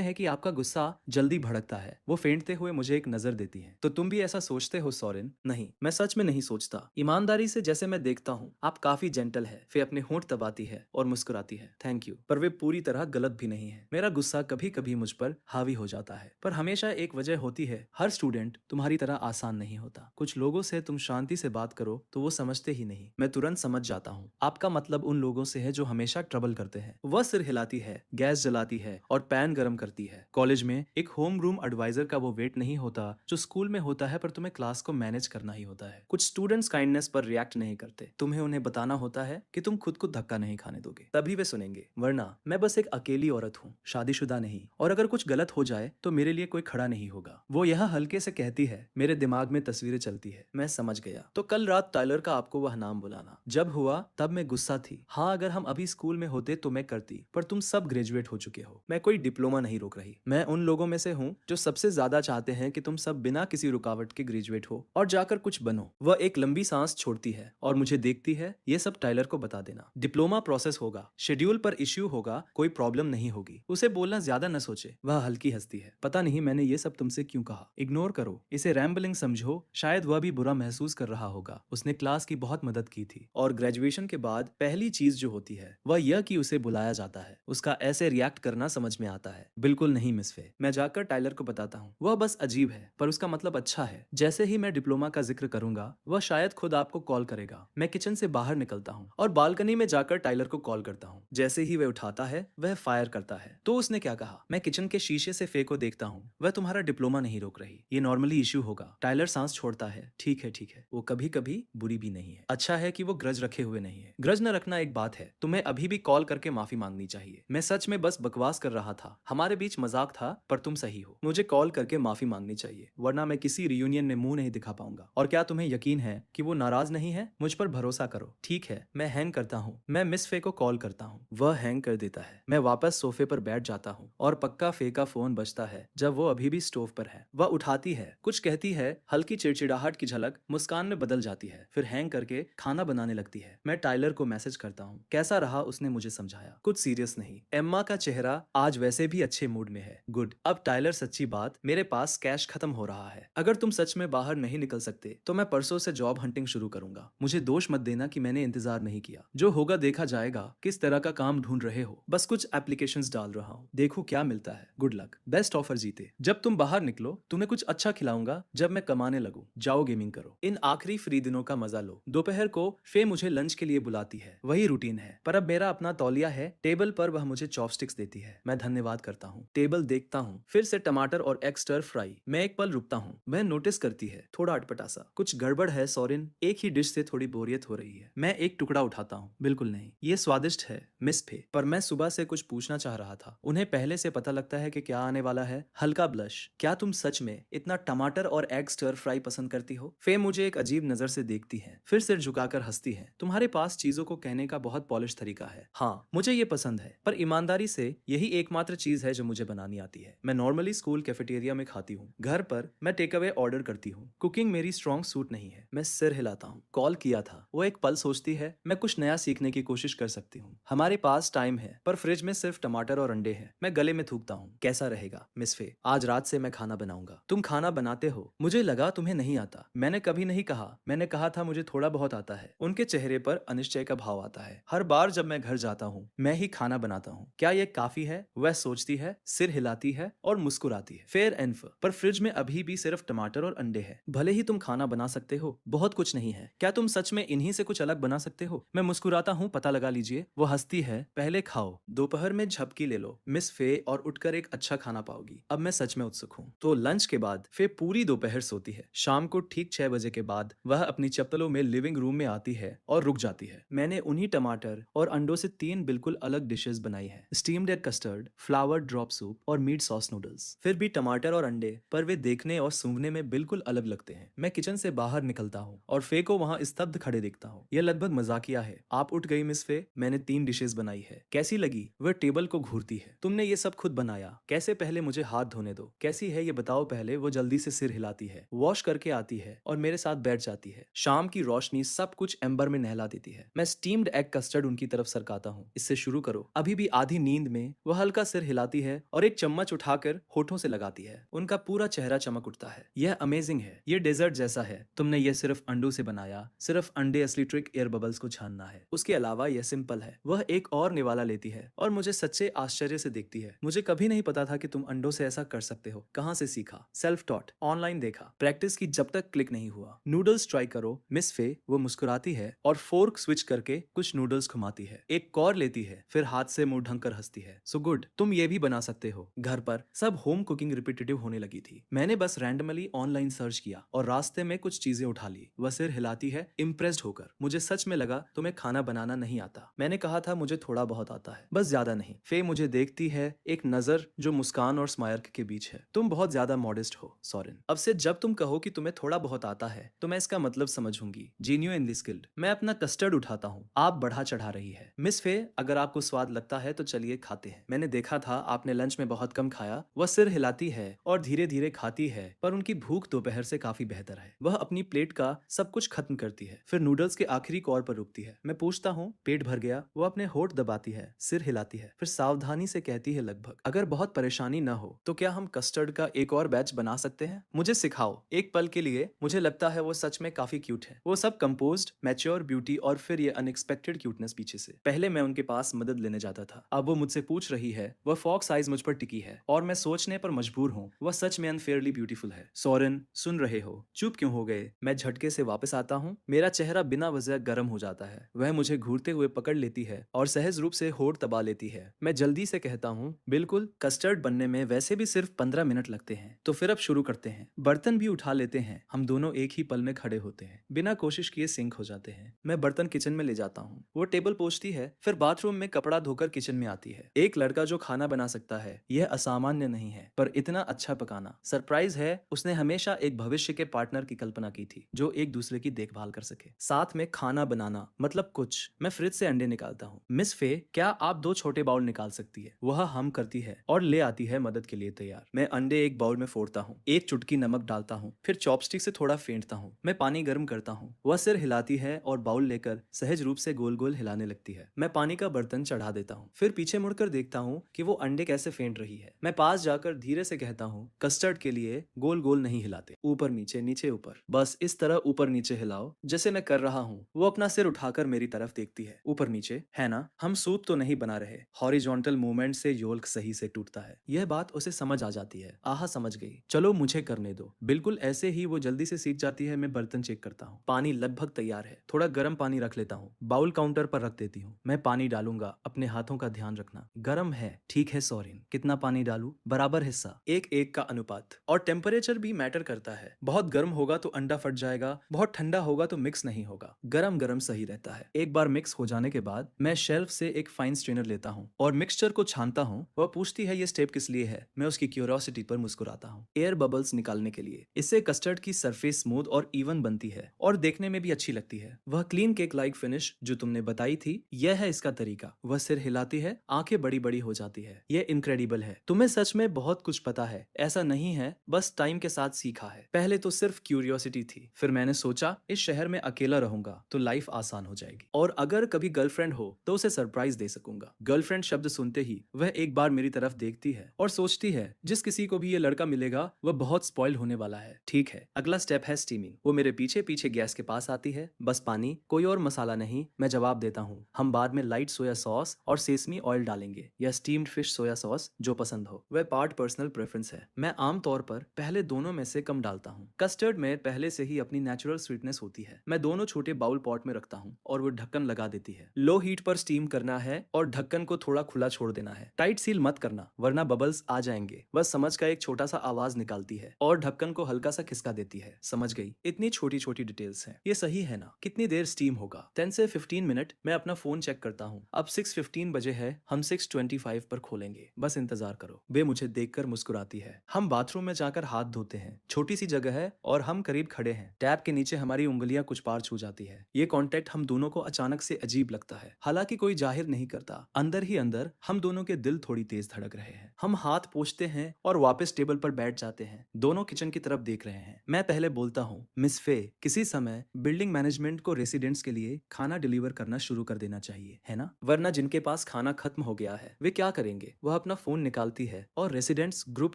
हैं कि आपका गुस्सा जल्दी भड़कता है। वो फेंटते हुए मुझे एक नजर देती है। तो तुम भी ऐसा सोचते हो सोरेन? नहीं, मैं सच में नहीं सोचता। ईमानदारी से जैसे मैं देखता हूँ आप काफी जेंटल है। फिर अपने होंठ दबाती है और मुस्कुराती है, थैंक यू, पर वे पूरी तरह गलत भी नहीं है। मेरा गुस्सा कभी कभी मुझ पर हावी हो जाता है, पर हमेशा एक वजह होती है। हर स्टूडेंट तुम्हारी तरह आसान नहीं होता। कुछ लोगों से तुम शांति से बात करो तो वो समझते ही नहीं। मैं तुरंत समझ जाता हूँ आपका मतलब उन लोगों से है जो हमेशा ट्रबल करते हैं। वह सिर हिलाती है, गैस जलाती है और पैन गर्म करती है। कॉलेज में एक होम रूम एडवाइजर का वो वेट नहीं होता जो स्कूल में होता है, पर तुम्हें क्लास को मैनेज करना ही होता है। कुछ स्टूडेंट्स काइंडनेस पर रिएक्ट नहीं करते। तुम्हें उन्हें बताना होता है कि तुम खुद को धक्का नहीं खाने दोगे, तभी वे सुनेंगे। वरना मैं बस एक अकेली औरत हूँ, शादीशुदा नहीं, और अगर कुछ गलत हो जाए तो मेरे लिए कोई खड़ा नहीं होगा। वो यह हल्के से कहती है। मेरे दिमाग में तस्वीरें चलती है। मैं समझ गया। तो कल रात टाइलर का आपको वह नाम बुलाना जब हुआ तब मैं गुस्सा थी। हाँ, अगर हम अभी स्कूल में होते तो मैं करती, पर तुम सब ग्रेजुएट हो चुके हो। मैं कोई डिप्लोमा नहीं रोक रही। मैं उन लोगों में से हूँ जो सबसे ज्यादा चाहते हैं कि तुम सब बिना किसी रुकावट के ग्रेजुएट हो और जाकर कुछ बनो। वह एक लंबी सांस छोड़ती है और मुझे देखती है। ये सब टाइलर को बता देना। डिप्लोमा प्रोसेस होगा, शेड्यूल पर इश्यू होगा, कोई प्रॉब्लम नहीं होगी। उसे बोलना ज्यादा न सोचे। वह हल्की हंसती है। पता नहीं मैंने ये सब तुमसे क्यों कहा। इग्नोर करो, इसे रैम्बलिंग समझो। शायद वह भी बुरा महसूस कर रहा होगा। उसने क्लास की बहुत मदद की थी, और ग्रेजुएशन के बाद पहली चीज जो होती है वह यह कि उसे बुलाया जाता है। उसका ऐसे रिएक्ट करना समझ में आता है। बिल्कुल नहीं मिस फे। मैं जाकर टाइलर को बताता हूँ। वह बस अजीब है, पर उसका मतलब अच्छा है। जैसे ही मैं डिप्लोमा का जिक्र करूंगा वह शायद खुद आपको कॉल करेगा। मैं किचन से बाहर निकलता हूँ और बालकनी में जाकर टाइलर को कॉल करता हूँ। जैसे ही वह उठाता है वह फायर करता है। तो उसने क्या कहा? मैं किचन के शीशे से फे को देखता हूँ। वह तुम्हारा डिप्लोमा नहीं रोक रही। ये नॉर्मली इश्यू होगा। टाइलर सांस छोड़ता है। ठीक है ठीक है, वो कभी कभी बुरी भी नहीं है। अच्छा है कि वो ग्रज रखे हुए नहीं है। ग्रज न रखना एक बात है, तुम्हें अभी भी कॉल करके माफी मांगनी चाहिए। मैं सच में बस बकवास कर रहा था। हमारे बीच मजाक था, पर तुम सही हो। मुझे कॉल करके माफी मांगनी चाहिए, वरना मैं किसी रियूनियन में मुंह नहीं दिखा पाऊंगा। और क्या तुम्हें यकीन है कि वो नाराज नहीं है? मुझ पर भरोसा करो। ठीक है, मैं हैंग करता हूँ। मैं मिस फे को कॉल करता हूँ। वह हैंग कर देता है। मैं वापस सोफे पर बैठ जाता हूँ और पक्का फे का फोन बजता है जब वो अभी भी स्टोव पर है। वह उठाती है, कुछ कहती है। हल्की चिड़चिड़ाहट की झलक मुस्कान में बदल जाती है। फिर हैंग करके खाना बनाने लगती है। मैं टाइलर को मैसेज करता हूँ। कैसा रहा? उसने मुझे समझाया। कुछ सीरियस नहीं। एम्मा का चेहरा आज वैसे भी अच्छे मूड में है। गुड। अब टाइलर, सच्ची बात, मेरे पास कैश खत्म हो रहा है। अगर तुम सच में बाहर नहीं निकल सकते तो मैं परसों से जॉब हंटिंग शुरू करूंगा। मुझे दोष मत देना कि मैंने इंतजार नहीं किया। जो होगा देखा जाएगा। किस तरह का काम ढूंढ रहे हो? बस कुछ एप्लीकेशंस डाल रहा हूँ, देखो क्या मिलता है। Good luck. बेस्ट ऑफर जीते। जब तुम बाहर निकलो तुम्हें कुछ अच्छा खिलाऊंगा। जब मैं कमाने लगूं जाओ गेमिंग करो। इन आखिरी फ्री दिनों का मजा लो। दोपहर को फे मुझे लंच के लिए बुलाती है। वही रूटीन है, पर अब मेरा अपना तौलिया है। टेबल पर वह मुझे चॉपस्टिक्स देती है। मैं धन्यवाद करता हूँ। टेबल देखता हूँ, फिर से टमाटर और एग स्टर फ्राई। मैं एक पल रुकता हूँ। वह नोटिस करती है, थोड़ा अटपटा सा। कुछ गड़बड़ है सोरेन? एक ही डिश से थोड़ी बोरियत हो रही है। मैं एक टुकड़ा उठाता हूँ। बिल्कुल नहीं, ये स्वादिष्ट है मिस फे, पर मैं सुबह से कुछ पूछना चाह रहा था। उन्हें पहले से पता लगता है कि क्या आने वाला है। हल्का ब्लश। क्या तुम सच में इतना टमाटर और एग स्टर फ्राई पसंद करती हो? फे मुझे एक अजीब नजर से देखती है, फिर सिर झुकाकर हंसती है। तुम्हारे पास चीजों को कहने का बहुत पॉलिश तरीका है। हाँ, मुझे ये पसंद है, पर ईमानदारी से यही एकमात्र चीज है जो मुझे बनानी आती है। मैं नॉर्मली स्कूल कैफेटेरिया में खाती हूँ। घर पर मैं टेक अवे ऑर्डर करती हूँ। कुकिंग मेरी स्ट्रॉन्ग सूट नहीं है। मैं सिर हिलाता हूँ। कॉल किया था। वो एक पल सोचती है। मैं कुछ नया सीखने की कोशिश कर सकती हूँ। हमारे पास टाइम है, पर फ्रिज में सिर्फ टमाटर और अंडे हैं। मैं गले में थूकता हूँ। कैसा रहेगा मिस फे? आज रात से मैं खाना बनाऊंगा। तुम खाना बनाते हो? मुझे लगा तुम्हें नहीं आता। मैंने कभी नहीं कहा। मैंने कहा था मुझे थोड़ा बहुत आता है। उनके चेहरे पर अनिश्चय का भाव आता है। हर बार जब मैं घर जाता हूँ मैं ही खाना बनाता हूँ। क्या ये काफी है? वह सोचती है, सिर हिलाती है और मुस्कुराती है। फेयर एंड पर फ्रिज में अभी भी सिर्फ टमाटर और अंडे हैं। भले ही तुम खाना बना सकते हो, बहुत कुछ नहीं है। क्या तुम सच में इन्हीं से कुछ अलग बना सकते हो? मैं मुस्कुराता हूँ, पता लगा लीजिए। वो हंसती है। पहले खाओ, दोपहर में झपकी ले लो मिस फे, और उठकर एक अच्छा खाना पाओगी। अब मैं सच में उत्सुक हूँ। तो लंच के बाद फे पूरी दोपहर सोती है। शाम को ठीक 6 बजे के बाद वह अपनी चप्पलों में लिविंग रूम में आती है और रुक जाती है। मैंने उन्हीं टमाटर और अंडों से 3 बिल्कुल अलग डिशेस बनाई है। Steamed egg custard, flower drop soup और मीट सॉस नूडल्स। फिर भी टमाटर और अंडे, पर वे देखने और सूंघने में बिल्कुल अलग लगते हैं। मैं किचन से बाहर निकलता हूँ और फे को वहाँ स्तब्ध खड़े देखता हूँ। यह लगभग मजाकिया है। आप उठ गई मिस फे, मैंने 3 डिशेस बनाई है, कैसी लगी? वह टेबल को घूरती है। तुमने ये सब खुद बनाया? कैसे? पहले मुझे हाथ धोने दो। कैसी कैसी है ये बताओ पहले। वो जल्दी से सिर हिलाती है, वॉश करके आती है और मेरे साथ बैठ जाती है। शाम की रोशनी सब कुछ एम्बर में नहला देती है। मैं स्टीम्ड एग कस्टर्ड उनकी तरफ सरकाता हूँ। इससे शुरू करो। अभी भी आधी नींद में वो हल्का सिर हिलाती है और एक चम्मच उठाकर होठों से लगाती है। उनका पूरा चेहरा चमक उठता है। यह अमेजिंग है, ये डेजर्ट जैसा है। तुमने ये सिर्फ अंडों से बनाया। सिर्फ अंडे, असली ट्रिक एयर बबल्स को छानना है। उसके अलावा यह सिंपल है। वह एक और निवाला लेती है और मुझे सच्चे आश्चर्य से देखती है। मुझे कभी नहीं पता था कि तुम अंडों से ऐसा कर सकते हो। कहाँ से सीखा? सेल्फ टॉट, ऑनलाइन देखा, प्रैक्टिस की जब तक क्लिक नहीं हुआ। नूडल्स ट्राई करो मिस फे। वो मुस्कुराती है और फोर्क स्विच करके कुछ नूडल्स घुमाती है। एक कौर लेती है, फिर हाथ से मुंह ढंक कर हंसती है। सो गुड, तुम ये भी बना सकते हो घर पर। सब होम कुकिंग रिपीटेटिव होने लगी थी। मैंने बस रैंडमली ऑनलाइन सर्च किया और रास्ते में कुछ चीजें उठा ली। वह सिर हिलाती है इम्प्रेस्ड होकर। मुझे सच में लगा तुम्हें खाना बनाना नहीं आता। मैंने कहा था मुझे थोड़ा बहुत आता है, बस ज्यादा नहीं। फे मुझे देखती है, एक नजर जो मुस्कान और स्माइल के बीच है। तुम बहुत ज्यादा मॉडेस्ट हो सोरेन। अब से जब तुम कहो कि तुम्हें थोड़ा बहुत आता है तो मैं इसका मतलब समझूंगी। Genuinely skilled. मैं अपना कस्टर्ड उठाता हूँ। आप बढ़ा चढ़ा रही है मिस फे। अगर आपको स्वाद लगता है तो चलिए खाते हैं। मैंने देखा था आपने लंच में बहुत कम खाया। वह सिर हिलाती है और धीरे धीरे खाती है, पर उनकी भूख दोपहर से काफी बेहतर है। वह अपनी प्लेट का सब कुछ खत्म करती है, फिर नूडल्स के आखिरी कौर पर रुकती है। मैं पूछता हूँ पेट भर गया? वो अपने होठ दबाती है, सिर हिलाती है, फिर सावधानी से कहती है लगभग। अगर बहुत परेशानी न हो तो क्या हम कस्टर्ड का एक और बैच बना सकते हैं? मुझे सिखाओ एक पल के लिए। मुझे लगता है वो सच में काफी क्यूट है। वो सब कंपोज्ड, मैच्योर ब्यूटी और फिर ये अनएक्सपेक्टेड क्यूटनेस पीछे से। पहले मैं उनके पास मदद लेने जाता था, अब वो मुझसे पूछ रही है। वह फॉक्स आइज मुझ पर टिकी है और मैं सोचने पर मजबूर हूँ वह सच में अनफेयरली ब्यूटीफुल है। सोरेन, सुन रहे हो? चुप क्यों हो गए? मैं झटके से वापस आता हूँ। मेरा चेहरा बिना वजह गर्म हो जाता है। वह मुझे घूरते हुए पकड़ लेती है और सहज रूप से होठ दबा लेती है। मैं जल्दी से कहता हूँ बिल्कुल, कस्टर्ड बनने में वैसे भी सिर्फ 15 मिनट लगते हैं। तो फिर अब शुरू करते हैं। बर्तन भी उठा लेते हैं। हम दोनों एक ही पल में खड़े होते हैं, बिना कोशिश किए सिंक हो जाते हैं। मैं बर्तन किचन में ले जाता हूँ। वो टेबल पोंछती है, फिर बाथरूम में कपड़ा धोकर किचन में आती है। एक लड़का जो खाना बना सकता है यह असामान्य नहीं है, पर इतना अच्छा पकाना सरप्राइज है। उसने हमेशा एक भविष्य के पार्टनर की कल्पना की थी जो एक दूसरे की देखभाल कर सके। साथ में खाना बनाना मतलब कुछ। मैं फ्रिज से अंडे निकालता हूँ। मिस फे, क्या आप 2 छोटे बाउल निकाल सकती है? वह हम करती है और ले आती है मदद के लिए तैयार। मैं अंडे एक बाउल में फोड़ता हूँ, एक चुटकी नमक डालता हूँ, फिर चॉपस्टिक से थोड़ा फेंटता हूँ। मैं पानी गर्म करता हूँ। वह सिर हिलाती है और बाउल लेकर सहज रूप से गोल गोल हिलाने लगती है। मैं पानी का बर्तन चढ़ा देता हूँ, फिर पीछे मुड़कर देखता हूँ कि वो अंडे कैसे फेंट रही है। मैं पास जाकर धीरे से कहता हूँ कस्टर्ड के लिए गोल गोल नहीं हिलाते, ऊपर नीचे नीचे ऊपर, बस इस तरह ऊपर नीचे हिलाओ जैसे मैं कर रहा हूँ। वो अपना सिर उठाकर मेरी तरफ देखती है। ऊपर नीचे है ना? हम सूप तो नहीं बना रहे। हॉरिजॉन्टल मूवमेंट से योल्क सही से टूटता है। यह बात उसे समझ आ जाती है। आहा, समझ गई, चलो मुझे करने दो। बिल्कुल ऐसे ही वो जल्दी से सीख जाती है। मैं बर्तन चेक करता हूँ। पानी लगभग तैयार है। थोड़ा गर्म पानी रख लेता हूँ। बाउल काउंटर पर रख देती हूँ। मैं पानी डालूंगा, अपने हाथों का ध्यान रखना। गर्म है? ठीक है सोरेन, कितना पानी डालूं? बराबर हिस्सा, 1:1 का अनुपात। और टेम्परेचर भी मैटर करता है। बहुत गर्म होगा तो अंडा फट जाएगा, बहुत ठंडा होगा तो मिक्स नहीं होगा। गरम गरम सही रहता है। एक बार मिक्स हो जाने के बाद मैं शेल्फ से एक फाइन स्ट्रेनर लेता हूँ और मिक्सचर को छानता हूँ। वह पूछती है ये स्टेप किस लिए है? मैं उसकी क्यूरियोसिटी पर मुस्कुराता हूँ। एयर बबल्स निकालने के लिए। इससे कस्टर्ड की सरफेस स्मूथ और इवन बनती है और देखने में भी अच्छी लगती है। वह क्लीन केक लाइक फिनिश जो तुमने बताई थी, यह है इसका तरीका। वह सिर हिलाती है, आंखें बड़ी बड़ी हो जाती है। यह इनक्रेडिबल है। तुम्हें सच में बहुत कुछ पता है। ऐसा नहीं है बस टाइम के साथ सीखा है। पहले तो सिर्फ क्यूरियोसिटी थी, फिर मैंने सोचा इस शहर में अकेला रहूंगा तो लाइफ आसान हो जाएगी और अगर कभी गर्लफ्रेंड हो तो उसे सरप्राइज दे सकूंगा। गर्लफ्रेंड शब्द सुनते ही वह एक बार मेरी तरफ देखती है और सोचती है जिस किसी को भी ये लड़का मिलेगा वह बहुत स्पॉइल होने वाला है। ठीक है, अगला स्टेप है स्टीमिंग। वो मेरे पीछे पीछे गैस के पास आती है। बस पानी, कोई और मसाला नहीं। मैं जवाब देता हूँ हम बाद में लाइट सोया सॉस और सेसमी ऑयल डालेंगे या स्टीम्ड फिश सोया सॉस, जो पसंद हो। वह पार्ट पर्सनल प्रेफरेंस है। मैं आमतौर पर पहले दोनों में से कम डालता हूँ। कस्टर्ड में पहले से ही अपनी नेचुरल स्वीटनेस होती है। मैं दोनों छोटे बाउल पॉट में रखता हूँ और वो ढक्कन लगा देती है। लो हीट पर स्टीम करना है और ढक्कन को थोड़ा खुला छोड़ देना है। टाइट सील मत करना वरना बबल्स आ जाएंगे। बस समझ का एक छोटा सा आवाज निकालती है और ढक्कन को हल्का सा खिसका देती है। समझ गई? इतनी छोटी छोटी डिटेल्स हैं। ये सही है ना? कितनी देर स्टीम होगा? 10 से 15 मिनट। मैं अपना फोन चेक करता हूँ। अब 6:15 बजे है। हम 6:25 पर खोलेंगे, बस इंतजार करो। वे मुझे देखकर मुस्कुराती है। हम बाथरूम में जाकर हाथ धोते हैं। छोटी सी जगह है और हम करीब खड़े हैं। टैप के नीचे हमारी उंगलियां कुछ पार छू जाती है। ये कांटेक्ट हम दोनों को अचानक से अजीब लगता है। हालांकि कोई जाहिर नहीं करता, अंदर ही अंदर हम दोनों के दिल थोड़ी तेज धड़क रहे हैं। हम हाथ पोंछते हैं और वापस वापस टेबल पर बैठ जाते हैं। दोनों किचन की तरफ देख रहे हैं। मैं पहले बोलता हूँ, मिस फे, किसी समय बिल्डिंग मैनेजमेंट को रेसिडेंट्स के लिए खाना डिलीवर करना शुरू कर देना चाहिए, है ना? वरना जिनके पास खाना खत्म हो गया है वे क्या करेंगे? वह अपना फोन निकालती है और रेसिडेंट्स ग्रुप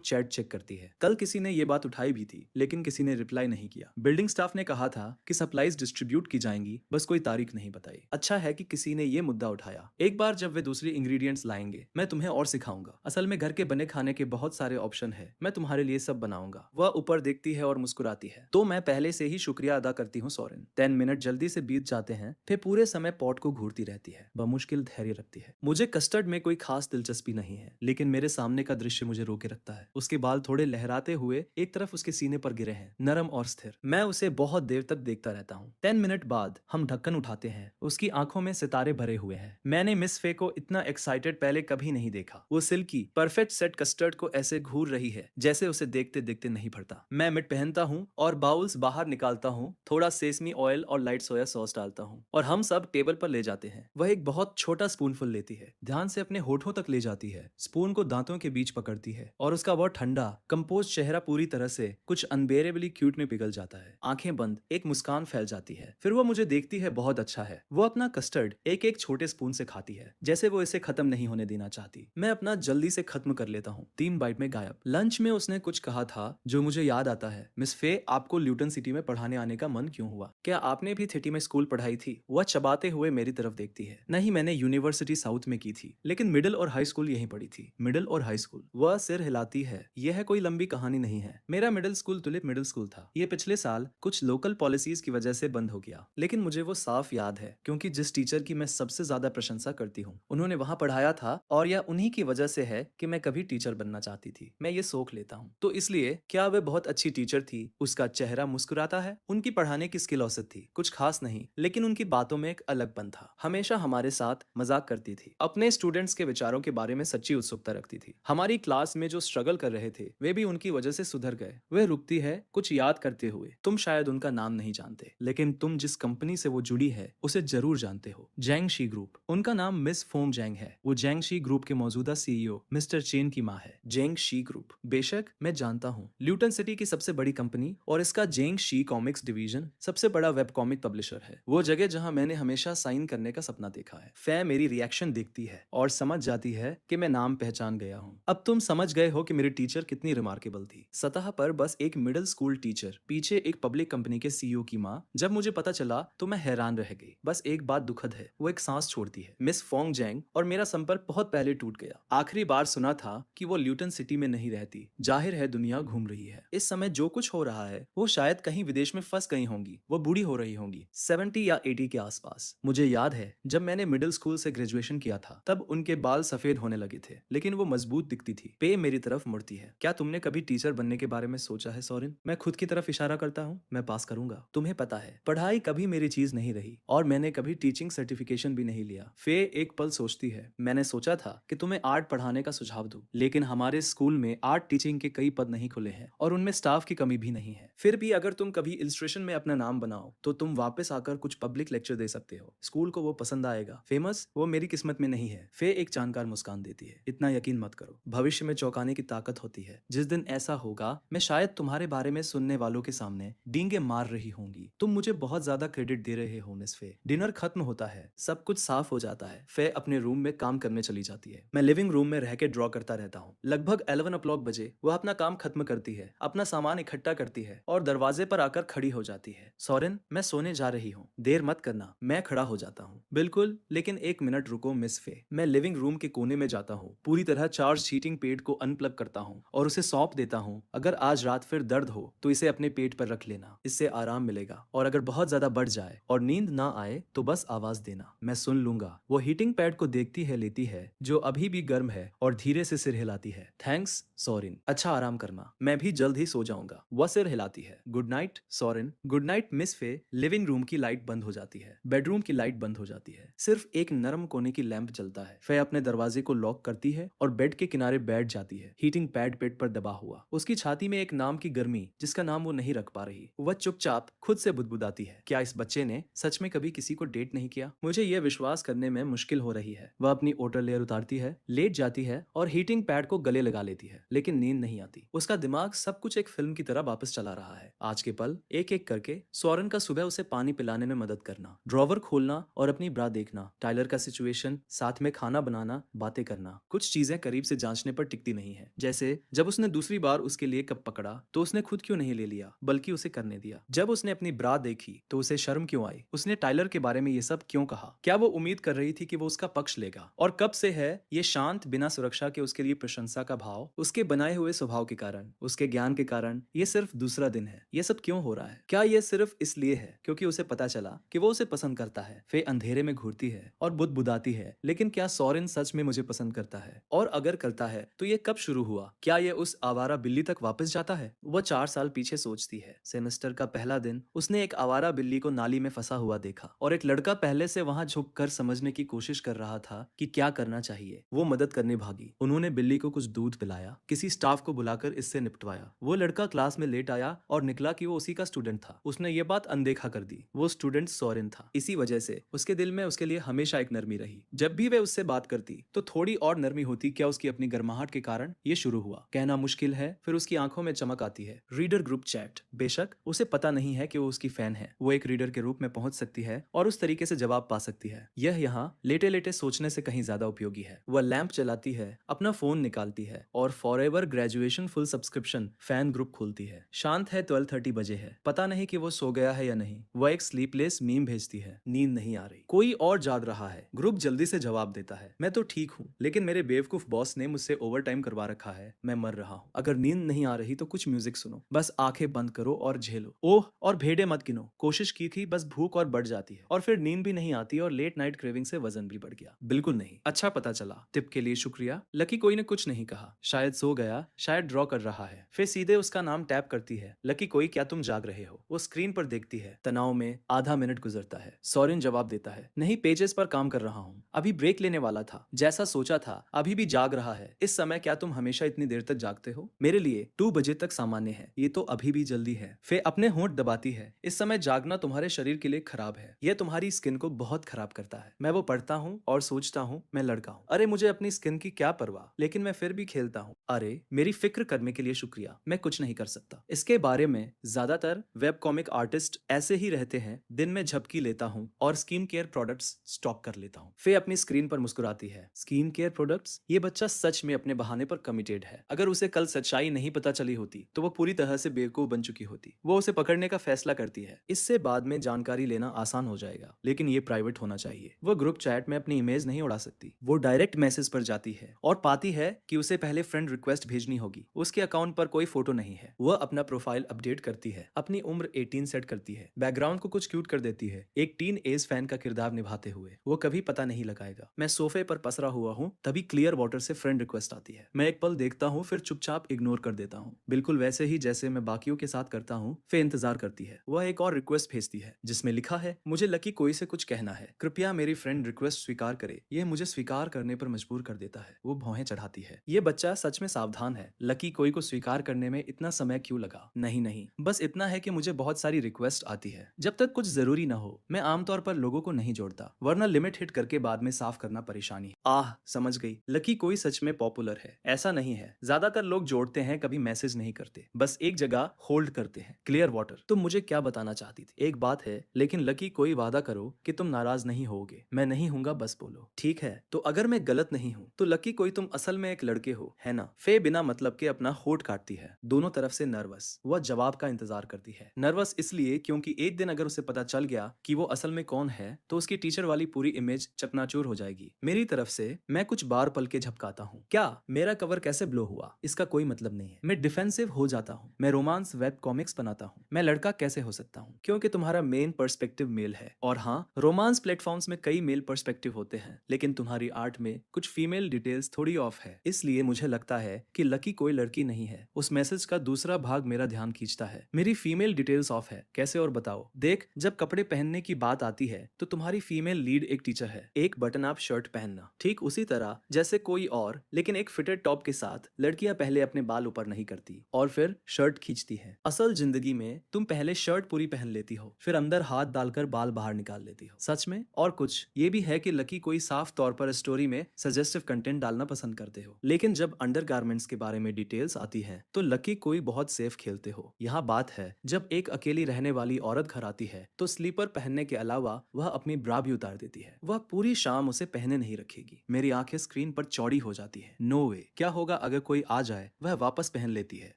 चैट चेक करती है। कल किसी ने ये बात उठाई भी थी, लेकिन किसी ने रिप्लाई नहीं किया। बिल्डिंग स्टाफ ने कहा था कि सप्लाईज डिस्ट्रीब्यूट की जाएंगी, बस कोई तारीख नहीं बताई। अच्छा है कि किसी ने ये मुद्दा उठाया। एक बार जब वे दूसरी इंग्रेडिएंट्स लाएंगे मैं तुम्हें और सिखाऊंगा। असल में घर के बने खाने के बहुत सारे ऑप्शन है, मैं तुम्हारे लिए सब बनाऊंगा। वह ऊपर देखती है और मुस्कुराती है। तो मैं पहले से ही शुक्रिया अदा करती हूँ सोरेन। 10 मिनट जल्दी से बीत जाते हैं। फिर पूरे समय पॉट को घूरती रहती है, बमुश्किल धैर्य रखती है। मुझे कस्टर्ड में कोई खास दिलचस्पी नहीं है, लेकिन मेरे सामने का दृश्य मुझे रोके रखता है। उसके बाल थोड़े लहराते हुए एक तरफ उसके सीने पर गिरे हैं, नरम और स्थिर। मैं उसे बहुत देर तक देखता रहता हूँ। 10 मिनट बाद हम ढक्कन उठाते हैं। उसकी आंखों में सितारे भरे हुए हैं। मैंने मिस फे को इतना एक्साइटेड पहले कभी नहीं देखा। वो सिल्की परफेक्ट सेट कस्टर्ड को ऐसे घूर रही है जैसे उसे देखते देखते नहीं भरता। मैं मिट पहनता हूँ और बाउल्स बाहर निकालता हूँ, थोड़ा सेसमी ऑयल और लाइट सोया सॉस डालता हूँ और हम सब टेबल पर ले जाते हैं। वह एक बहुत छोटा स्पूनफुल लेती है, ध्यान से अपने होठों तक ले जाती है, स्पून को दांतों के बीच पकड़ती है और उसका वो ठंडा कंपोज चेहरा पूरी तरह से कुछ अनबेरेबली क्यूट में पिघल जाता है। आंखें बंद एक मुस्कान फैल जाती है। फिर वो मुझे देखती है, बहुत अच्छा है। वो अपना कस्टर्ड एक एक छोटे स्पून से खाती है, जैसे वो इसे खत्म नहीं होने देना चाहती। मैं अपना जल्दी से खत्म कर लेता हूँ। 3 बाइट में गायब। लंच में उसने कुछ कहा था जो मुझे याद आता है। मिस फे, आपको ल्यूटन सिटी में पढ़ाने आने का मन क्यों हुआ? क्या आपने भी सिटी में स्कूल पढ़ाई थी? वह चबाते हुए मेरी तरफ देखती है। नहीं, मैंने यूनिवर्सिटी साउथ में की थी, लेकिन मिडिल और हाई स्कूल यहीं पढ़ी थी। मिडिल और हाई स्कूल। वह सिर हिलाती है। यह कोई लंबी कहानी नहीं है। मेरा middle school tulip middle school था। ये पिछले साल कुछ लोकल पॉलिसीज की वजह से बंद हो गया, लेकिन मुझे वो साफ याद है क्योंकि जिस टीचर की मैं सबसे ज्यादा प्रशंसा करती हूँ उन्होंने वहां पढ़ाया था, और यह उन्हीं की वजह से है कि मैं कभी टीचर बनना चाहती थी। मैं ये सोख लेता हूँ। तो इसलिए क्या वह बहुत अच्छी टीचर थी? उसका चेहरा मुस्कुराता है। उनकी पढ़ाने की स्किल औसत थी, कुछ खास नहीं, लेकिन उनकी बातों में एक अलगपन था। हमेशा हमारे साथ मजाक करती थी, अपने स्टूडेंट्स के विचारों के बारे में सच्ची उत्सुकता रखती थी। हमारी क्लास में जो स्ट्रगल कर रहे थे वे भी उनकी वजह से सुधर गए। वह रुकती है कुछ याद करते हुए। तुम शायद उनका नाम नहीं जानते, लेकिन तुम जिस कंपनी से वो जुड़ी है उसे जरूर जानते हो, जैंग शी ग्रुप। उनका नाम मिस फोंग जैंग है। वो जैंग शी ग्रुप के मौजूदा सीईओ मिस्टर चेन की माँ है। जेंग शी ग्रुप, बेशक मैं जानता हूँ, ल्यूटन सिटी की सबसे बड़ी कंपनी और इसका जेंग शी कॉमिक्स डिवीजन सबसे बड़ा वेब कॉमिक पब्लिशर है। वो जगह जहाँ मैंने हमेशा साइन करने का सपना देखा है। फै मेरी रिएक्शन देखती है और समझ जाती है कि मैं नाम पहचान गया हूँ। अब तुम समझ गए हो कि मेरी टीचर कितनी रिमार्केबल थी। सतह पर बस एक मिडिल स्कूल टीचर, पीछे एक पब्लिक कंपनी के सीईओ की माँ। जब मुझे पता चला तो मैं हैरान रह गई। बस एक बात दुखद है, वो एक सांस छोड़ती है। मिस फोंग जैंग और मेरा संपर्क बहुत पहले टूट गया। आखिरी बार सुना था कि वो ल्यूटन सिटी में नहीं रहती। जाहिर है दुनिया घूम रही है। इस समय जो कुछ हो रहा है वो शायद कहीं विदेश में फंस गई होंगी। वो बूढ़ी हो रही होंगी, 70 या 80 के आसपास। मुझे याद है जब मैंने मिडिल स्कूल से ग्रेजुएशन किया था तब उनके बाल सफेद होने लगे थे, लेकिन वो मजबूत दिखती थी। पे मेरी तरफ मुड़ती है। क्या तुमने कभी टीचर बनने के बारे में सोचा है सोरेन? मैं खुद की तरफ इशारा करता हूँ। मैं पास करूंगा। तुम्हें पता है पढ़ाई कभी मेरी चीज नहीं रही और मैंने कभी टीचिंग सर्टिफिकेशन भी नहीं लिया। फे एक पल सोचती है। मैंने सोचा था कि तुम्हें आर्ट पढ़ाने का सुझाव दूं, लेकिन हमारे स्कूल में आर्ट टीचिंग के कई पद नहीं खुले हैं और उनमें स्टाफ की कमी भी नहीं है। फिर भी अगर तुम कभी इलस्ट्रेशन में अपना नाम बनाओ तो तुम वापस आकर कुछ पब्लिक लेक्चर दे सकते हो। स्कूल को वो पसंद आएगा। फेमस वो मेरी किस्मत में नहीं है। फे एक जानकार मुस्कान देती है। इतना यकीन मत करो, भविष्य में चौंकाने की ताकत होती है। जिस दिन ऐसा होगा मैं शायद तुम्हारे बारे में सुनने वालों के सामने डींगे मार रही होंगी। तुम मुझे बहुत ज्यादा क्रेडिट दे रहे हो मिस फे। डिनर खत्म होता है, सब कुछ साफ हो जाता है। फे अपने रूम में काम करने चली जाती है। मैं लिविंग रूम में रह के ड्रॉ करता रहता हूँ। लगभग 11 o'clock बजे वह अपना काम खत्म करती है, अपना सामान इकट्ठा करती है और दरवाजे पर आकर खड़ी हो जाती है। सोरेन, मैं सोने जा रही हूँ, देर मत करना। मैं खड़ा हो जाता हूँ। बिल्कुल, लेकिन 1 मिनट रुको मिस फे। मैं लिविंग रूम के कोने में जाता हूँ, पूरी तरह चार्ज हीटिंग पेड को अनप्लग करता हूँ और उसे सौंप देता हूँ। अगर आज रात फिर दर्द हो तो इसे अपने पेट पर रख लेना, इससे आराम मिलेगा। और अगर बहुत ज्यादा बढ़ जाए और नींद ना आए तो बस आवाज देना, मैं सुन लूंगा। वो हीटिंग पैड को देखती है, लेती है जो अभी भी गर्म है और धीरे से सिर हिलाती है। थैंक्स सोरेन, अच्छा आराम करना, मैं भी जल्द ही सो जाऊंगा। वह सिर हिलाती है। Good night Soren. Good night miss फे। लिविंग रूम की लाइट बंद हो जाती है, बेडरूम की लाइट बंद हो जाती है, सिर्फ एक नरम कोने की लैंप जलता है। फे अपने दरवाजे को लॉक करती है और बेड के किनारे बैठ जाती है, हीटिंग पैड पेट पर दबा हुआ। उसकी छाती में एक नाम की गर्मी जिसका नाम वो नहीं रख पा रही। वह चुपचाप खुद से बुदबुदाती है, क्या इस बच्चे ने सच में कभी किसी को डेट नहीं किया? मुझे यह विश्वास करने में मुश्किल हो रही है। वह अपनी ओटर लेयर उतारती है, लेट जाती है और हीटिंग पैड को गले लगा लेती है। लेकिन नींद नहीं आती। उसका दिमाग सब कुछ एक फिल्म की तरह वापस चला रहा है। आज के पल एक एक करके सोरेन का सुबह उसे पानी पिलाने में मदद करना, ड्रॉवर खोलना और अपनी ब्रा देखना, टाइलर का सिचुएशन, साथ में खाना बनाना, बातें करना। कुछ चीजें करीब से जांचने पर टिकती नहीं है, जैसे जब उसने दूसरी बार उसके लिए कप पकड़ा तो उसने खुद क्यों नहीं ले लिया बल्कि उसे करने दिया। जब उसने अपनी ब्रा देखी तो उसे शर्म क्यों आई। उसने टाइलर के बारे में ये सब क्यों कहा। क्या वो उम्मीद कर रही थी कि वो उसका पक्ष लेगा। और कब से है ये शांत बिना सुरक्षा के उसके लिए प्रशंसा का भाव, उसके बनाए हुए स्वभाव के कारण, उसके ज्ञान के कारण। ये सिर्फ दूसरा दिन है। ये सब क्यों हो रहा है। क्या ये सिर्फ इसलिए है क्योंकि उसे पता चला कि वो उसे पसंद करता है। फे अंधेरे में घूरती है और बुदबुदाती है, लेकिन क्या सोरेन सच में मुझे पसंद करता है, और अगर करता है तो ये कब शुरू हुआ। क्या ये उस आवारा बिल्ली तक वापस जाता है। वह 4 साल पीछे सोचती है। सेमेस्टर का पहला दिन उसने एक आवारा बिल्ली को नाली में फंसा हुआ देखा और एक लड़का पहले से वहां झुककर समझने की कोशिश कर रहा था कि क्या करना चाहिए। वो मदद करने भागी। उन्होंने बिल्ली को कुछ दूध पिलाया, किसी स्टाफ को बुलाकर इससे निपटवाया। वो लड़का क्लास में लेट आया और निकला कि वो उसी का स्टूडेंट था। उसने ये बात अनदेखा कर दी। वो स्टूडेंट सोरेन था। इसी वजह से उसके दिल में उसके लिए हमेशा एक नरमी रही। जब भी वे उससे बात करती तो थोड़ी और नरमी होती। क्या उसकी अपनी गर्माहट के कारण ये शुरू हुआ। कहना मुश्किल है, फिर उसकी आंखों में चमक आती है। Reader group chat. बेशक उसे पता नहीं है कि वो उसकी फैन है। वो एक रीडर के रूप में पहुंच सकती है और उस तरीके से जवाब पा सकती है। यह यहाँ लेटे लेटे सोचने से कहीं ज्यादा उपयोगी है। वह लैंप चलाती है, अपना फोन निकालती है और forever graduation full subscription fan group खोलती है। शांत है, 12:30 बजे है। पता नहीं कि वो सो गया है या नहीं। वह एक स्लीपलेस मीम भेजती है। नींद नहीं आ रही, कोई और जाग रहा है। ग्रुप जल्दी से जवाब देता है, मैं तो ठीक हूँ, लेकिन मेरे बेवकूफ बॉस ने मुझसे ओवर टाइम करवा रखा है। मैं मर रहा हूँ। अगर नींद नहीं आ रही तो कुछ म्यूजिक सुनो, बस आंखें बंद करो और झेलो। ओह, और भेड़े मत गिनो। कोशिश की थी, बस भूख और बढ़ जाती है और फिर नींद भी नहीं आती और लेट नाइट क्रेविंग से वजन भी बढ़ गया। बिल्कुल नहीं। अच्छा पता चला। टिप के लिए शुक्रिया। लकी कोई ने कुछ नहीं कहा। शायद सो गया, शायद ड्रॉ कर रहा है। फिर सीधे उसका नाम टैप करती है। लकी कोई, क्या तुम जाग रहे हो। वो स्क्रीन पर देखती है। तनाव में आधा मिनट गुजरता है। सोरेन जवाब देता है, नहीं, पेजेस पर काम कर रहा हूँ, अभी ब्रेक लेने वाला था। जैसा सोचा था, अभी भी जाग रहा है। इस समय क्या तुम हमेशा इतनी देर तक जागते हो। मेरे लिए 2 बजे तक सामान्य है, ये तो अभी भी जल्दी है। फे अपने होंठ दबाती है। इस समय जागना तुम्हारे शरीर के लिए खराब है। यह तुम्हारी स्किन को बहुत खराब करता है। मैं वो पढ़ता हूँ और सोचता हूँ मैं लड़का हूँ। अरे मुझे अपनी स्किन की क्या परवाह, लेकिन मैं फिर भी खेलता हूँ। अरे मेरी फिक्र करने के लिए शुक्रिया, मैं कुछ नहीं कर सकता। इसके बारे में ज्यादातर वेब कॉमिक आर्टिस्ट ऐसे ही रहते हैं। दिन में झपकी लेता हूँ और स्किन केयर प्रोडक्ट्स स्टॉक कर लेता हूँ। फे अपनी स्क्रीन पर मुस्कुराती है। Skin care products. ये बच्चा सच में अपने बहाने पर कमिटेड है। अगर उसे कल सच्चाई नहीं पता चली होती तो वो पूरी तरह से बेवकूफ बन चुकी होती। वो उसे पकड़ने का फैसला करती है। इससे बाद में जानकारी लेना आसान हो जाएगा, लेकिन ये प्राइवेट होना चाहिए। वो ग्रुप चैट में अपनी इमेज नहीं उड़ा सकती। वो डायरेक्ट मैसेज पर जाती है और पाती है कि उसे पहले फ्रेंड रिक्वेस्ट भेजनी होगी। उसके अकाउंट पर कोई फोटो नहीं है। वह अपना प्रोफाइल अपडेट करती है, अपनी उम्र 18 सेट करती है, बैकग्राउंड को कुछ क्यूट कर देती है, एक टीन एज फैन का किरदार निभाते हुए। वो कभी पता नहीं लगाएगा। मैं सोफे पर पसरा हुआ हूँ, तभी क्लियर वाटर से फ्रेंड रिक्वेस्ट आती है। मैं एक पल देखता हूँ, फिर चुपचाप इग्नोर कर देता हूँ, बिल्कुल वैसे ही जैसे मैं बाकियों के साथ करता हूँ। फिर इंतजार करती है। वह एक और रिक्वेस्ट भेजती है जिसमें लिखा है, मुझे लकी कोई से कुछ कहना है, कृपया मेरी फ्रेंड रिक्वेस्ट स्वीकार करे। यह मुझे स्वीकार करने पर मजबूर कर देता है। वो भौहें चढ़ाती है। ये बच्चा सच में सावधान है। लकी कोई को स्वीकार करने में इतना समय क्यों लगा। नहीं, बस इतना है कि मुझे बहुत सारी रिक्वेस्ट आती है। जब तक कुछ जरूरी ना हो मैं आमतौर पर लोगों को नहीं जोड़ता, वरना लिमिट हिट करके बाद में साफ करना परेशानी है। आह, समझ गई। लकी कोई सच में पॉपुलर है। ऐसा नहीं है। ज्यादातर लोग जोड़ते हैं, कभी मैसेज नहीं करते, बस एक जगह होल्ड करते हैं। Clear water. तुम मुझे क्या बताना चाहती थी। एक बात है, लेकिन लकी कोई वादा करो कि तुम नाराज नहीं होगे। मैं नहीं हूँगा, बस बोलो। ठीक है, तो अगर मैं गलत नहीं हूँ तो लकी कोई तुम असल में एक लड़के हो, है ना। फे बिना मतलब के अपना होठ काटती है, दोनों तरफ से नर्वस। वह जवाब का इंतजार करती है। नर्वस इसलिए क्योंकि एक दिन अगर उसे पता चल गया कि वो असल में कौन है तो उसकी टीचर वाली पूरी इमेज चकनाचूर हो जाएगी। मेरी तरफ से मैं कुछ बार पल के झपकाता हूँ। क्या मेरा कवर कैसे ब्लो हुआ इसका कोई मतलब नहीं है। मैं डिफेंसिव हो जाता हूँ। मैं रोमांस वेब कॉमिक्स बनाता हूँ। मैं लड़का कैसे हो सकता हूँ क्योंकि तुम्हारा मेन पर्सपेक्टिव मेल है। और हाँ, रोमांस प्लेटफॉर्म्स में कई मेल पर्सपेक्टिव होते हैं, लेकिन तुम्हारी आर्ट में कुछ फीमेल डिटेल्स थोड़ी ऑफ है। इसलिए मुझे लगता है कि लकी कोई लड़की नहीं है। उस मैसेज का दूसरा भाग मेरा ध्यान खींचता है। मेरी फीमेल डिटेल्स ऑफ है। कैसे और बताओ। देख, जब कपड़े पहनने की बात आती है तो तुम्हारी फीमेल लीड एक टीचर है। एक बटन आप शर्ट पहनना, ठीक उसी तरह जैसे कोई और, लेकिन एक फिटेड टॉप के साथ। लड़कियां पहले अपने बाल ऊपर नहीं करती और फिर शर्ट खींचती है। असल जिंदगी में तुम पहले शर्ट पूरी पहन लेती हो, फिर अंदर हाथ डालकर बाल बाहर निकाल लेती हो। सच में। और कुछ ये भी है कि लकी कोई साफ तौर पर स्टोरी में सजेस्टिव कंटेंट डालना पसंद करते हो, लेकिन जब अंडर अंडरगारमेंट्स के बारे में डिटेल्स आती हैं तो लकी कोई बहुत सेफ खेलते हो। यहाँ बात है, जब एक अकेली रहने वाली औरत घर आती है तो स्लीपर पहनने के अलावा वह अपनी ब्रा भी उतार देती है। वह पूरी शाम उसे पहने नहीं रखेगी। मेरी आंखें स्क्रीन पर चौड़ी हो जाती है। नो वे, क्या होगा अगर कोई आ जाए? वह वापस पहन लेती है।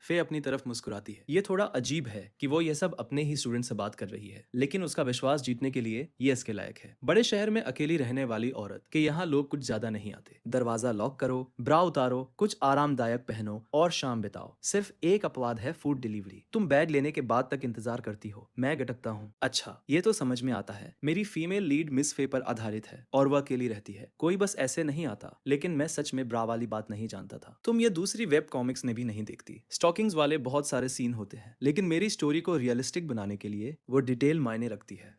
फे अपनी तरफ मुस्कुराती है। ये थोड़ा अजीब है कि वो ये सब अपने ही स्टूडेंट से बात कर रही है, लेकिन उसका विश्वास जीतने के लिए ये इसके लायक है। बड़े शहर में अकेली रहने वाली औरत के यहाँ लोग कुछ ज्यादा नहीं आते। दरवाजा लॉक करो, ब्रा उतारो, कुछ आरामदायक पहनो और शाम बिताओ। सिर्फ एक अपवाद है, फूड डिलीवरी। तुम बैग लेने के बाद तक इंतजार करती हो। मैं गटकता हूँ। अच्छा, ये तो समझ में आता है। मेरी फीमेल लीड मिस फे पर आधारित है और वह अकेली रहती है। कोई बस ऐसे नहीं आता। लेकिन मैं सच में ब्रा वाली बात नहीं जानता था। तुम ये दूसरी वेब कॉमिक्स ने भी नहीं देखती। स्टॉकिंग्स वाले बहुत सारे सीन होते हैं, लेकिन मेरी स्टोरी को रियलिस्टिक बनाने के लिए वो डिटेल मायने रखती है।